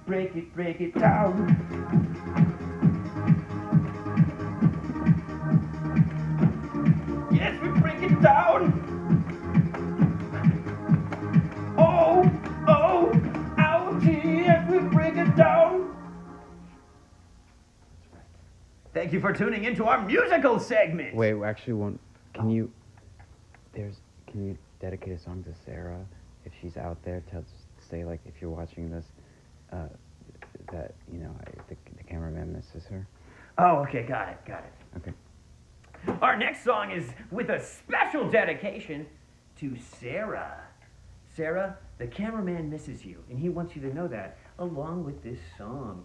Break it down. Yes, we break it down. Oh, oh, ouch, yes, we break it down. Thank you for tuning into our musical segment. Wait, actually, can you dedicate a song to Sarah if she's out there? Say like if you're watching this, that the cameraman misses her. Oh, okay, got it. Okay. Our next song is with a special dedication to Sarah. Sarah, the cameraman misses you, and he wants you to know that, along with this song.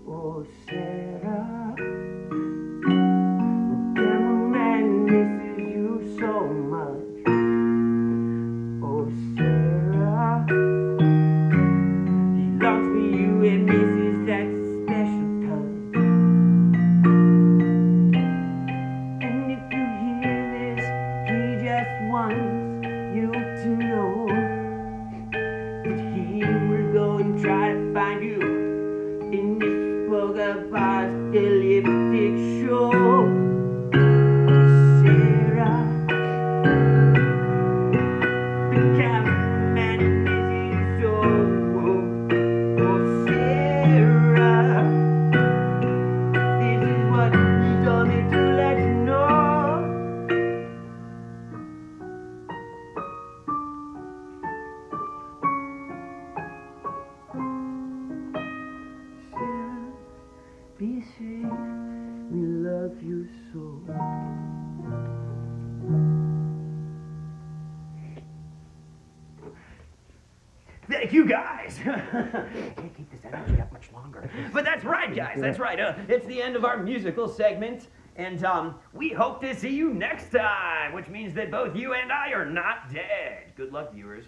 Oh, Sarah, the cameraman misses you so much. Oh, Sarah, he longs for you and misses that special touch. And if you hear this, he just wants you to know that he will go and try to find you in this polka box elliptic show. Sarah, the cameraman misses you. Oh, Sarah, this is what he told me to let you know. Sarah, be safe, we love you so. Thank you, guys. Can't keep this energy up much longer. But that's right, guys. That's right. It's the end of our musical segment. And we hope to see you next time, which means that both you and I are not dead. Good luck, viewers.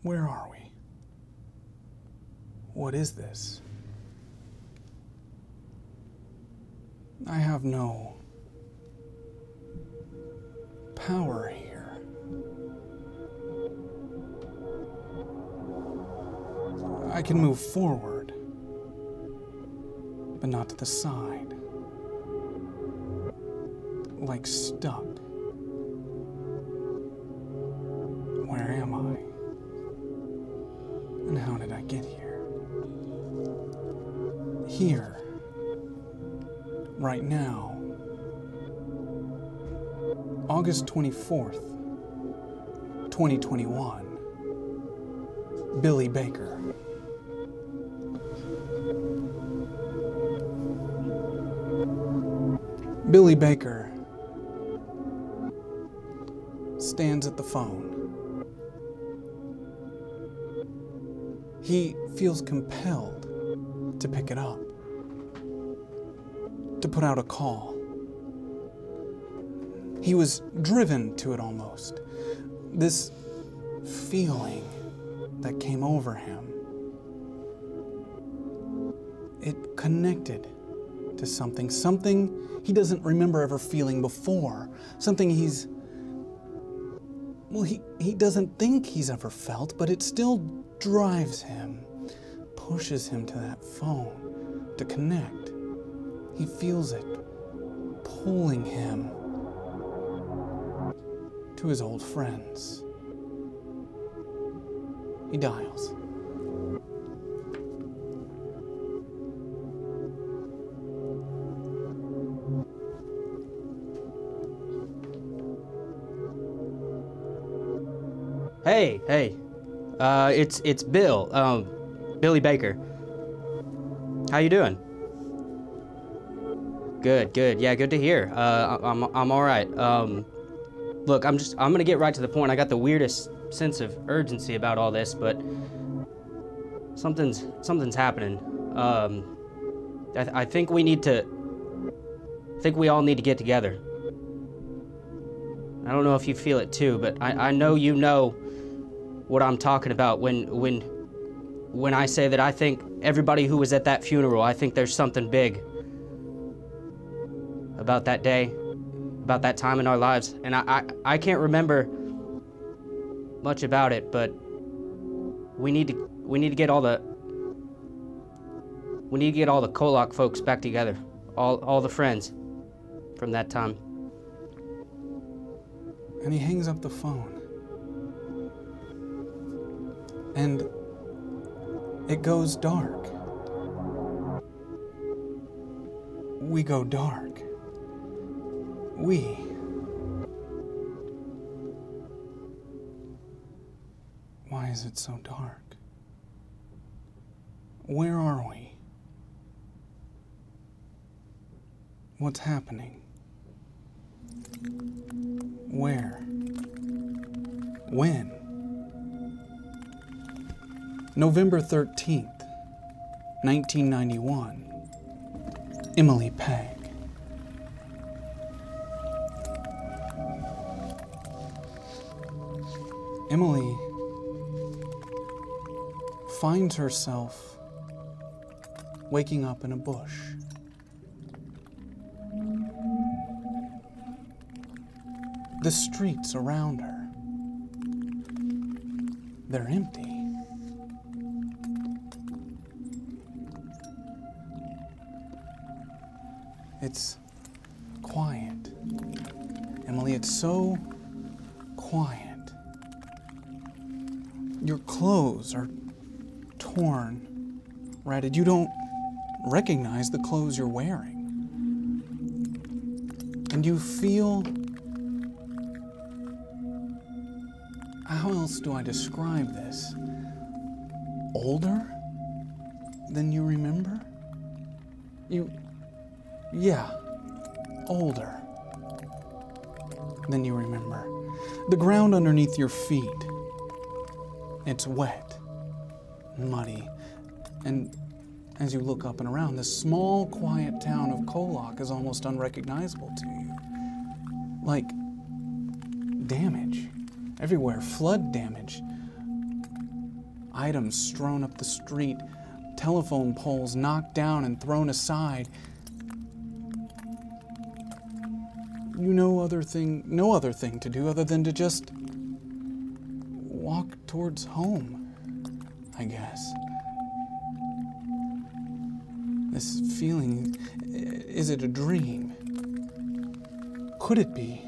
Where are we? What is this? I have no power here. I can move forward, but not to the side. Like stuck. Where am I? And how did I get here? Here. Right now. August 24th, 2021. Billy Baker. Billy Baker stands at the phone. He feels compelled to pick it up, to put out a call. He was driven to it almost. This feeling that came over him, it connected to something he doesn't remember ever feeling before, something he doesn't think he's ever felt, but it still drives him, pushes him to that phone to connect. He feels it pulling him to his old friends. He dials. Hey, it's Bill, Billy Baker. How you doing? Good. Yeah, good to hear. I'm all right. Look, I'm gonna get right to the point. I got the weirdest sense of urgency about all this, but something's happening. I think we all need to get together. I don't know if you feel it too, but I know you know what I'm talking about when I say that I think everybody who was at that funeral, I think there's something big about that day, about that time in our lives. And I can't remember much about it, but we need to get all the Kolok folks back together, all the friends from that time. And he hangs up the phone. And it goes dark. We go dark. Why is it so dark? Where are we? What's happening? Where? When? November 13th, 1991. Emily Pegg. Emily finds herself waking up in a bush. The streets around her, they're empty. It's quiet. Emily, it's so quiet. Your clothes are torn, ratted. You don't recognize the clothes you're wearing. And you feel... How else do I describe this? Older than you remember? Yeah, older than you remember. The ground underneath your feet, it's wet, muddy, and as you look up and around, this small, quiet town of Kolok is almost unrecognizable to you. Like damage everywhere, flood damage, items strewn up the street, telephone poles knocked down and thrown aside. No other thing to do other than to just walk towards home, I guess. This feeling, is it a dream? Could it be?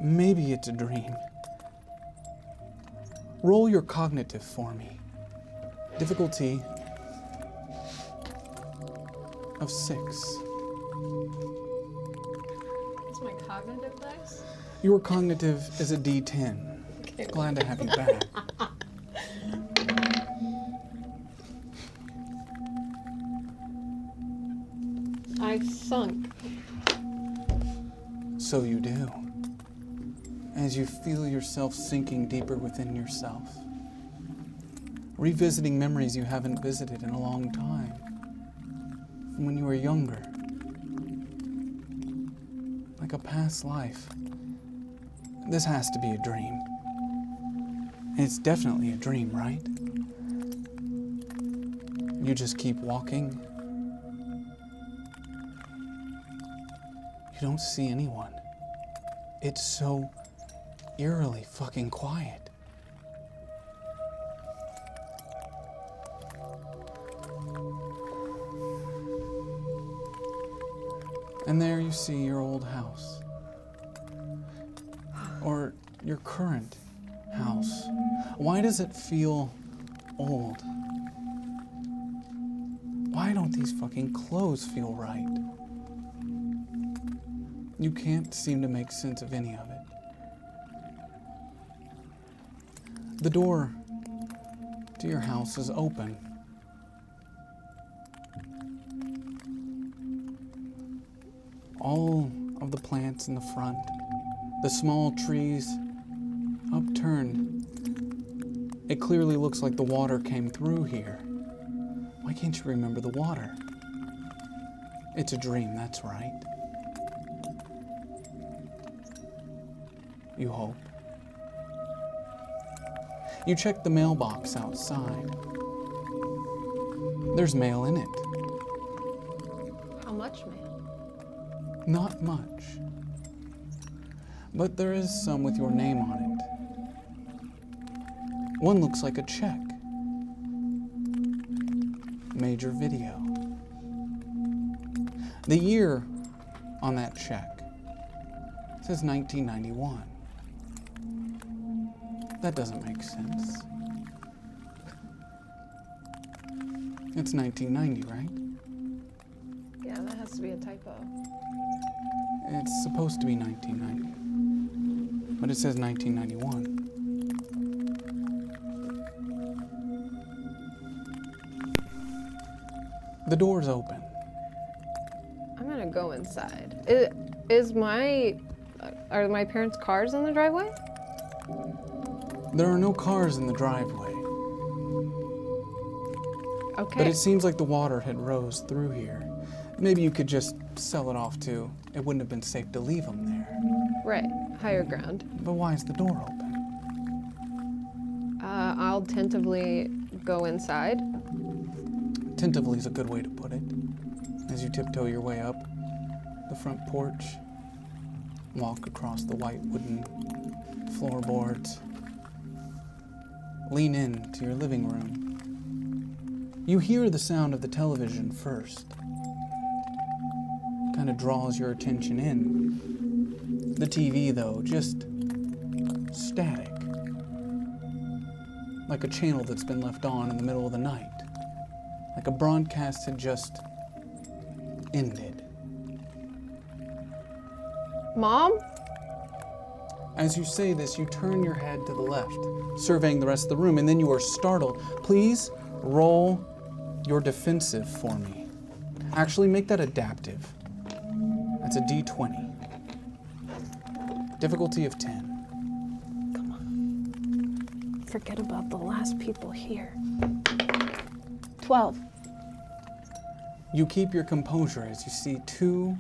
Maybe it's a dream. Roll your cognitive for me. Difficulty of 6. What's my cognitive dice? Your cognitive is a D10. Okay. Glad to have you back. I sunk. So you do. As you feel yourself sinking deeper within yourself. Revisiting memories you haven't visited in a long time. From when you were younger. Like a past life. This has to be a dream. It's definitely a dream, right? You just keep walking. You don't see anyone. It's so eerily fucking quiet. And there you see your old house. Or your current house. Why does it feel old? Why don't these fucking clothes feel right? You can't seem to make sense of any of it. The door to your house is open. All of the plants in the front, the small trees upturned. It clearly looks like the water came through here. Why can't you remember the water? It's a dream, that's right. You hope. You check the mailbox outside. There's mail in it. How much mail? Not much. But there is some with your name on it. One looks like a check. Major Video. The year on that check says 1991. That doesn't make sense. It's 1990, right? Yeah, that has to be a typo. It's supposed to be 1990, but it says 1991. The door's open. I'm gonna go inside. Are my parents' cars in the driveway? There are no cars in the driveway. Okay. But it seems like the water had rose through here. Maybe you could just sell it off too. It wouldn't have been safe to leave them there. Right, higher ground. But why is the door open? I'll tentatively go inside. Tentatively is a good way to put it. As you tiptoe your way up the front porch, walk across the white wooden floorboards, lean in to your living room. You hear the sound of the television first. Kind of draws your attention in. The TV, though, just static. Like a channel that's been left on in the middle of the night. Like a broadcast had just ended. Mom? As you say this, you turn your head to the left, surveying the rest of the room, and then you are startled. Please roll your defensive for me. Actually, make that adaptive. That's a D20. Difficulty of 10. Forget about the last people here. 12. You keep your composure as you see two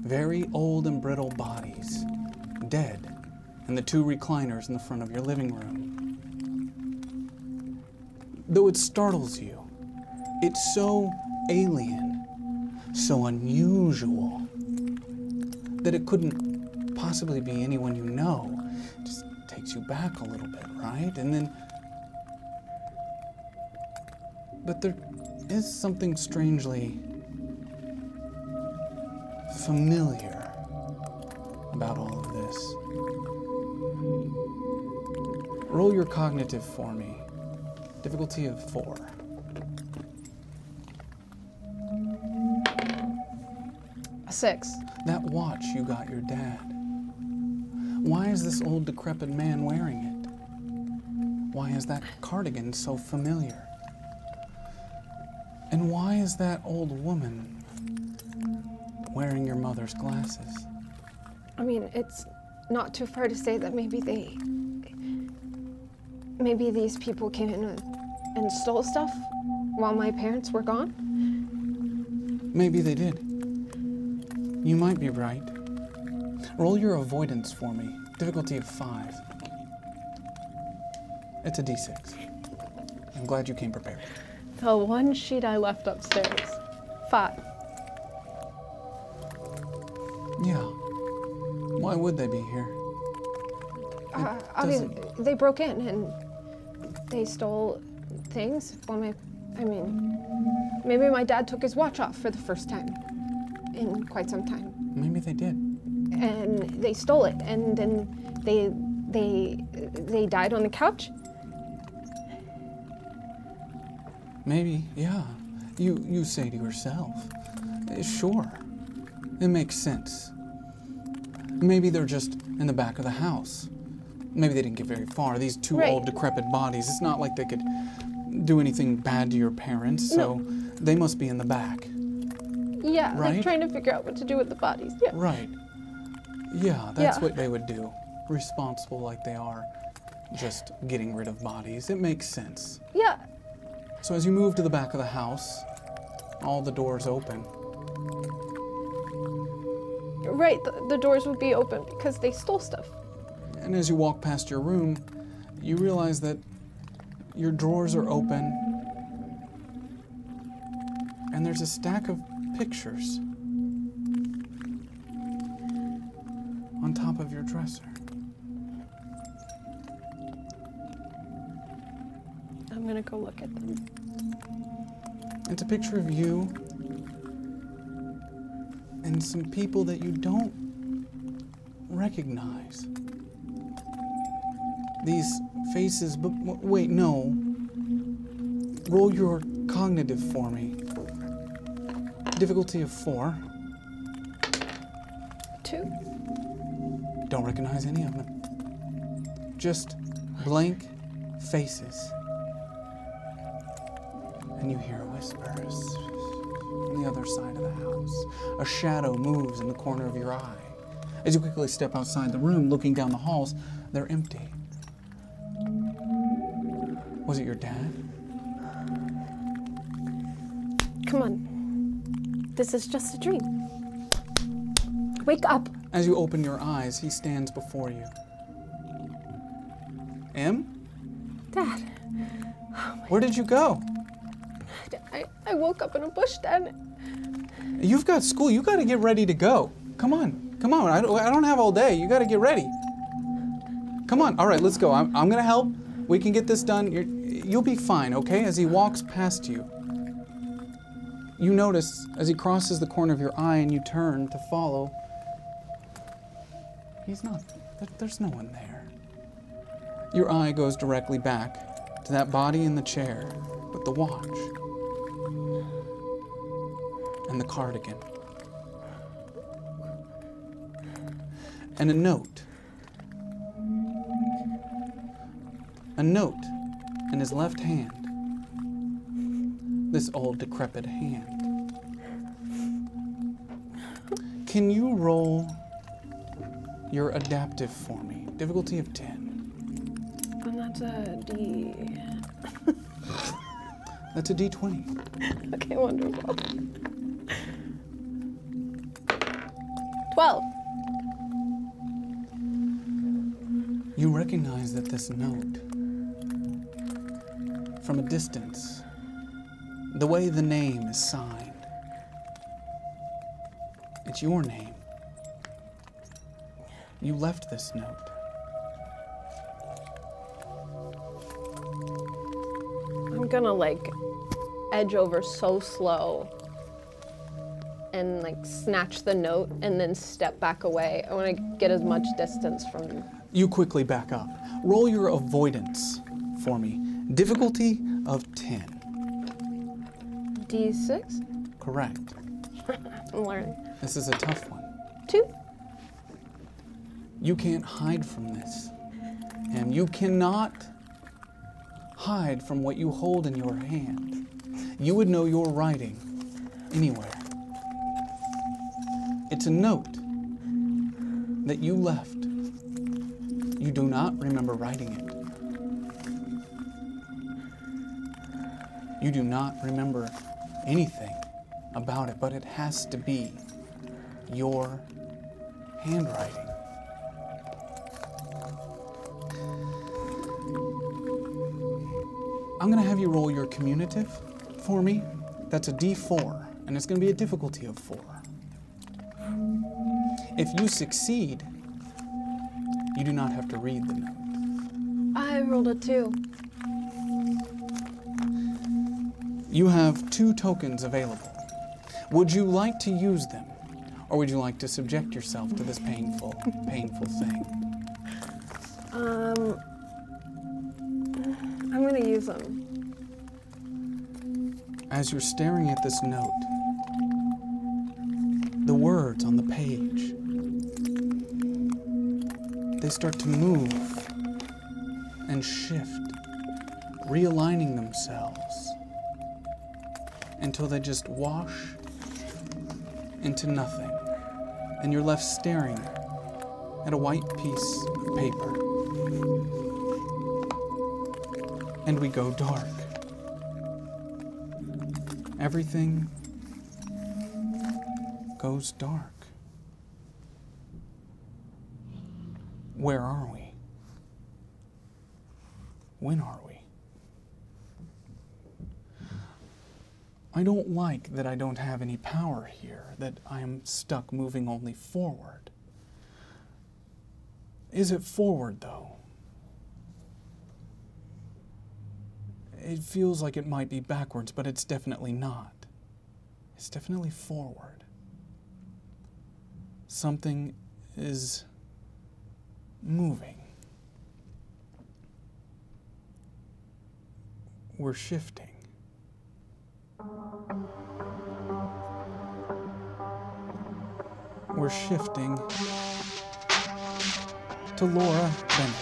very old and brittle bodies, dead, in the two recliners in the front of your living room. Though it startles you, it's so alien, so unusual, that it couldn't possibly be anyone you know. It just takes you back a little bit, right? And then, but there is something strangely familiar about all of this. Roll your cognitive for me. Difficulty of 4. A 6. That watch you got your dad. Why is this old decrepit man wearing it? Why is that cardigan so familiar? And why is that old woman wearing your mother's glasses? I mean, it's not too far to say that maybe these people came in and stole stuff while my parents were gone. Maybe they did. You might be right. Roll your avoidance for me. Difficulty of 5. It's a D6. I'm glad you came prepared. The one sheet I left upstairs. 5. Yeah. Why would they be here? Obviously, they broke in and they stole things. Maybe my dad took his watch off for the first time. in quite some time. Maybe they did. And they stole it, and then they died on the couch. Maybe, yeah. You say to yourself, sure, it makes sense. Maybe they're just in the back of the house. Maybe they didn't get very far. These two Right. old, decrepit bodies, it's not like they could do anything bad to your parents, so they must be in the back. Yeah, Right? like trying to figure out what to do with the bodies. Yeah. Right. Yeah, that's Yeah. what they would do. Responsible like they are, just getting rid of bodies. It makes sense. Yeah. So as you move to the back of the house, all the doors open. Right, the doors would be open because they stole stuff. And as you walk past your room, you realize that your drawers are open and there's a stack of pictures on top of your dresser. I'm gonna go look at them. It's a picture of you and some people that you don't recognize. These faces, but wait, no. Roll your cognitive for me. Difficulty of 4. 2. Don't recognize any of them. Just blank faces. And you hear whispers from the other side of the house. A shadow moves in the corner of your eye. As you quickly step outside the room, looking down the halls, they're empty. Was it your dad? Come on. This is just a dream. Wake up. As you open your eyes, he stands before you. Em? Dad. Where did you go? I woke up in a bush, Dad. You've got school. You got to get ready to go. Come on. Come on. I don't have all day. You got to get ready. Come on. All right, let's go. I'm going to help. We can get this done. You'll be fine, okay? As he walks past you, you notice as he crosses the corner of your eye and you turn to follow, he's not. There's no one there. Your eye goes directly back to that body in the chair with the watch and the cardigan and a note. A note in his left hand. This old decrepit hand. Can you roll your adaptive for me? Difficulty of 10. And that's a D. That's a D20. Okay, wonderful. 12. You recognize that this note, from a distance, the way the name is signed, it's your name. You left this note. I'm gonna like edge over so slow and like snatch the note and then step back away. I want to get as much distance from. You quickly back up. Roll your avoidance for me. Difficulty of 10. D6? Correct. I'm learning. This is a tough one. 2. You can't hide from this. And you cannot hide from what you hold in your hand. You would know your writing anywhere. It's a note that you left. You do not remember writing it. You do not remember anything about it, but it has to be your handwriting. I'm gonna have you roll your communicative for me. That's a D4, and it's gonna be a difficulty of 4. If you succeed, you do not have to read the note. I rolled a 2. You have 2 tokens available. Would you like to use them Or would you like to subject yourself to this painful thing? I'm gonna use them. As you're staring at this note, the words on the page, they start to move and shift, realigning themselves until they just wash into nothing. And you're left staring at a white piece of paper. And we go dark. Everything goes dark. Where are we? When are we? I don't like that I don't have any power here, that I am stuck moving only forward. Is it forward, though? It feels like it might be backwards, but it's definitely not. It's definitely forward. Something is moving. We're shifting. We're shifting to Laura Bennett.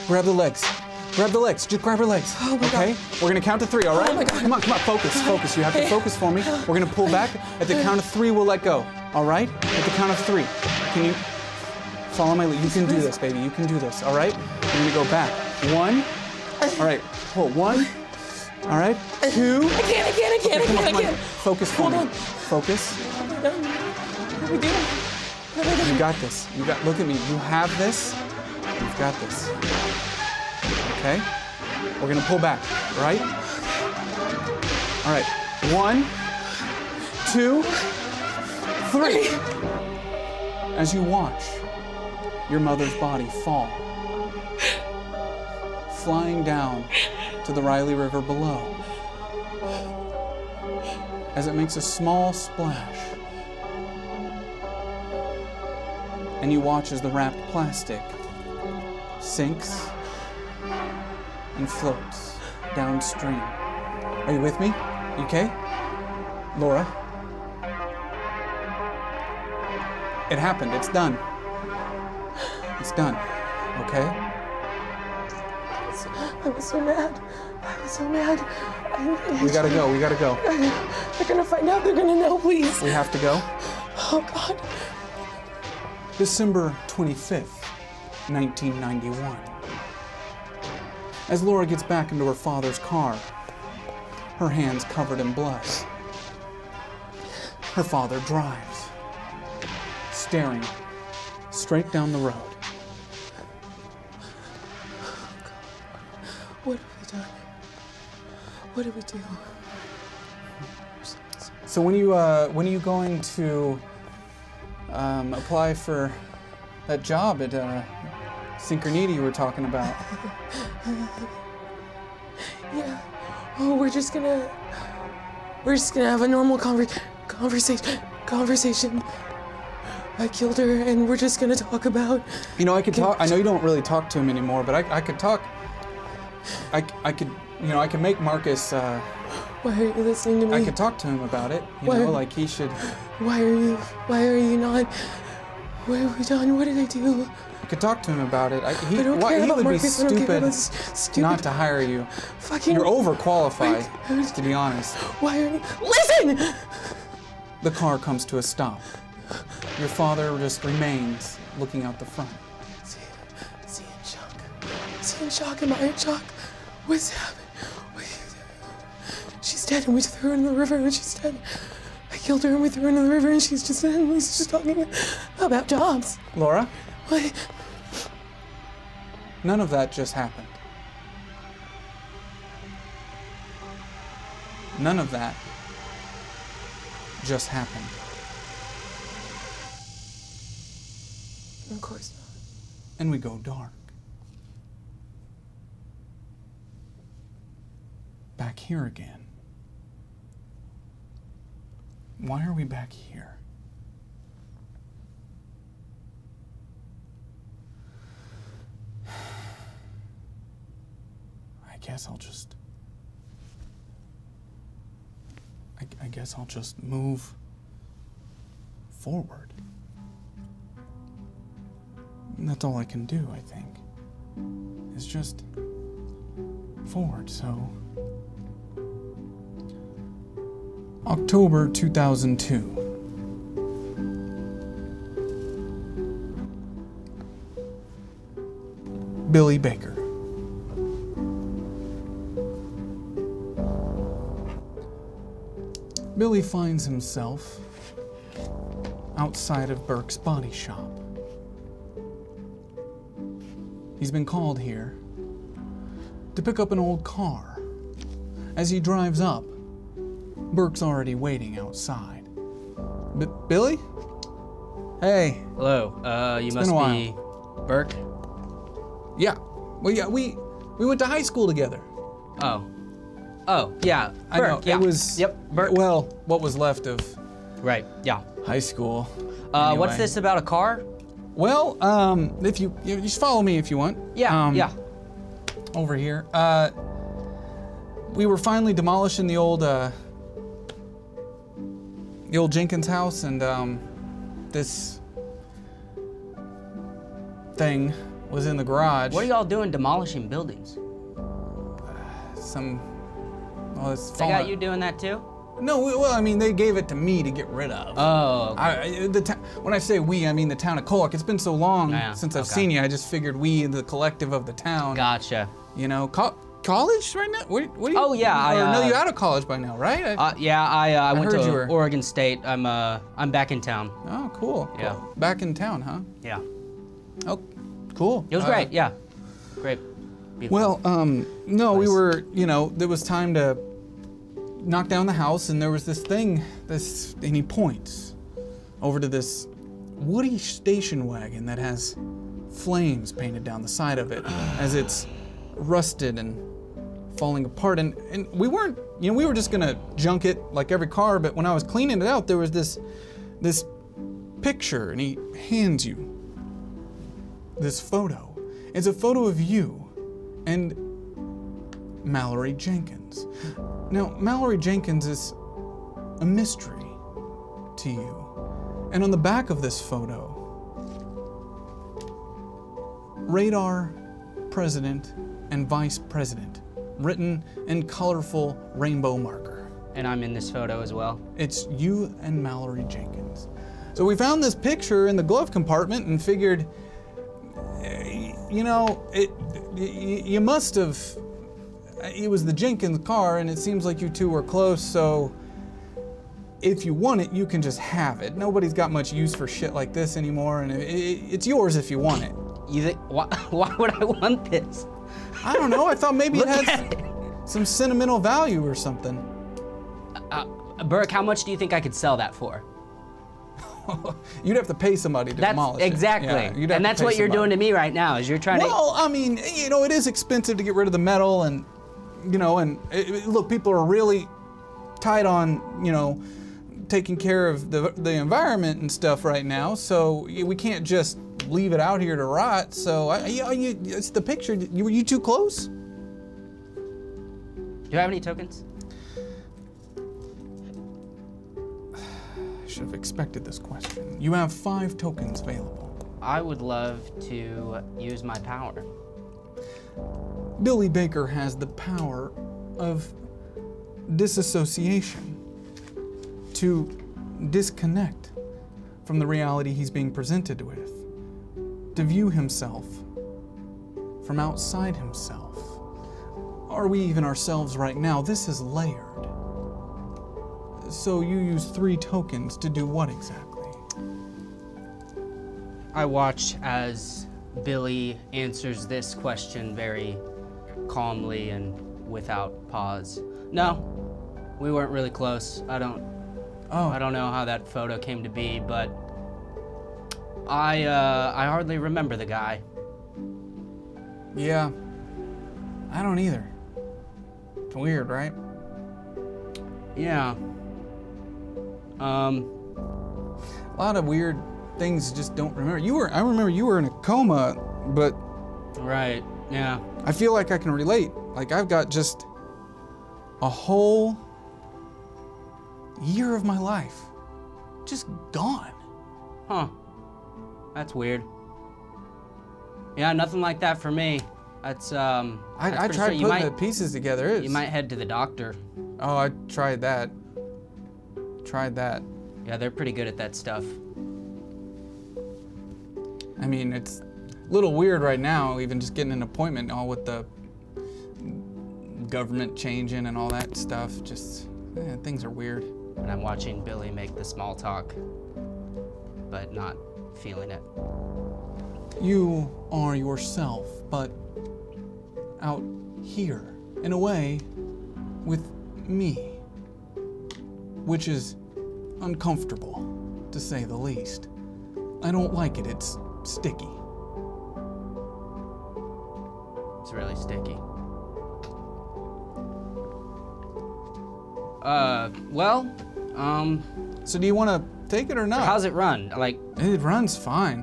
Grab the legs. Grab the legs. Just grab her legs. Oh my okay? God. We're gonna count to 3, all right? Oh my God. Come on, focus, focus. You have to focus for me. We're gonna pull back. At the count of 3, we'll let go. All right? At the count of 3. Can you follow my lead? You can do this, baby. You can do this, all right? We're gonna go back. 1. All right, pull. 1. All right, 2. I can't. Come on. Focus for me. Focus. What do we do? You got this. Look at me. You have this. You've got this. Okay? We're gonna pull back, right? All right. 1, 2, 3. As you watch your mother's body fall, flying down to the Riley River below, as it makes a small splash, and you watch as the wrapped plastic sinks and floats downstream. Are you with me? You okay? Laura? It happened. It's done. It's done. Okay? I was so mad. We gotta go. We gotta go. They're gonna find out. They're gonna know, please. We have to go. Oh, God. December 25th, 1991. As Laura gets back into her father's car, her hands covered in blood, her father drives, staring straight down the road. What have we done? What did we do? So when are you going to apply for that job at Synchronity you were talking about? Yeah. Oh, we're just gonna have a normal conversation. I killed her, and we're just gonna talk about. You know, I could talk. I know you don't really talk to him anymore, but I could talk. I could make Marcus. Why are you listening to me? I could talk to him about it. You know, like he should. Why are you not? What have we done? What did I do? I could talk to him about it. I don't care he about would Marcus. be I don't care stupid about stupid. not to hire you. Fucking. You're overqualified, to be honest. Why are you? Listen! The car comes to a stop. Your father just remains looking out the front. Is he in shock? Is he in shock? Am I in shock? What's happening? She's dead, and we threw her in the river, and she's dead. I killed her, and we threw her in the river, and she's just dead, and he's just talking about jobs. Laura? What? None of that just happened. None of that just happened. Of course not. And we go dark. back here again? Why are we back here? I guess I'll just... I guess I'll just move forward. And that's all I can do, I think. Is just forward, so... October 2002. Billy Baker. Billy finds himself outside of Burke's Body Shop. He's been called here to pick up an old car. As he drives up, Burke's already waiting outside. Billy? Hey. Hello. You It's must been a be Burke? Yeah. Well, yeah, we went to high school together. Oh, yeah. I know. Burke, yeah. It was... Yep, Burke. Well, what was left of... Right, yeah. High school. What's Anyway. this about a car? Well, if you just follow me if you want. Yeah, yeah. Over here. We were finally demolishing the old Jenkins house, and this thing was in the garage. What are y'all doing demolishing buildings? Well, it's They got you doing that too? No, well, I mean, they gave it to me to get rid of. Oh. When I say we, I mean the town of Colac. It's been so long Yeah, since I've okay. seen you, I just figured we, the collective of the town. Gotcha. You know, college right now? What do you? Oh, yeah, Or no, you're out of college by now, right? I went heard you to were- Oregon State. I'm back in town. Oh, cool. Yeah. Cool. Back in town, huh? Yeah. Oh, cool. It was great, yeah. Great. Beautiful. Well, no, we were, there was time to knock down the house, and there was this thing, and he points over to this woody station wagon that has flames painted down the side of it as it's rusted and falling apart. And we weren't, we were just gonna junk it like every car, but when I was cleaning it out, there was this picture, and he hands you this photo. It's a photo of you and Mallory Jenkins. Now, Mallory Jenkins is a mystery to you. And on the back of this photo, Radar President and Vice President, written in colorful rainbow marker. And I'm in this photo as well. It's you and Mallory Jenkins. So we found this picture in the glove compartment and figured, you must have, it was the Jenkins car, and it seems like you two were close, so if you want it, you can just have it. Nobody's got much use for shit like this anymore, and it's yours if you want it. You think, why would I want this? I don't know, I thought maybe it had some sentimental value or something. Burke, how much do you think I could sell that for? You'd have to pay somebody to demolish it. Exactly. Yeah, you'd have And to that's pay what you're doing somebody. to me right now, is you're trying to... Well, I mean, it is expensive to get rid of the metal, and, look, people are really tight on, taking care of the environment and stuff right now, so we can't just leave it out here to rot, so it's the picture. Were you too close? Do you have any tokens? I should have expected this question. You have 5 tokens available. I would love to use my power. Billy Baker has the power of disassociation, to disconnect from the reality he's being presented with, to view himself from outside himself. Are we even ourselves right now? This is layered. So you use 3 tokens to do what exactly? I watch as Billy answers this question very calmly and without pause. No, we weren't really close. I don't know how that photo came to be, but I hardly remember the guy. Yeah, I don't either. It's weird, right? Yeah. A lot of weird things just don't remember. I remember you were in a coma, but right, yeah. I feel like I can relate. Like I've got just a whole year of my life just gone. Huh. That's weird. Yeah, nothing like that for me. That's I tried putting the pieces together. You might head to the doctor. Oh, I tried that. Yeah, they're pretty good at that stuff. I mean, it's a little weird right now, even just getting an appointment, all with the government changing and all that stuff. Just, things are weird. And I'm watching Billy make the small talk, but not feeling it. You are yourself, but out here, in a way, with me, which is uncomfortable, to say the least. I don't like it. It's sticky. It's really sticky. So do you want to take it or not? How's it run? Like, it runs fine.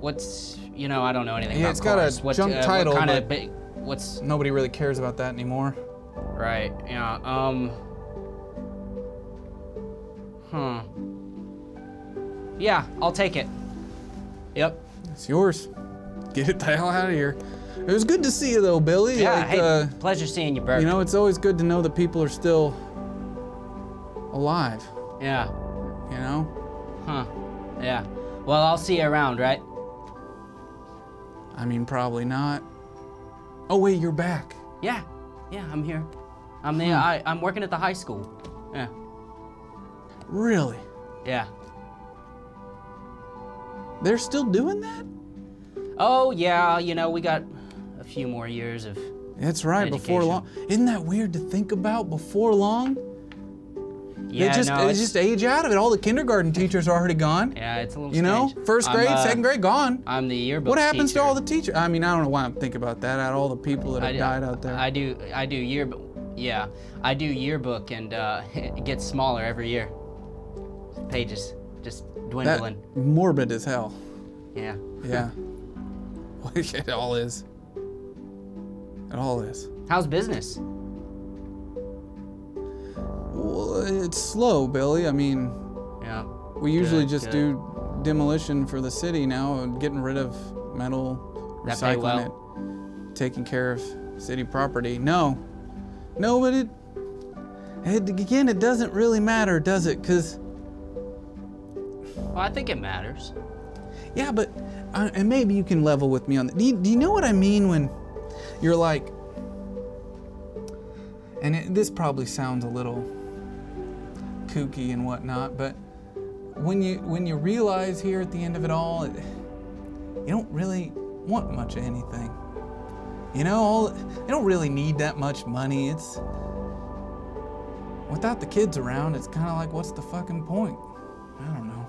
What's, you know, I don't know anything about it's got cars. a junk title, what but what's... Nobody really cares about that anymore. Right, yeah, Yeah, I'll take it. Yep. It's yours. Get it the hell out of here. It was good to see you though, Billy. Yeah, like, hey, pleasure seeing you, Bert. You know, it's always good to know that people are still alive. Yeah. You know? Huh. Yeah. Well, I'll see you around, right? I mean, probably not. Oh wait, you're back. Yeah. Yeah, I'm here. I'm working at the high school. Yeah. Really? Yeah. They're still doing that? Oh yeah, you know, we got a few more years of That's right, before long. Isn't that weird to think about? Before long? Yeah, they just age out of it. All the kindergarten teachers are already gone. Yeah, it's a little You know, strange. first grade, second grade, gone. I'm the yearbook What happens teacher. to all the teachers? I mean, I don't know why I'm thinking about that. Out of all the people that have died out there. I do yearbook. Yeah, I do yearbook, and it gets smaller every year. Pages just dwindling. That, morbid as hell. Yeah. Yeah. It all is. It all is. How's business? Well, it's slow, Billy. I mean, yeah. We usually Good, just good. do demolition for the city now, and getting rid of metal, That pay recycling well? it, taking care of city property. No, but it again, it doesn't really matter, does it? Because Well, I think it matters. yeah, but and maybe you can level with me on that. Do you know what I mean when you're like, and this probably sounds a little kooky and whatnot, but when you realize here at the end of it all, you don't really want much of anything. You know, you don't really need that much money. It's without the kids around, it's kind of like, what's the fucking point? I don't know.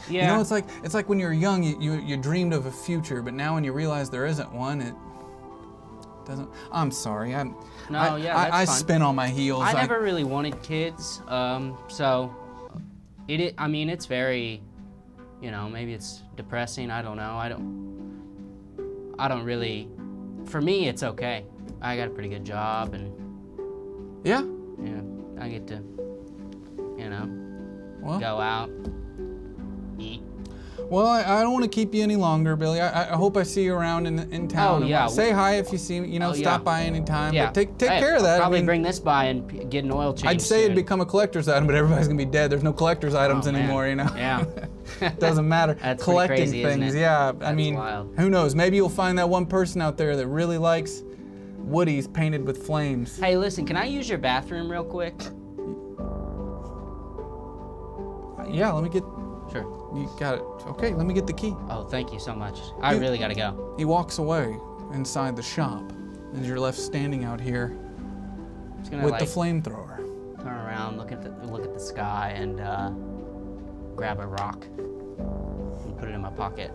Yeah. You know, it's like when you're young, you dreamed of a future, but now when you realize there isn't one, it doesn't. I'm sorry. I spin on my heels. I never really wanted kids, so I mean, it's very, you know, maybe it's depressing. I don't know. I don't really. For me, it's okay. I got a pretty good job, and yeah, I get to, you know, go out, eat. Well, I don't want to keep you any longer, Billy. I hope I see you around in town. Oh, yeah. Say hi if you see me. You know, stop by anytime. Yeah. But take care of that. I'll probably I mean, bring this by and get an oil change. I'd say it'd become a collector's item, but everybody's gonna be dead. There's no collector's items anymore. You know. Yeah. Doesn't matter. That's pretty collecting crazy, isn't things. it? Yeah. I That's mean, wild. who knows? Maybe you'll find that one person out there that really likes Woodies painted with flames. Hey, listen, can I use your bathroom real quick? Yeah. Let me get. Sure. You got it. Okay. Let me get the key. Oh, thank you so much. I really gotta go. He walks away inside the shop, and you're left standing out here Just gonna, with like, the flamethrower. Turn around, look at the sky, and grab a rock and put it in my pocket.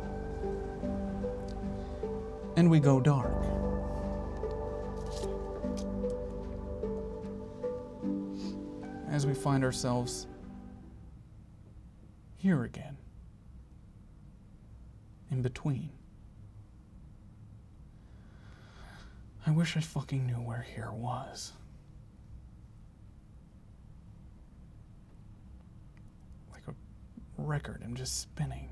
And we go dark. as we find ourselves here again, in between. I wish I fucking knew where here was. Like a record, I'm just spinning.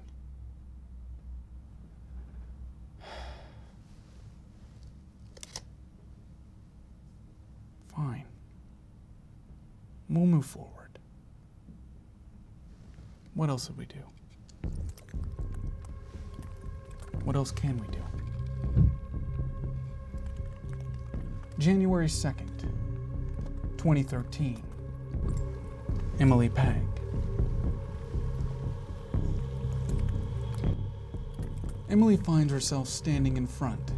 Fine. We'll move forward. What else did we do? What else can we do? January 2nd, 2013. Emily Pegg. Emily finds herself standing in front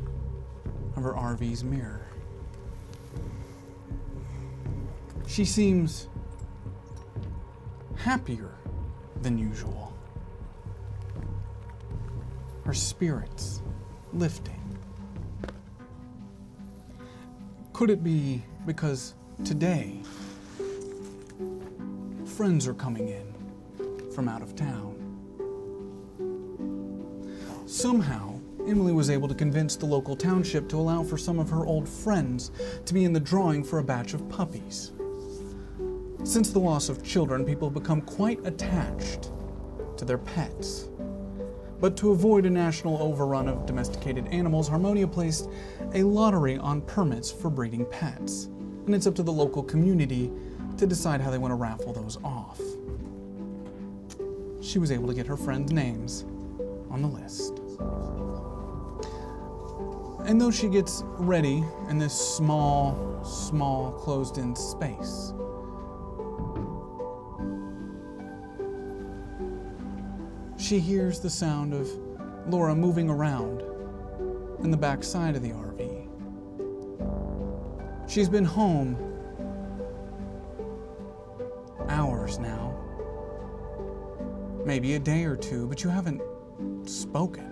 of her RV's mirror. She seems happier than usual. Her spirits lifting. Could it be because today friends are coming in from out of town? Somehow, Emily was able to convince the local township to allow for some of her old friends to be in the drawing for a batch of puppies. Since the loss of children, people have become quite attached to their pets. But to avoid a national overrun of domesticated animals, Harmonia placed a lottery on permits for breeding pets. And it's up to the local community to decide how they want to raffle those off. She was able to get her friends' names on the list. And though she gets ready in this small, closed-in space, she hears the sound of Laura moving around in the back side of the RV. She's been home hours now, maybe a day or two, but you haven't spoken.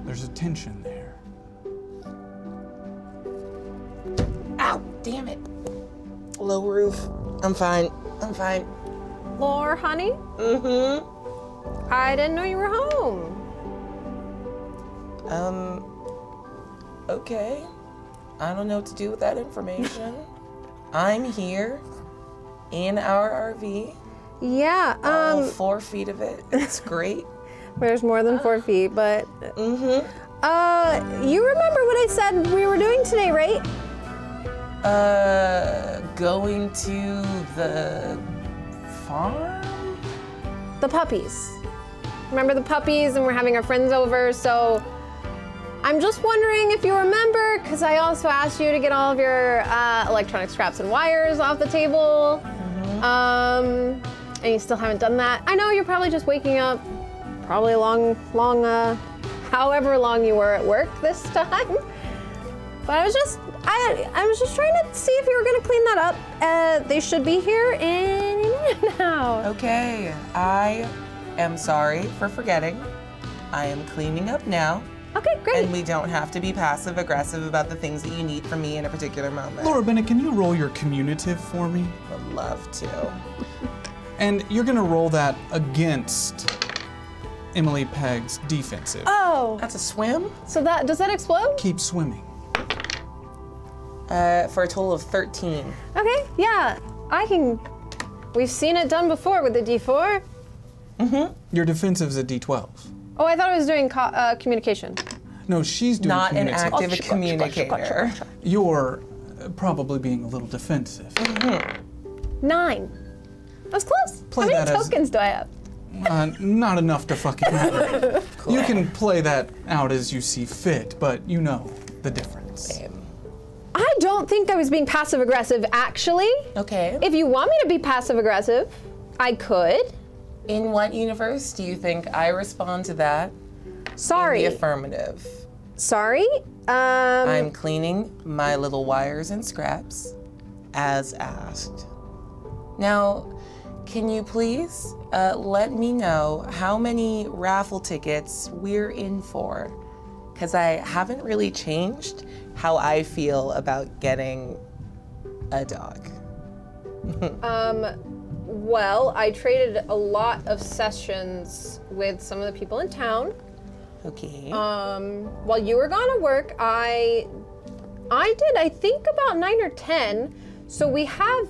There's a tension there. Ow, damn it. Low roof. I'm fine. I'm fine. Laura, honey? Mm-hmm. I didn't know you were home. Okay. I don't know what to do with that information. I'm here in our RV. Yeah, All 4 feet of it. It's great. There's more than 4 feet, but... You remember what I said we were doing today, right? Going to the farm? The puppies. Remember the puppies, and we're having our friends over, so I'm just wondering if you remember, because I also asked you to get all of your electronic scraps and wires off the table. And you still haven't done that. I know you're probably just waking up, probably however long you were at work this time. But I was just trying to see if you were gonna clean that up. They should be here any minute now. Okay, I am sorry for forgetting. I am cleaning up now. Okay, great. And we don't have to be passive aggressive about the things that you need from me in a particular moment. Laura Bennett, can you roll your communicative for me? Would love to. And you're gonna roll that against Emily Pegg's defensive. Oh. That's a swim? So does that explode? Keep swimming. For a total of 13. Okay, yeah, we've seen it done before with the D4. Your defensive's a D12. Oh, I thought I was doing communication. No, she's doing Not an communicative. active communicator. You're probably being a little defensive. 9. That's close. Play How many that as- tokens do I have? Not enough to fucking matter. You can play that out as you see fit, but you know the difference. I don't think I was being passive aggressive, actually. Okay. If you want me to be passive aggressive, I could. In what universe do you think I respond to that? Sorry. In the affirmative. Sorry? I'm cleaning my little wires and scraps, as asked. Now, can you please let me know how many raffle tickets we're in for? Because I haven't really changed how I feel about getting a dog. Well, I traded a lot of sessions with some of the people in town. Okay. While you were gone at work, I did, I think, about 9 or 10. So we have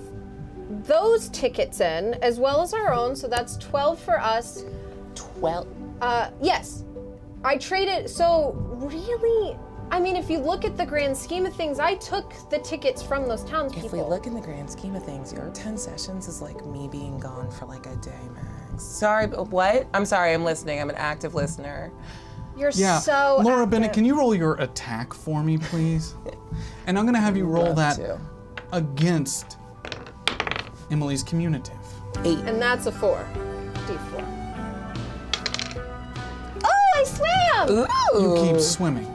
those tickets in, as well as our own, so that's 12 for us. 12? Yes. I traded, so really, I mean, if you look at the grand scheme of things, I took the tickets from those townspeople. If we look in the grand scheme of things, your 10 sessions is like me being gone for like a day max. Sorry, but what? I'm sorry, I'm listening. I'm an active listener. You're Yeah, so Laura active. Bennett, can you roll your attack for me, please? And I'm gonna have you roll that against Emily's commutative. 8. And that's a 4. D4. Oh, I swam! You keep swimming,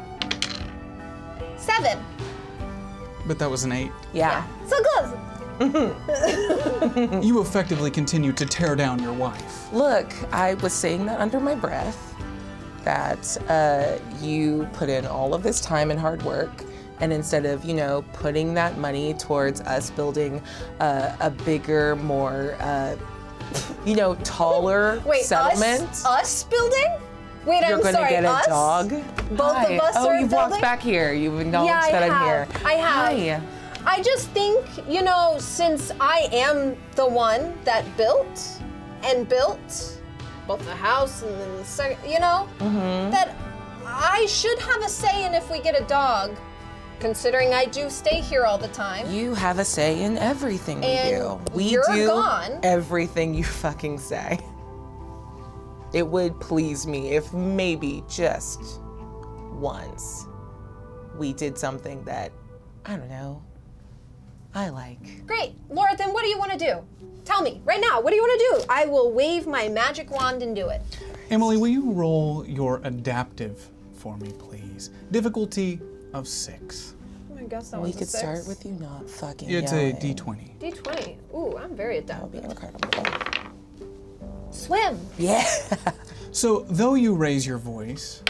7. but that was an 8. Yeah. So close. You effectively continue to tear down your wife. Look, I was saying that under my breath, that you put in all of this time and hard work, and instead of, you know, putting that money towards us building a bigger, more, you know, taller settlement. Us building? Wait, You're I'm gonna sorry, get a us? dog? Both Hi. of us Oh, are you've walked building? back here. You've acknowledged Yeah, that I'm have. here. I have. Hi. I just think, you know, since I am the one that built both the house and then the second, you know, that I should have a say in if we get a dog, considering I do stay here all the time. You have a say in everything we And do. We you're do gone. everything you fucking say. It would please me if maybe just once we did something that, I don't know, I like. Great. Laura, then what do you want to do? Tell me, right now, what do you want to do? I will wave my magic wand and do it. Emily, will you roll your adaptive for me, please? Difficulty of 6. I guess that We was a could 6. start with you not fucking It's yelling. a D20. D20. Ooh, I'm very adaptive. That would be incredible. Swim. Yeah. So, though you raise your voice,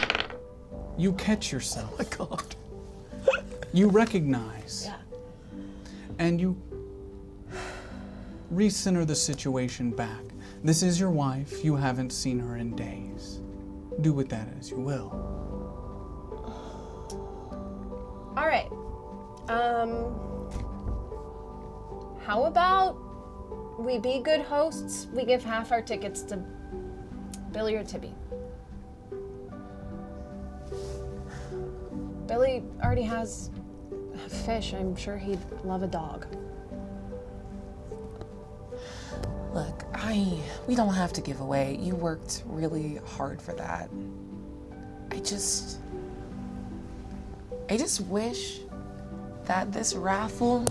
you catch yourself. Oh my God. You recognize. Yeah. And you recenter the situation back. This is your wife. You haven't seen her in days. Do with that as you will. All right. How about we be good hosts? We give half our tickets to Billy or Tibby. Billy already has a fish. I'm sure he'd love a dog. Look, we don't have to give away. You worked really hard for that. I just wish that this raffle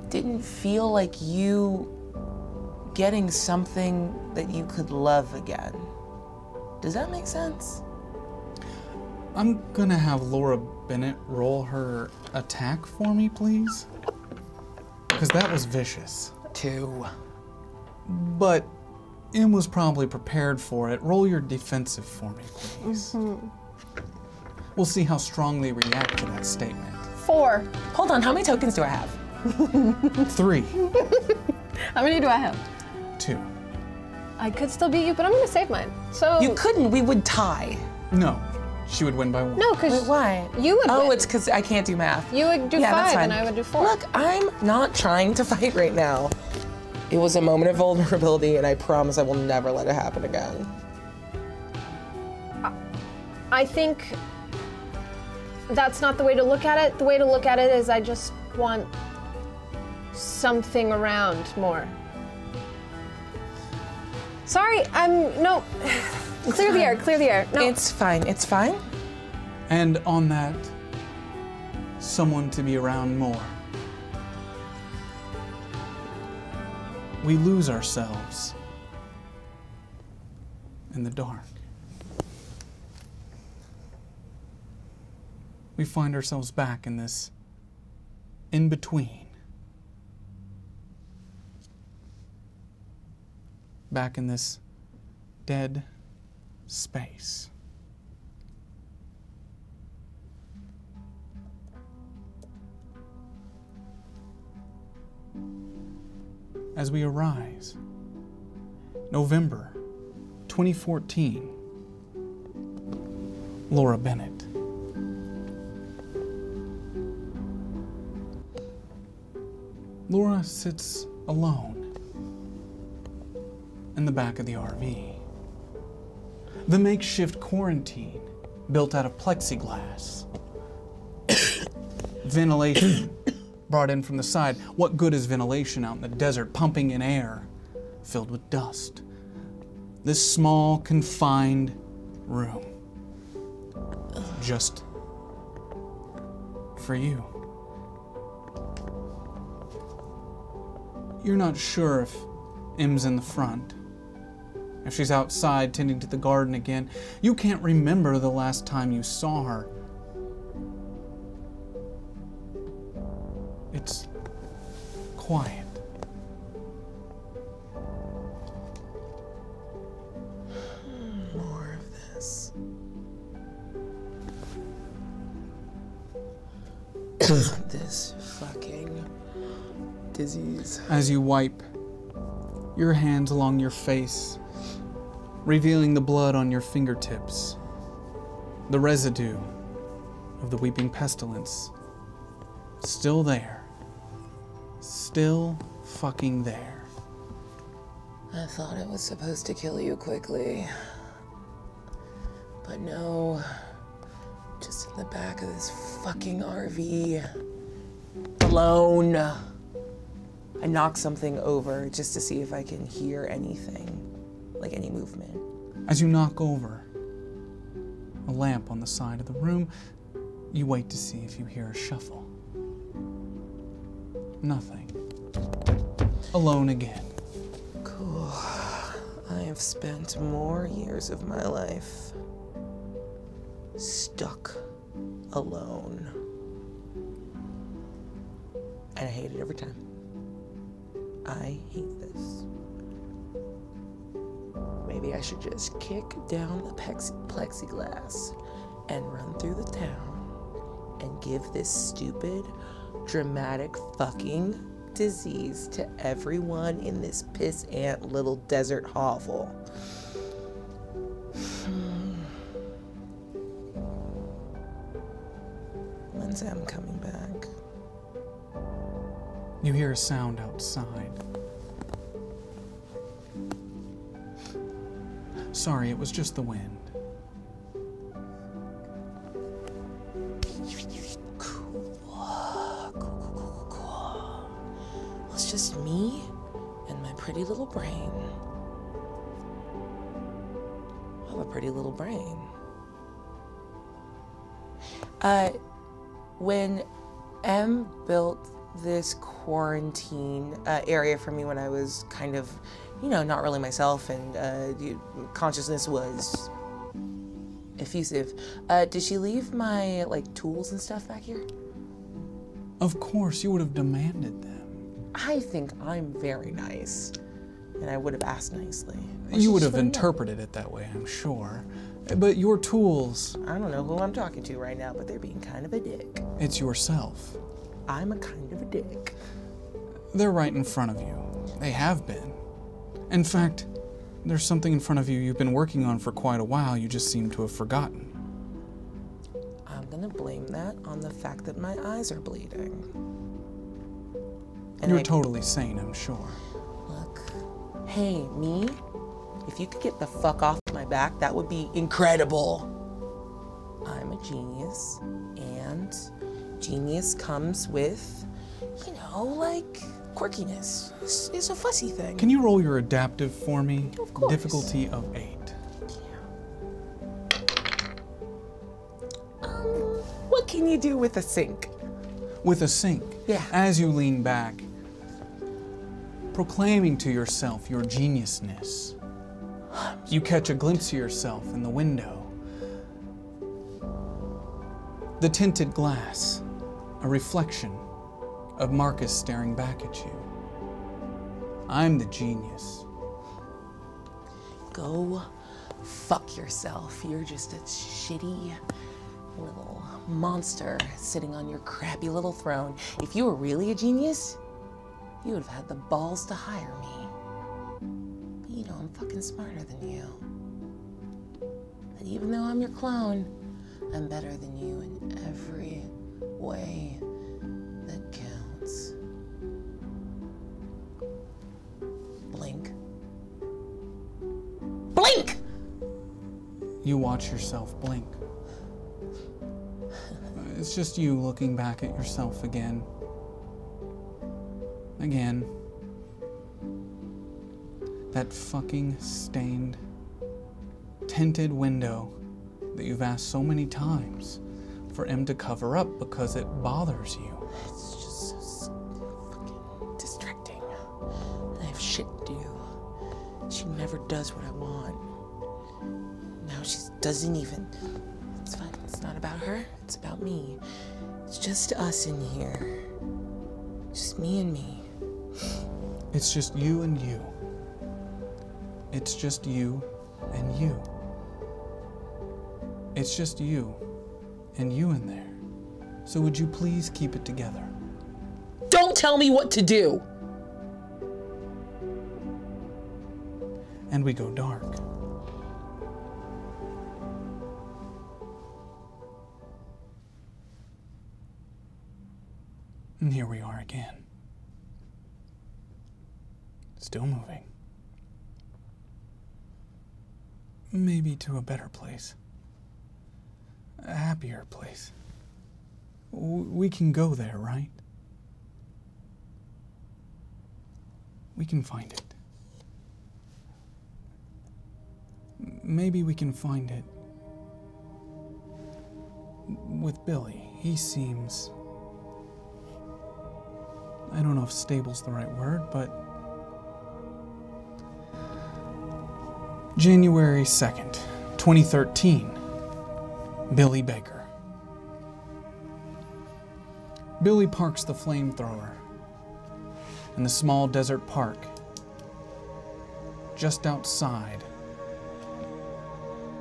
didn't feel like you getting something that you could love again. Does that make sense? I'm gonna have Laura Bennett roll her attack for me, please. Because that was vicious. 2. But Em was probably prepared for it. Roll your defensive for me, please. We'll see how strongly react to that statement. 4. Hold on, how many tokens do I have? 3. How many do I have? 2. I could still beat you, but I'm gonna save mine. So You couldn't, we would tie. No, she would win by 1. No, because why? You would Oh, win. it's because I can't do math. You would do Yeah, that's 5 fine. and I would do 4. Look, I'm not trying to fight right now. It was a moment of vulnerability, and I promise I will never let it happen again. I think that's not the way to look at it. The way to look at it is I just want something around more. Sorry, no. Clear the air, clear the air. No. It's fine, it's fine. And on that, someone to be around more. We lose ourselves in the dark. We find ourselves back in this in-between. Back in this dead space. as we arise. November 2014. Laura Bennett. Laura sits alone in the back of the RV. The makeshift quarantine built out of plexiglass. Ventilation brought in from the side. What good is ventilation out in the desert, pumping in air filled with dust? This small, confined room. Just for you. You're not sure if M's in the front, if she's outside tending to the garden again. You can't remember the last time you saw her. It's quiet. More of this. This fucking disease. As you wipe your hands along your face, revealing the blood on your fingertips, the residue of the weeping pestilence still there, still fucking there. I thought it was supposed to kill you quickly, but no, just in the back of this fucking RV, alone. I knock something over just to see if I can hear anything, like any movement. As you knock over a lamp on the side of the room, you wait to see if you hear a shuffle. Nothing. Alone again. Cool. I have spent more years of my life stuck alone. And I hate it every time. I hate this. Maybe I should just kick down the plexiglass and run through the town and give this stupid, dramatic fucking disease to everyone in this piss-ant little desert hovel. When's Em coming back? You hear a sound outside. Sorry, it was just the wind. Cool. Well, it's just me and my pretty little brain. I have a pretty little brain. When Em built this quarantine area for me when I was kind of, you know, not really myself, and consciousness was effusive. Did she leave my, like, tools and stuff back here? Of course, you would have demanded them. I think I'm very nice, and I would have asked nicely. You would have interpreted it that way, I'm sure. But your tools... I don't know who I'm talking to right now, but they're being kind of a dick. It's yourself. I'm a kind of a dick. They're right in front of you. They have been. In fact, there's something in front of you you've been working on for quite a while, you just seem to have forgotten. I'm gonna blame that on the fact that my eyes are bleeding. And You're totally sane, I'm sure. Look, hey, me? If you could get the fuck off my back, that would be incredible. I'm a genius, and genius comes with, you know, like, quirkiness. It's a fussy thing. Can you roll your adaptive for me? Of course. Difficulty of 8. What can you do with a sink? With a sink? Yeah. As you lean back, proclaiming to yourself your geniusness, you catch a glimpse of yourself in the window. The tinted glass, a reflection of Marcus staring back at you. I'm the genius. Go fuck yourself. You're just a shitty little monster sitting on your crappy little throne. If you were really a genius, you would have had the balls to hire me. But you know I'm fucking smarter than you. And even though I'm your clone, I'm better than you in every way that counts. Blink. Blink! You watch yourself blink. It's just you looking back at yourself again. Again. That fucking stained, tinted window that you've asked so many times for M to cover up because it bothers you. It's just so fucking distracting. I have shit to do. She never does what I want. Now she doesn't even. It's fine. It's not about her. It's about me. It's just us in here. Just me and me. It's just you and you. It's just you and you. It's just you and you in there. So would you please keep it together? Don't tell me what to do! And we go dark. And here we are again. Still moving. Maybe to a better place. A happier place. We can go there, right? We can find it. Maybe we can find it with Billy. He seems... I don't know if stable's the right word, but... January 2nd, 2013. Billy Baker. Billy parks the flamethrower in the small desert park just outside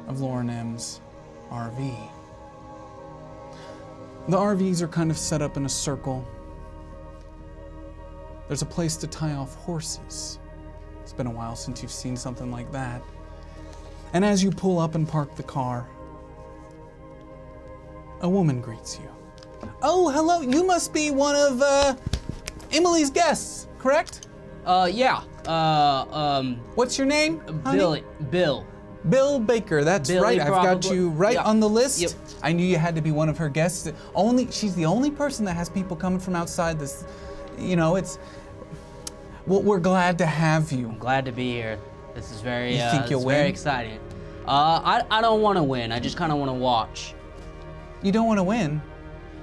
of Lauren M's RV. The RVs are kind of set up in a circle. There's a place to tie off horses. It's been a while since you've seen something like that. And as you pull up and park the car, a woman greets you. Oh, hello, you must be one of Emily's guests, correct? Yeah. What's your name, honey? Bill. Bill Baker, that's Billy, right. I've got probably. you right Yeah. on the list. Yep. I knew you had to be one of her guests. She's the only person that has people coming from outside this, well, we're glad to have you. I'm glad to be here. This is very, You think you'll very win? exciting. I don't want to win. I just kind of want to watch. You don't want to win?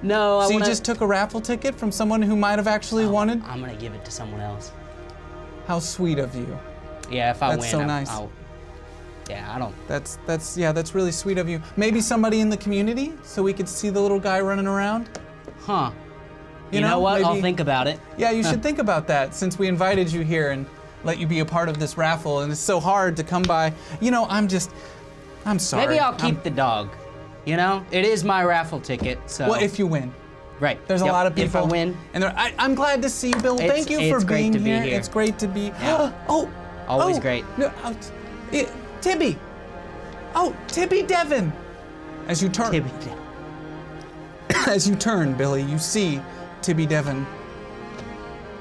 No, So you just took a raffle ticket from someone who might have actually wanted? I'm gonna give it to someone else. How sweet of you. Yeah, if I win, That's so nice. I don't. That's really sweet of you. Maybe somebody in the community, so we could see the little guy running around. Huh. You know what? I'll think about it. Yeah, you should think about that since we invited you here and let you be a part of this raffle, and it's so hard to come by. I'm sorry. Maybe I'll keep the dog. It is my raffle ticket. So. Well, if you win. Right. There's a lot of people. If I win. And I'm glad to see you, Bill. Thank you for being great to here. be here. It's great to be. Yeah. Always great. No, Tibby. Oh, Tibby Devon. As you turn. Tibby Devon. As you turn, Billy, you see Tibby Devon.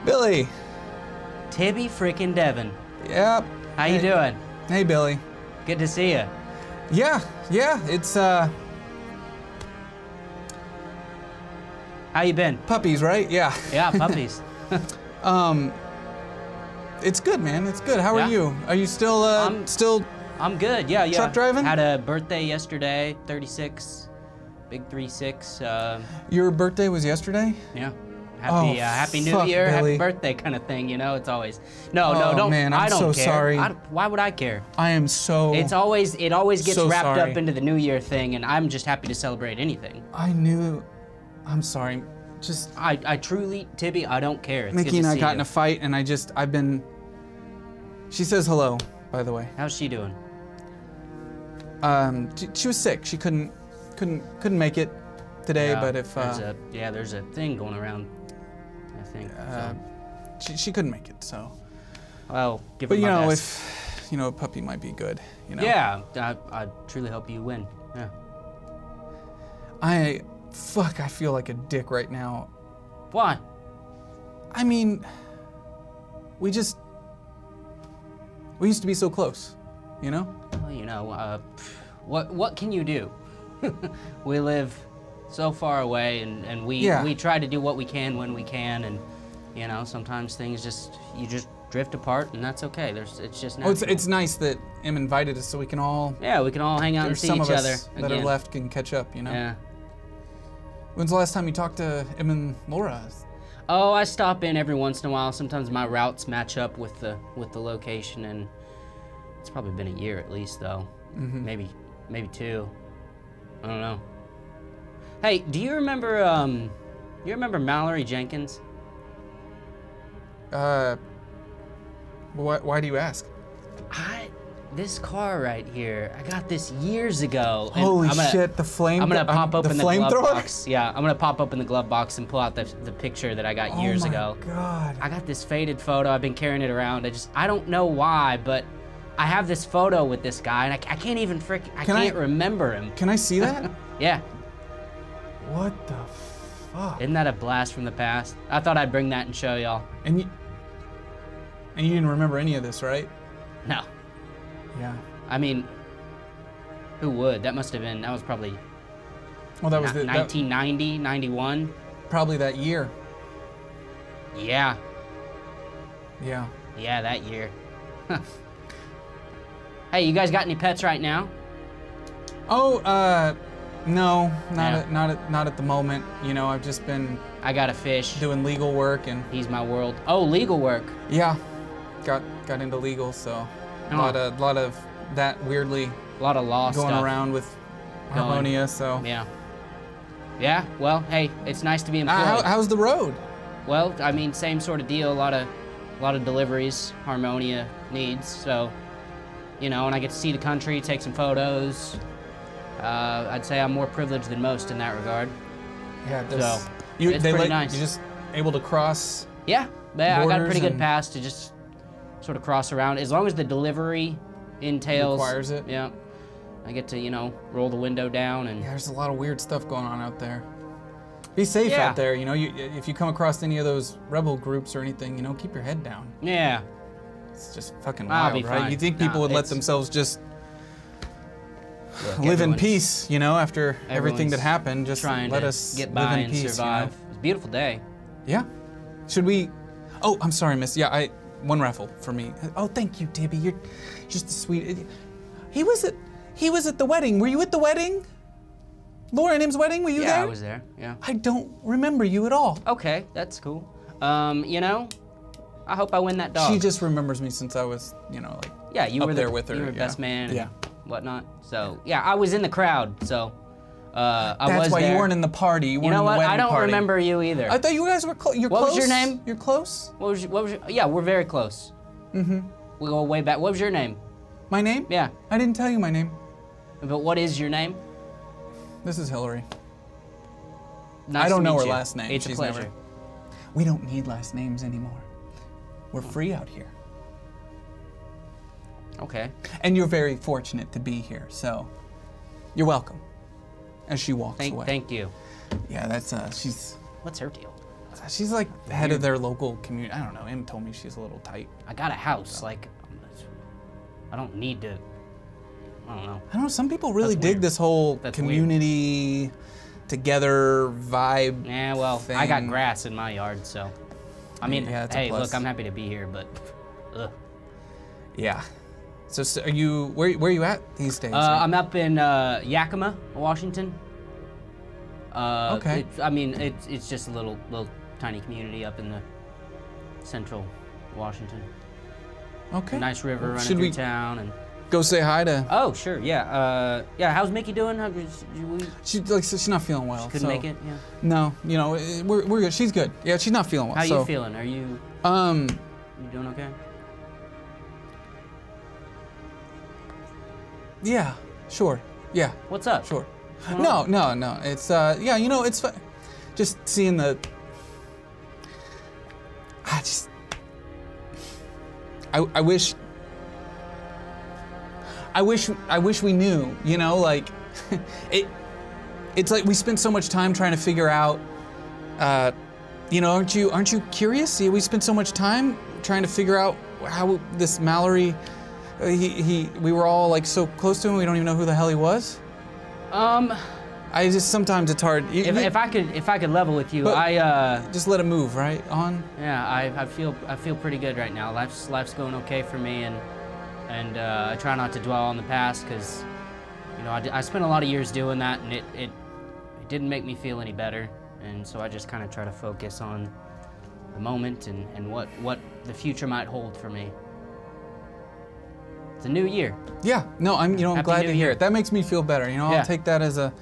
Billy. Tibby freaking Devon. Yep. How you doing? Hey, Billy. Good to see you. Yeah. It's How you been? Puppies, right? Yeah. Yeah, puppies. It's good, man. It's good. How are Yeah. you? Are you still I'm good. Yeah. Truck driving? Had a birthday yesterday. 36. Big 3-6. Your birthday was yesterday? Yeah. Happy New fuck, Year, Billy. happy birthday kind of thing. It's always. No, Oh, don't. man, I'm I don't so care. sorry. Why would I care? I am so. It always gets so wrapped sorry. up into the New Year thing, and I'm just happy to celebrate anything. I knew. I'm sorry. Just. I truly, Tibby, I don't care. It's Mickey good and to I see got you. in a fight, and I've been. She says hello, by the way. How's she doing? She was sick. She couldn't make it today, Yeah, but if there's a thing going around, I think. she couldn't make it, so. Well, give But it you my know, best. if a puppy might be good, you know. Yeah, I truly hope you win. Yeah. I feel like a dick right now. Why? I mean, we used to be so close, you know? Well, you know, what can you do? We live so far away, and we try to do what we can when we can, and you know, sometimes things you just drift apart, and that's okay. It's just natural. Oh, it's nice that Em invited us so we can all. Yeah, we can all hang out and see some each of other us that again. are left can catch up, you know. Yeah. When's the last time you talked to Em and Laura? Oh, I stop in every once in a while. Sometimes my routes match up with the location, and it's probably been a year at least, though. Mhm. Maybe 2. I don't know. Hey, do you remember Mallory Jenkins? Why do you ask? This car right here, I got this years ago. and Holy I'm gonna- shit, the flame. I'm gonna pop open the glove flamethrower? box. Yeah, I'm gonna pop open the glove box and pull out the picture that I got years ago. Oh my god. I got this faded photo. I've been carrying it around. I don't know why, but I have this photo with this guy, and I can't even I can't remember him. Can I see that? Yeah. What the fuck? Isn't that a blast from the past? I thought I'd bring that and show y'all. And you didn't remember any of this, right? No. Yeah. I mean, who would? That was probably Well, that was 1990, 91. Probably that year. Yeah. Yeah. Yeah, that year. Hey, you guys got any pets right now? Oh, no, not at the moment. You know, I've just been. I got a fish. Doing legal work and. He's my world. Oh, legal work. Yeah, got into legal, so a lot of that weirdly. A lot of law going stuff around with Harmonia. So. Yeah. Yeah. Well, hey, it's nice to be employed. How's the road? Well, I mean, same sort of deal. A lot of deliveries Harmonia needs. So, you know, and I get to see the country, take some photos. I'd say I'm more privileged than most in that regard. Yeah, so it's pretty nice. You're just able to cross. Yeah, I got a pretty good and- pass to just sort of cross around, as long as the delivery entails. Requires it. Yeah, I get to, you know, roll the window down and. Yeah, there's a lot of weird stuff going on out there. Be safe Yeah. out there. You know, if you come across any of those rebel groups or anything, you know, keep your head down. Yeah. It's just fucking I'll wild, be right? fine. You think people Nah, would let it's- themselves just Look, live in everyone's- peace, you know, after everything that everyone's happened. Just trying let to us get live by in and peace, survive. You know? It's a beautiful day. Yeah. Should we? Oh, I'm sorry, miss. Yeah, one raffle for me. Oh, thank you, Tibby. You're just a sweet. He was at the wedding. Were you at the wedding? Laura and Im's wedding? Were you there? Yeah, I was there. Yeah. I don't remember you at all. Okay, that's cool. You know, I hope I win that dog. She just remembers me since I was, you know, like Yeah, you up were there with her. You were yeah. best man. And Yeah. whatnot. So yeah, I was in the crowd. So I was That's why there. you weren't in the party. You weren't know in the what? wedding I don't party. remember you either. I thought you guys were close. You're What close. was your name? You're close. What was your? Yeah, we're very close. Mm-hmm. We go way back. What was your name? My name? Yeah. I didn't tell you my name. But what is your name? This is Hillary. Nice I don't to know meet her you. last name. It's a She's pleasure. never. We don't need last names anymore. We're free out here. Okay. And you're very fortunate to be here, so you're welcome. As she walks away. Thank you. Yeah, that's she's. What's her deal? She's like head of their local community. I don't know. Em told me she's a little tight. I got a house. Like, I don't need to. I don't know. I don't know. Some people really That's dig weird. this whole That's community together vibe. Yeah, well, thing. I got grass in my yard, so. I mean, Yeah, it's a hey, plus. look, I'm happy to be here, but. Ugh. Yeah. So are you? Where are you at these days? I'm up in Yakima, Washington. Okay. I mean, it's just a little tiny community up in the central Washington. Okay. Nice river running Should through we town and. go say hi to? Oh sure, yeah. Yeah, how's Mickey doing? She's not feeling well. She couldn't so- make it. Yeah. No, you know we're good. She's good. Yeah, she's not feeling well. How so, you feeling? Are you? You doing okay? Yeah, sure. Yeah. What's up? Sure. What's going No, on? no. It's yeah, you know, it's just seeing the. I wish we knew, you know, like, it's like we spent so much time trying to figure out, you know, aren't you curious? We spent so much time trying to figure out how this Mallory, we were all like so close to him, we don't even know who the hell he was? I just, sometimes it's hard. If I could level with you, just let it move, right? On? Yeah, I feel pretty good right now. Life's going okay for me, and I try not to dwell on the past, because, you know, I spent a lot of years doing that, and it didn't make me feel any better, and so I just kind of try to focus on the moment and what the future might hold for me. It's a new year. Yeah, no, I'm glad to hear it. That makes me feel better. You know, I'll take that as a.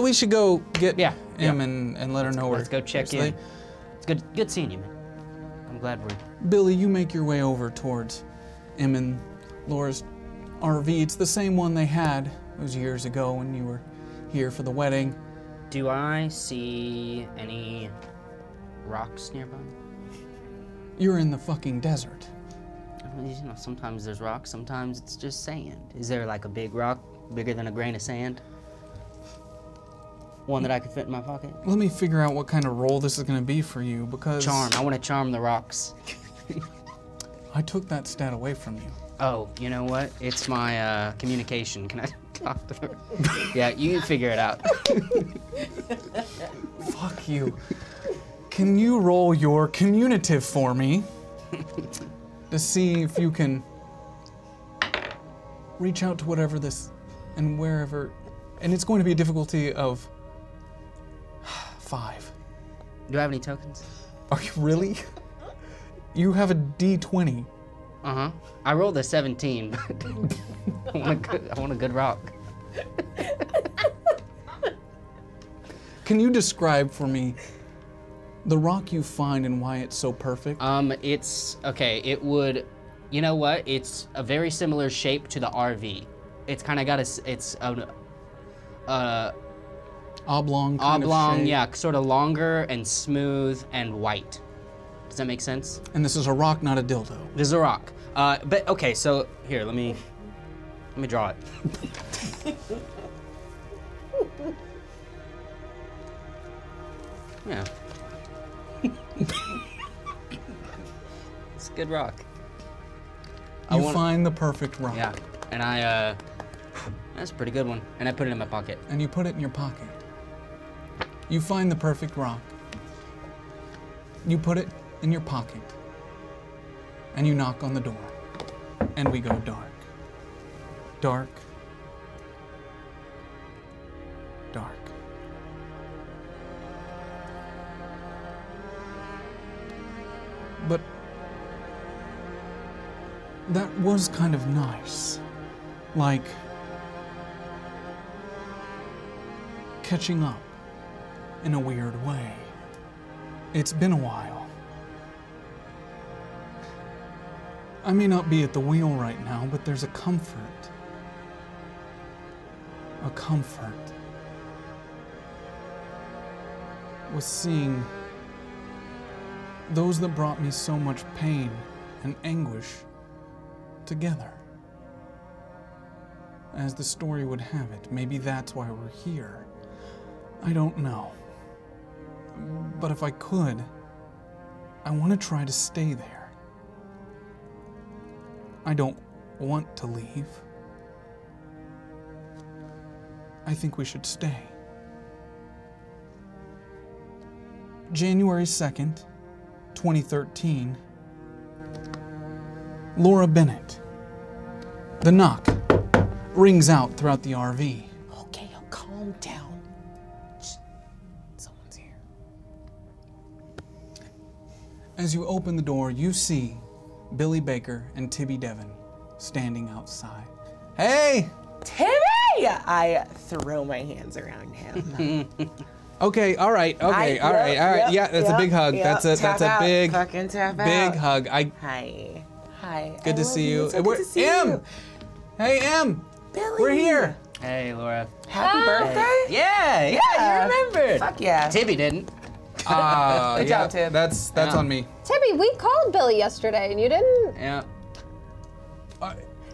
We should go get him and let her know. Let's go check in. It's good seeing you, man. I'm glad we're. Billy, you make your way over towards Em and Laura's RV. It's the same one they had those years ago when you were here for the wedding. Do I see any rocks nearby? You're in the fucking desert. You know, sometimes there's rocks, sometimes it's just sand. Is there like a big rock, bigger than a grain of sand? One that I could fit in my pocket? Let me figure out what kind of role this is going to be for you, because... Charm. I want to charm the rocks. I took that stat away from you. Oh, you know what? It's my communication. Can I talk to her? Yeah, you can figure it out. Fuck you. Can you roll your communicative for me to see if you can reach out to whatever this and wherever, and it's going to be a difficulty of 5. Do I have any tokens? Are you really? You have a D20. Uh-huh. I rolled a 17, but I want a good rock. Can you describe for me the rock you find and why it's so perfect? It's, okay, it would, you know what? It's a very similar shape to the RV. It's kind of got it's an oblong kind of shape. Yeah, sort of longer and smooth and white. Does that make sense? And this is a rock, not a dildo. This is a rock. But okay, so here, let me draw it. Yeah. It's a good rock. You find the perfect rock. Yeah, and that's a pretty good one. And I put it in my pocket. And you put it in your pocket. You find the perfect rock. You put it in your pocket. And you knock on the door. And we go dark. Dark. Dark. But that was kind of nice. Like catching up in a weird way. It's been a while. I may not be at the wheel right now, but there's a comfort. A comfort with seeing those that brought me so much pain and anguish together. As the story would have it, maybe that's why we're here. I don't know. But if I could, I want to try to stay there. I don't want to leave. I think we should stay. January 2nd, 2013. Laura Bennett. The knock rings out throughout the RV. Okay, calm down. Someone's here. As you open the door, you see Billy Baker and Tibby Devon standing outside. Hey! Tibby! I throw my hands around him. Okay, all right, okay, all right. Yeah, that's a big hug. That's a big, fucking tap big hug. Hi. Good to see you. So good to see Em! you. Hey, Em! Billy! We're here. Hey, Laura. Happy birthday? Yeah, you remembered. Fuck yeah. Tibby didn't. Good job, Tib. That's on me. Tibby, we called Billy yesterday and you didn't. Yeah.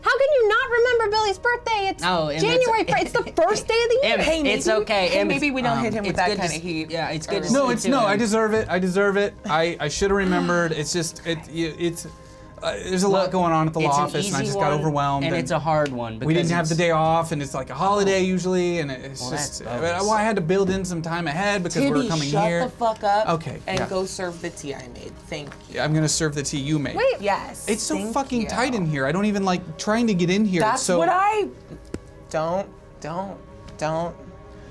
How can you not remember Billy's birthday? It's January 1st. It's the first day of the year. It's okay. Hey, maybe we don't hit him with that kind of heat. Yeah, it's good. No, I deserve it. I deserve it. I should have remembered. It's just it's. There's a lot going on at the law office, and I just got overwhelmed. And it's a hard one. We didn't have the day off, and it's like a holiday usually, and it's just. Well, I had to build in some time ahead because we were coming here. Shut the fuck up. Okay. And go serve the tea I made. Thank you. Yeah, I'm gonna serve the tea you made. Wait. Yes. It's so fucking tight in here. I don't even like trying to get in here. That's so what I. Don't.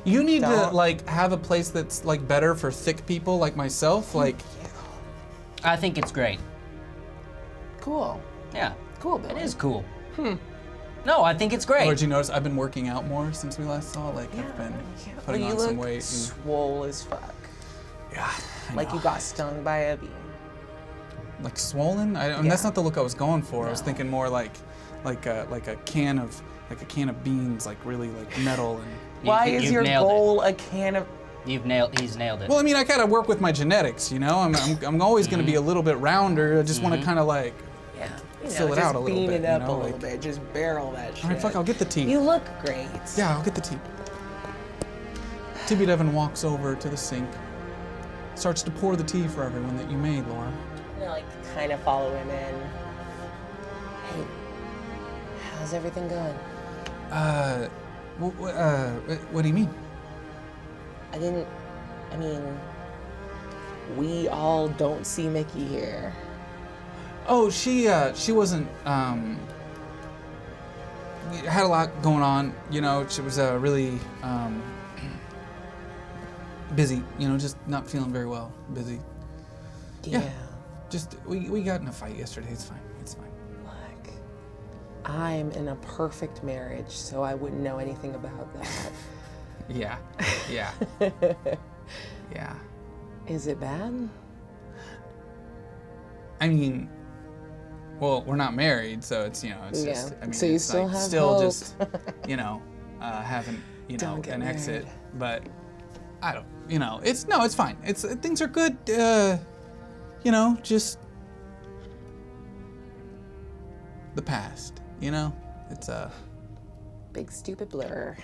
You need to like have a place that's like better for thick people like myself. Like. I think it's great. Cool. Yeah. Cool, Billy. It is cool. No, I think it's great. Or did you notice I've been working out more since we last saw? Like I've been putting on some weight. Swole as fuck. Yeah. Like you got stung by a bee. Like swollen? I mean, that's not the look I was going for. I was thinking more like a can of beans, like really like metal and. Why is your goal a can of? He's nailed it. Well, I mean, I gotta work with my genetics, you know. I'm always gonna be a little bit rounder. I just want to kind of like fill it out a little bit. Bean it up you know? a little bit. Just barrel that shit. All right, fuck. I'll get the tea. You look great. Yeah, I'll get the tea. Tibby Devin walks over to the sink, starts to pour the tea for everyone that you made, Laura. I'm gonna like kind of follow him in. Hey, how's everything going? What do you mean? I mean, we all don't see Mickey here. Oh, she wasn't, had a lot going on, you know. She was really busy, you know, just not feeling very well, busy. Yeah. Just, we got in a fight yesterday, it's fine. Look, I'm in a perfect marriage, so I wouldn't know anything about that. Yeah. Yeah. Is it bad? I mean, well, we're not married, so it's, you know, it's just, I mean, so you it's still like have still hope. just, you know, having, you know, an exit, but I don't, you know, it's fine. Things are good, you know, just the past, you know, it's a big stupid blur.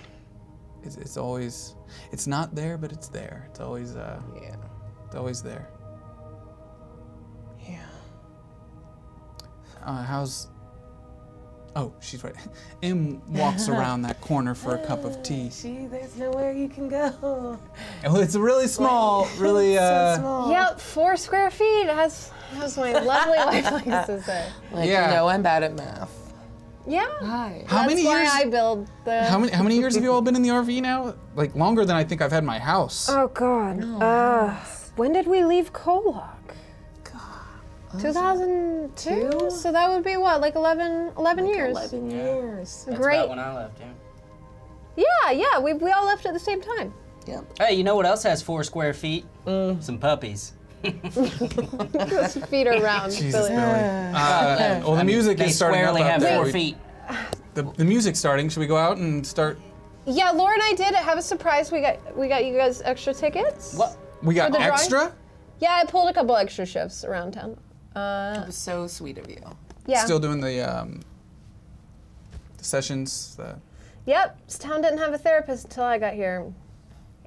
It's always, it's not there, but it's there. It's always, it's always there. Yeah. Oh, she's right. Em walks around that corner for a cup of tea. There's nowhere you can go. Oh, it's really small, really, so small. Yep, 4 square feet, as my lovely wife likes to say. Like, you know, I'm bad at math. Yeah. Hi. How many That's years? why I build the. How many years have you all been in the RV now? Like longer than I think I've had my house. Oh God. When did we leave Kolok? 2002. So that would be what, like 11 years. 11 years. That's Great. about when I left, yeah. Yeah. We all left at the same time. Yep. Hey, you know what else has 4 square feet? Some puppies. Just feet around. Jesus, Billy. Well, the music is starting up. They squarely have there. 4 feet. The music's starting. Should we go out and start? Yeah, Laura and I did have a surprise. We got you guys extra tickets. What? We got For the drawing? extra? Yeah, I pulled a couple extra shifts around town. That was so sweet of you. Yeah. Still doing the sessions. Yep. This town didn't have a therapist until I got here.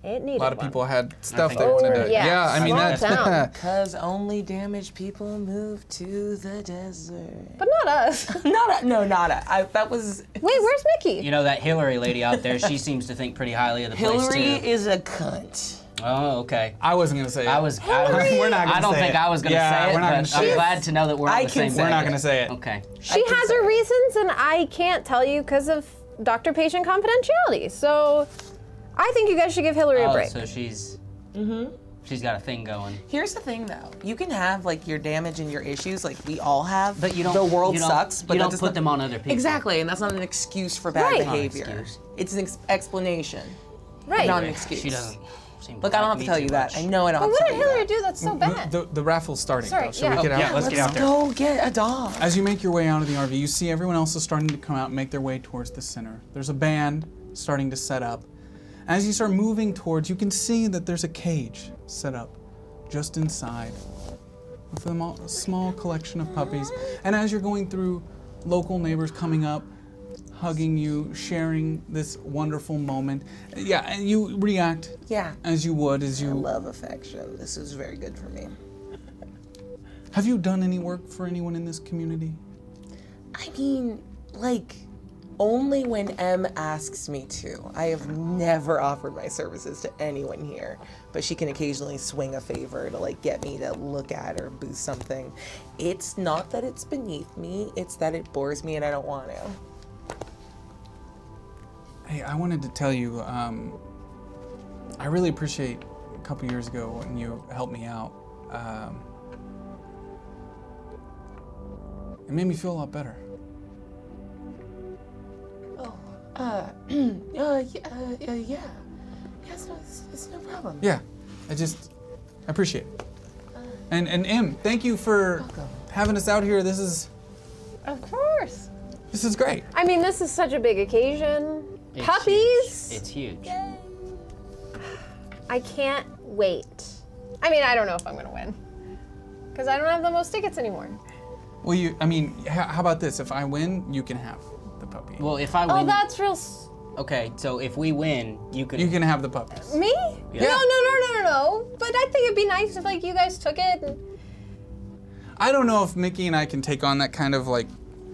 It needed A lot of one. people had stuff think they wanted to. yeah. Yeah, I mean Small that's. town. Because only damaged people move to the desert. But not us. Not us. That was. Wait, where's Mickey? You know that Hillary lady out there, she seems to think pretty highly of the place too. Hillary is a cunt. Oh, okay. I wasn't gonna say it. We're not gonna I don't say think it. I was gonna Yeah, say it, we're not but gonna say I'm it. glad to know that we're on the same page. We're not gonna say it. Okay. She has her reasons, and I can't tell you because of doctor-patient confidentiality. So, I think you guys should give Hillary a break. So she's got a thing going. Here's the thing, though. You can have like your damage and your issues, like we all have. But you don't. The world you don't- sucks, but you that don't does put not- them on other people. Exactly, and that's not an excuse for bad Right. behavior. Not an excuse. It's an explanation. Right. Not an excuse. She doesn't seem. Look, I don't have to tell you that. I know I don't But have what to did tell you Hillary that. do that's so bad? The raffle's starting. Sorry, though. Shall yeah. we get out? Yeah, let's get out there. Go get a dog. As you make your way out of the RV, you see everyone else is starting to come out and make their way towards the center. There's a band starting to set up. As you start moving towards, you can see that there's a cage set up just inside with a small collection of puppies. And as you're going through, local neighbors coming up, hugging you, sharing this wonderful moment. Yeah, and you react as you would, as you... I love affection. This is very good for me. Have you done any work for anyone in this community? I mean, like, only when Em asks me to. I have never offered my services to anyone here, but she can occasionally swing a favor to like get me to look at or boost something. It's not that it's beneath me, it's that it bores me and I don't want to. Hey, I wanted to tell you, I really appreciate a couple years ago when you helped me out. It made me feel a lot better. Yeah. Yes, no, it's no problem. Yeah, I appreciate it. And Em, thank you for having us out here. This is great. I mean, this is such a big occasion. It's Puppies! Huge. It's huge. I can't wait. I mean, I don't know if I'm gonna win. Because I don't have the most tickets anymore. Well, how about this? If I win, you can have the puppy. Well, if I win... Oh, that's real... Okay, so if we win, you can... You can have the puppies. Me? Yeah. No. But I think it'd be nice if, like, you guys took it. And... I don't know if Mickey and I can take on that kind of, like,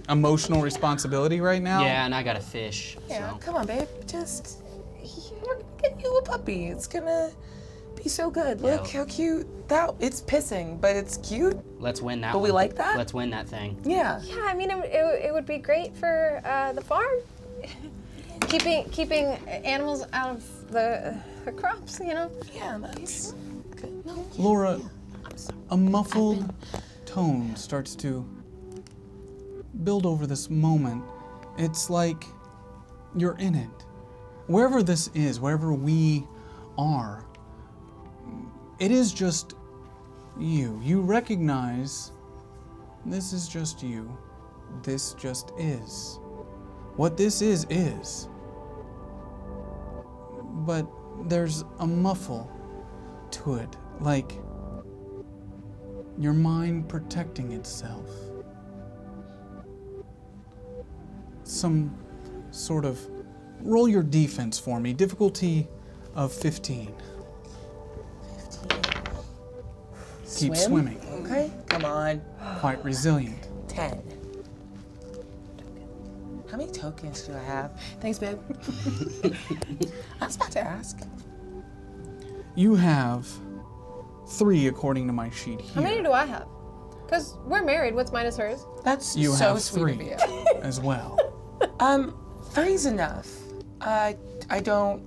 emotional responsibility right now. Yeah, and I got a fish. Yeah, so. come on, babe. We're gonna get you a puppy. It's gonna be so good. Yeah. Look how cute it's pissing, but it's cute. Let's win that But one. we like that? Let's win that thing. Yeah. Yeah, I mean, it would be great for the farm. Keeping animals out of the crops, you know? Yeah, that's good. No, Laura, a muffled tone starts to build over this moment. It's like you're in it. Wherever this is, wherever we are, it is just you. You recognize this is just you. This just is. What this is. But there's a muffle to it, like your mind protecting itself. Some sort of, roll your defense for me, difficulty of 15. Keep swimming. Okay, come on. Quite resilient. 10. How many tokens do I have? Thanks, babe. I was about to ask. You have 3 according to my sheet here. How many do I have? Because we're married. What's minus hers? That's You so have sweet 3 of you. as well. 3's enough. I don't.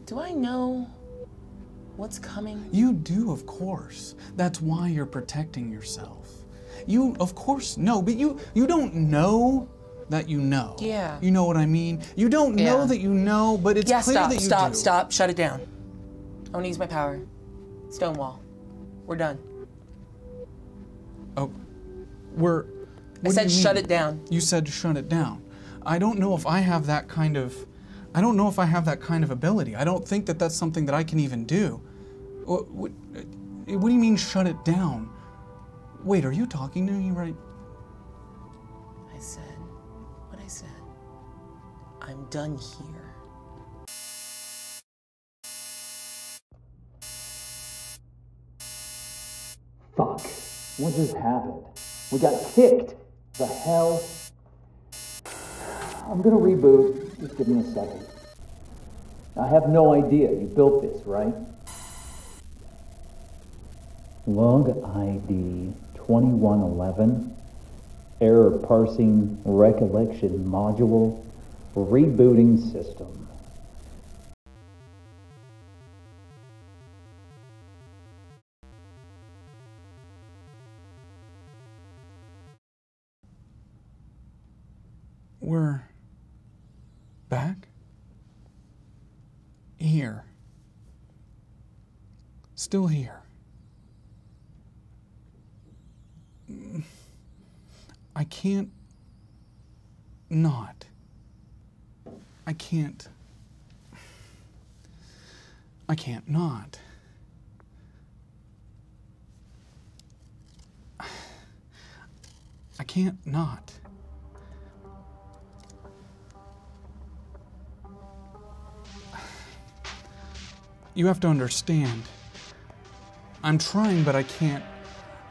Do I know what's coming? You do, of course. That's why you're protecting yourself. You, of course, know, but you don't know that you know. Yeah. You know what I mean? You don't know that you know, but it's clear that you do. Stop, shut it down. I want to use my power. Stonewall. We're done. Oh, what I said do you shut mean? it down. You said shut it down. I don't know if I have that kind of ability. I don't think that that's something that I can even do. What do you mean shut it down? Wait, are you talking to me right? I said what I said. I'm done here. Fuck. What just happened? We got kicked. The hell? I'm gonna reboot. Just give me a second. I have no idea. You built this, right? Log ID 2111. Error parsing recollection module. Rebooting system. We're back? Here. Still here. I can't not. I can't not. I can't not. You have to understand. I'm trying, but I can't.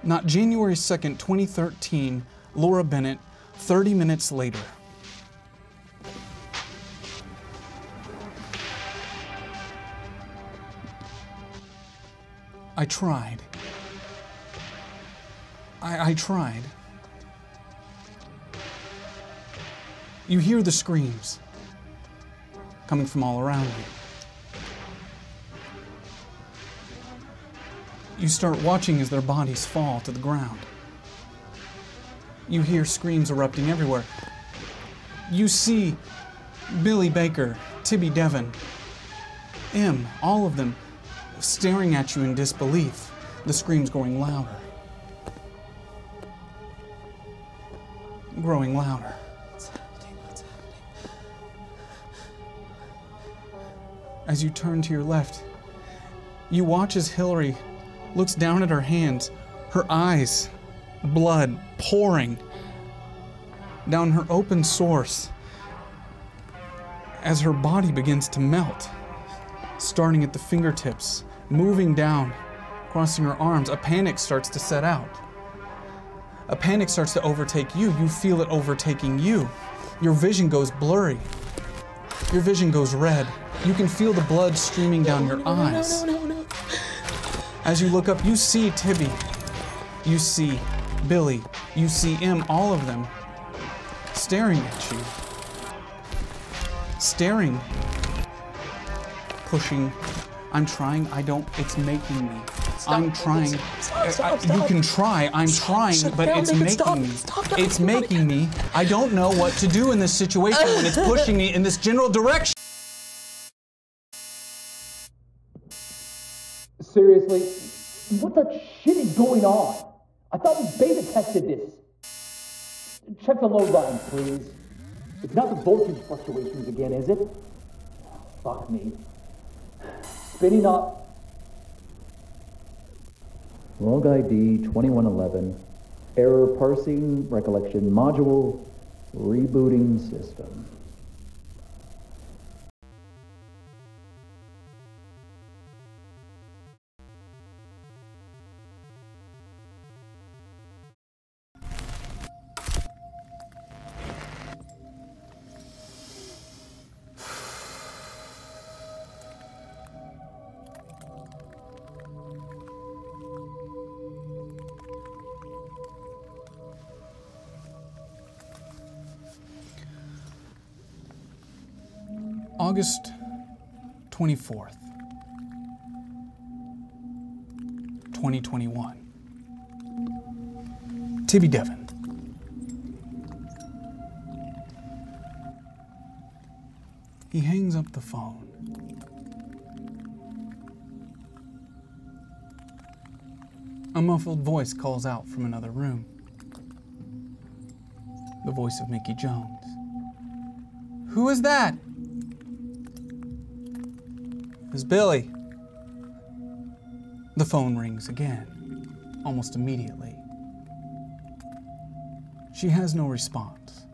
Not January 2nd, 2013, Laura Bennett, 30 minutes later. I tried. I tried. You hear the screams coming from all around you. You start watching as their bodies fall to the ground. You hear screams erupting everywhere. You see Billy Baker, Tibby Devon, M, all of them staring at you in disbelief, the screams growing louder. Growing louder. What's happening? What's happening? As you turn to your left, you watch as Hillary looks down at her hands, her eyes, blood pouring down her open source as her body begins to melt, starting at the fingertips, moving down, crossing her arms. A panic starts to set out. A panic starts to overtake you. You feel it overtaking you. Your vision goes blurry. Your vision goes red. You can feel the blood streaming down your eyes. As you look up, you see Tibby. You see Billy. You see M, all of them staring at you. Staring. Pushing. I'm trying. I don't. It's making me. I'm trying. Stop. You can try. I'm trying, but it's making me. It's making me. I don't know what to do in this situation when it's pushing me in this general direction. Seriously? What the shit is going on? I thought we beta tested this. Check the load line, please. It's not the voltage fluctuations again, is it? Fuck me. Spinning up. Log ID 2111. Error parsing recollection module rebooting system. August 24th, 2021. Tibby Devon. He hangs up the phone. A muffled voice calls out from another room. The voice of Mickey Jones. Who is that? It's Billy. The phone rings again, almost immediately. She has no response.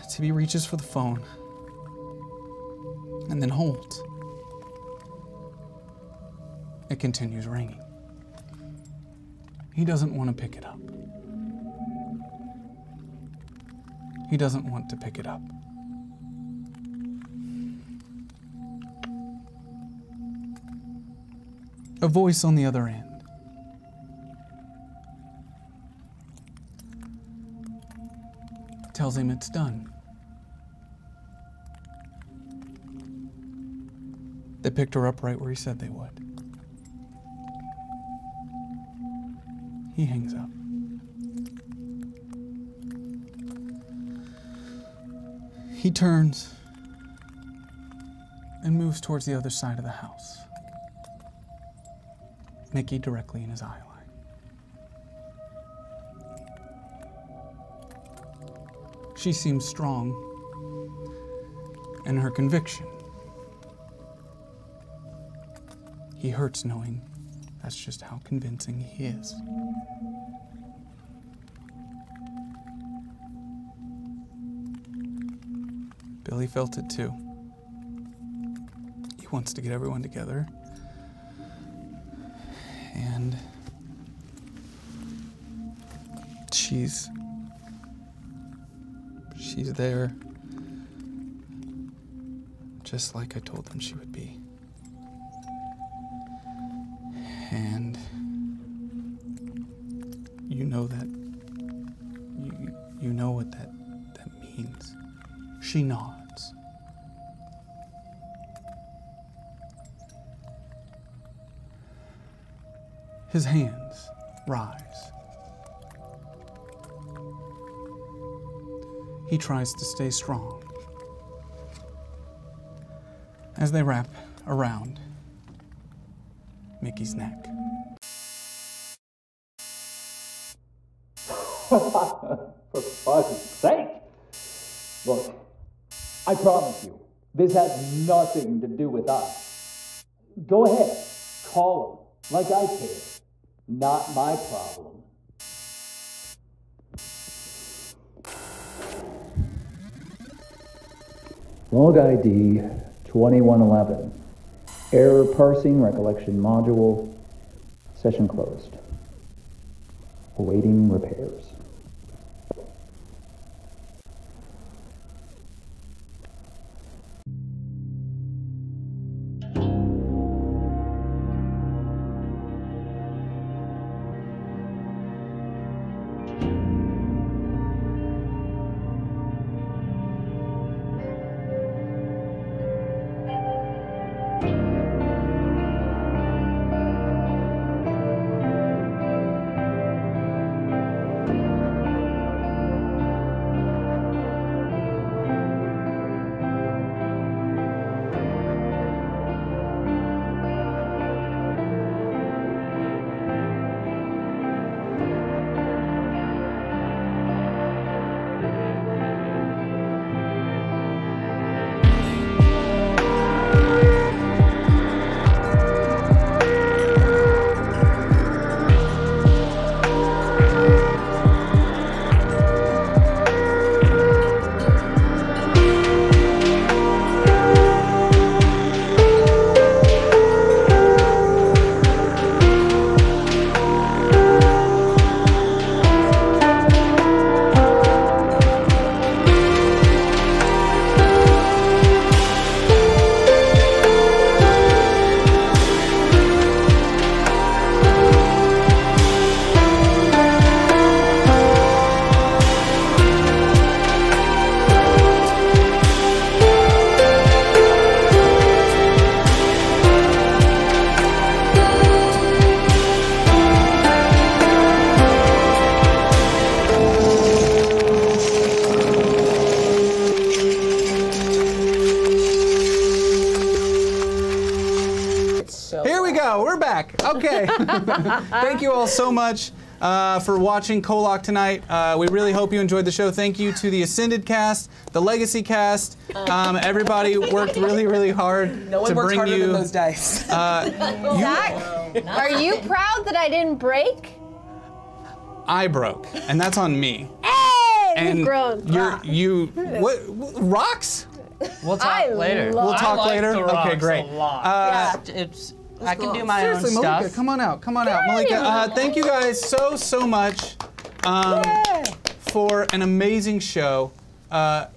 Tibby reaches for the phone and then holds. It continues ringing. He doesn't want to pick it up. He doesn't want to pick it up. A voice on the other end. Tells him it's done. They picked her up right where he said they would. He hangs up. He turns and moves towards the other side of the house. Mickey directly in his eye line. She seems strong in her conviction. He hurts knowing that's just how convincing he is. Billy felt it too. He wants to get everyone together. And she's there, just like I told them she would be. And you know that, you know what that means. She nods. His hands rise. He tries to stay strong. As they wrap around Mickey's neck. For fuck's sake! Look, I promise you, this has nothing to do with us. Go ahead, call him, like I care. Not my problem. Log ID 2111. Error parsing recollection module. Session closed. Awaiting repairs. Okay. Thank you all so much for watching Kolak tonight. We really hope you enjoyed the show. Thank you to the Ascended cast, the Legacy cast. Everybody worked really, really hard No one to worked bring harder you. than those dice. Zach, are you proud that I didn't break? I broke, and that's on me. Hey, And you've grown. what rocks? We'll talk later. We'll talk later. Okay, great. I can do my Seriously, own Malika, stuff. come on out. Come on out, Malika. Thank you guys so much for an amazing show.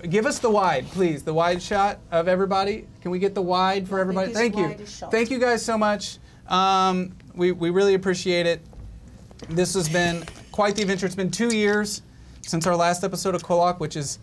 Give us the wide, please. The wide shot of everybody. Can we get the wide for everybody? Thank you. Thank you guys so much. We really appreciate it. This has been quite the adventure. It's been 2 years since our last episode of Kolak, which is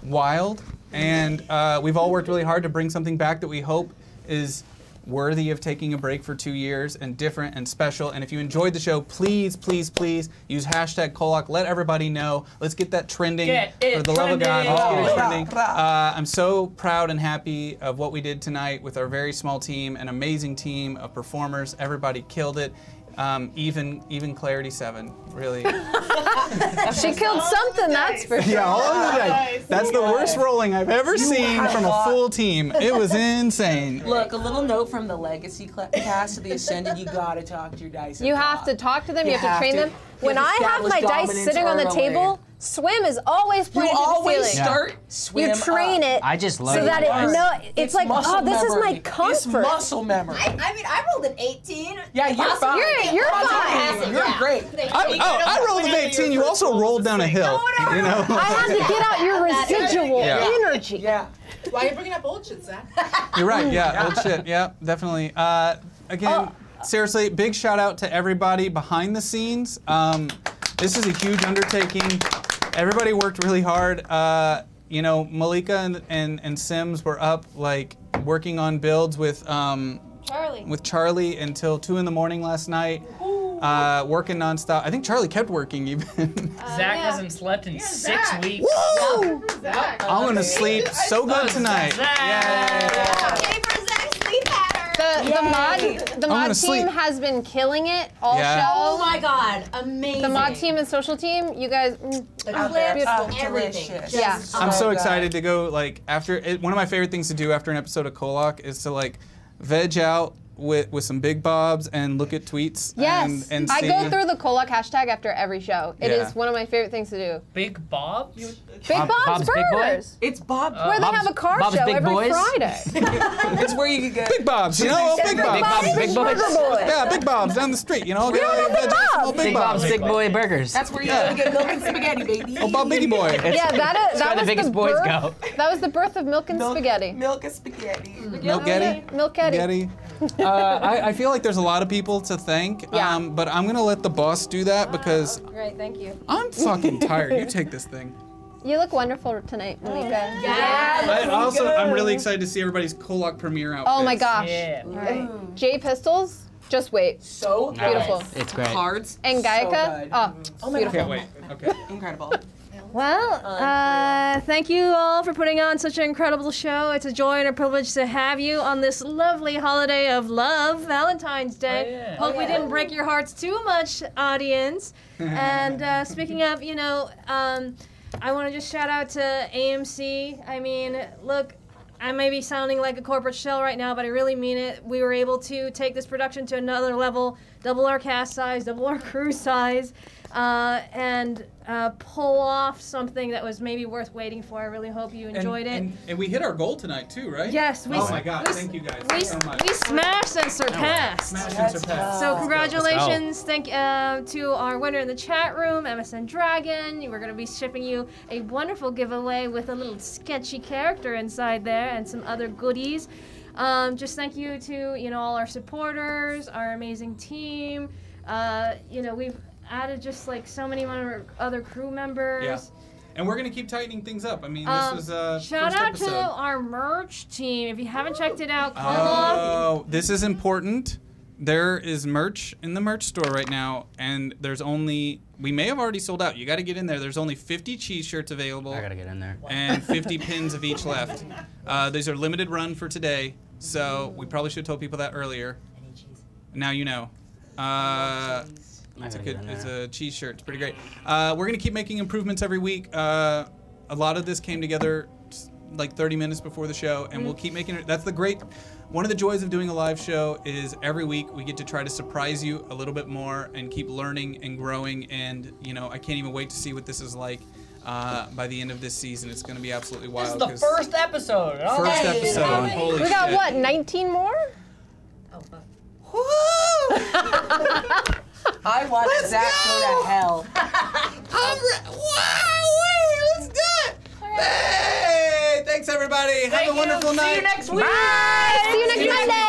wild. And we've all worked really hard to bring something back that we hope is worthy of taking a break for 2 years and different and special. And if you enjoyed the show, please, please, please use hashtag Kolak. Let everybody know. Let's get that trending. For the love of God, let's get it trending. I'm so proud and happy of what we did tonight with our very small team, an amazing team of performers. Everybody killed it. Even Clarity 7, really. She killed something, that's for sure. Yeah, all of the dice. That's the worst rolling I've ever seen from a full team. It was insane. Look, a little note from the Legacy cast of the Ascended, you gotta talk to your dice. You have to talk to them, you have to train them. You When have to I have my establish dice dominance sitting on the early. table, Swim is always pointed to the always ceiling. start swim You train up. it I just love so that it it's like, muscle oh, this is my memory. comfort. It's muscle memory. I mean, I rolled an 18. Yeah, you're fine. You're fine. You're great. I rolled an 18. You also rolled down a hill. You know. I had to get out your residual energy. Yeah. Why are you bringing up old shit, Zach? You're right. Yeah. Old shit. Yeah. Definitely. Again, seriously, big shout out to everybody behind the scenes. This is a huge undertaking. Everybody worked really hard. You know, Malika and Sims were up like working on builds with Charlie until 2 in the morning last night. Working nonstop. I think Charlie kept working even. Zach hasn't slept in 6 weeks. Woo! I'm gonna sleep so good tonight. The mod team has been killing it all Yeah. show. Oh my god, amazing. The mod team and social team, you guys, beautiful. Everything. Yeah. I'm so excited to go like after it, one of my favorite things to do after an episode of Kolak is to like veg out with some Big Bobs and look at tweets. Yes. And I see. go through the Kolak hashtag after every show. It Yeah. is one of my favorite things to do. Big Bob's? Big Bob's Big Boy? Burgers. It's Bob. Where they have a car Bob's show Big every Boys? Friday. It's where you can get Big Bob's, you know, Big Bob's. Big Bob's Big Boys? Burger Boy. Yeah, Big Bob's down the street, you know. We don't have Big Bob's. Big Bob's Big Boy Burgers. That's where you go to get milk and spaghetti, baby. Oh, Bob Biggie Boy. Yeah, that where the was biggest the boys birth. go. That was the birth of Milk and Spaghetti. Milk and spaghetti. Milk-Getty? Milk-Getty. I feel like there's a lot of people to thank, Yeah. but I'm gonna let the boss do that because Great, thank you. I'm fucking tired. You take this thing. You look wonderful tonight, Malika. I'm really excited to see everybody's Kolak premiere outfits. Oh my gosh. Yeah. Right. J Pistols, just wait. So Beautiful. It's great. Cards. And So Gaika, good. beautiful. Can't wait. Okay. Incredible. Well, thank you all for putting on such an incredible show. It's a joy and a privilege to have you on this lovely holiday of love, Valentine's Day. Hope we didn't break your hearts too much, audience. And speaking of, you know, I want to just shout out to AMC. I mean, look, I may be sounding like a corporate shell right now, but I really mean it. We were able to take this production to another level, double our cast size, double our crew size, and pull off something that was maybe worth waiting for. I really hope you enjoyed it. And we hit our goal tonight too, right? Yes, Oh my God! Thank you guys so much. we smashed and surpassed. Smashed and surpassed. So Let's congratulations, thank to our winner in the chat room, MSN Dragon. We're going to be shipping you a wonderful giveaway with a little sketchy character inside there and some other goodies. Just thank you to all our supporters, our amazing team. We've added just like so many other crew members. Yeah. And we're gonna keep tightening things up. I mean, this was shout first out episode. to our merch team. If you haven't checked it out, Oh, this is important. There is merch in the merch store right now, and there's only, we may have already sold out. You got to get in there. There's only 50 cheese shirts available. I gotta get in there. And 50 pins of each left. These are limited run for today, so we probably should have told people that earlier. Now you know. It's a cheese shirt. It's pretty great. We're gonna keep making improvements every week. A lot of this came together like 30 minutes before the show, and we'll keep making it. That's the great. One of the joys of doing a live show is every week we get to try to surprise you a little bit more and keep learning and growing. And I can't even wait to see what this is like by the end of this season. It's gonna be absolutely wild. This is the first episode. First episode. Holy We got shit. what, 19 more? I watched Zach go to hell. Let's do it! Hey, thanks everybody. Have a wonderful night. See you next week. Bye. See you next Monday.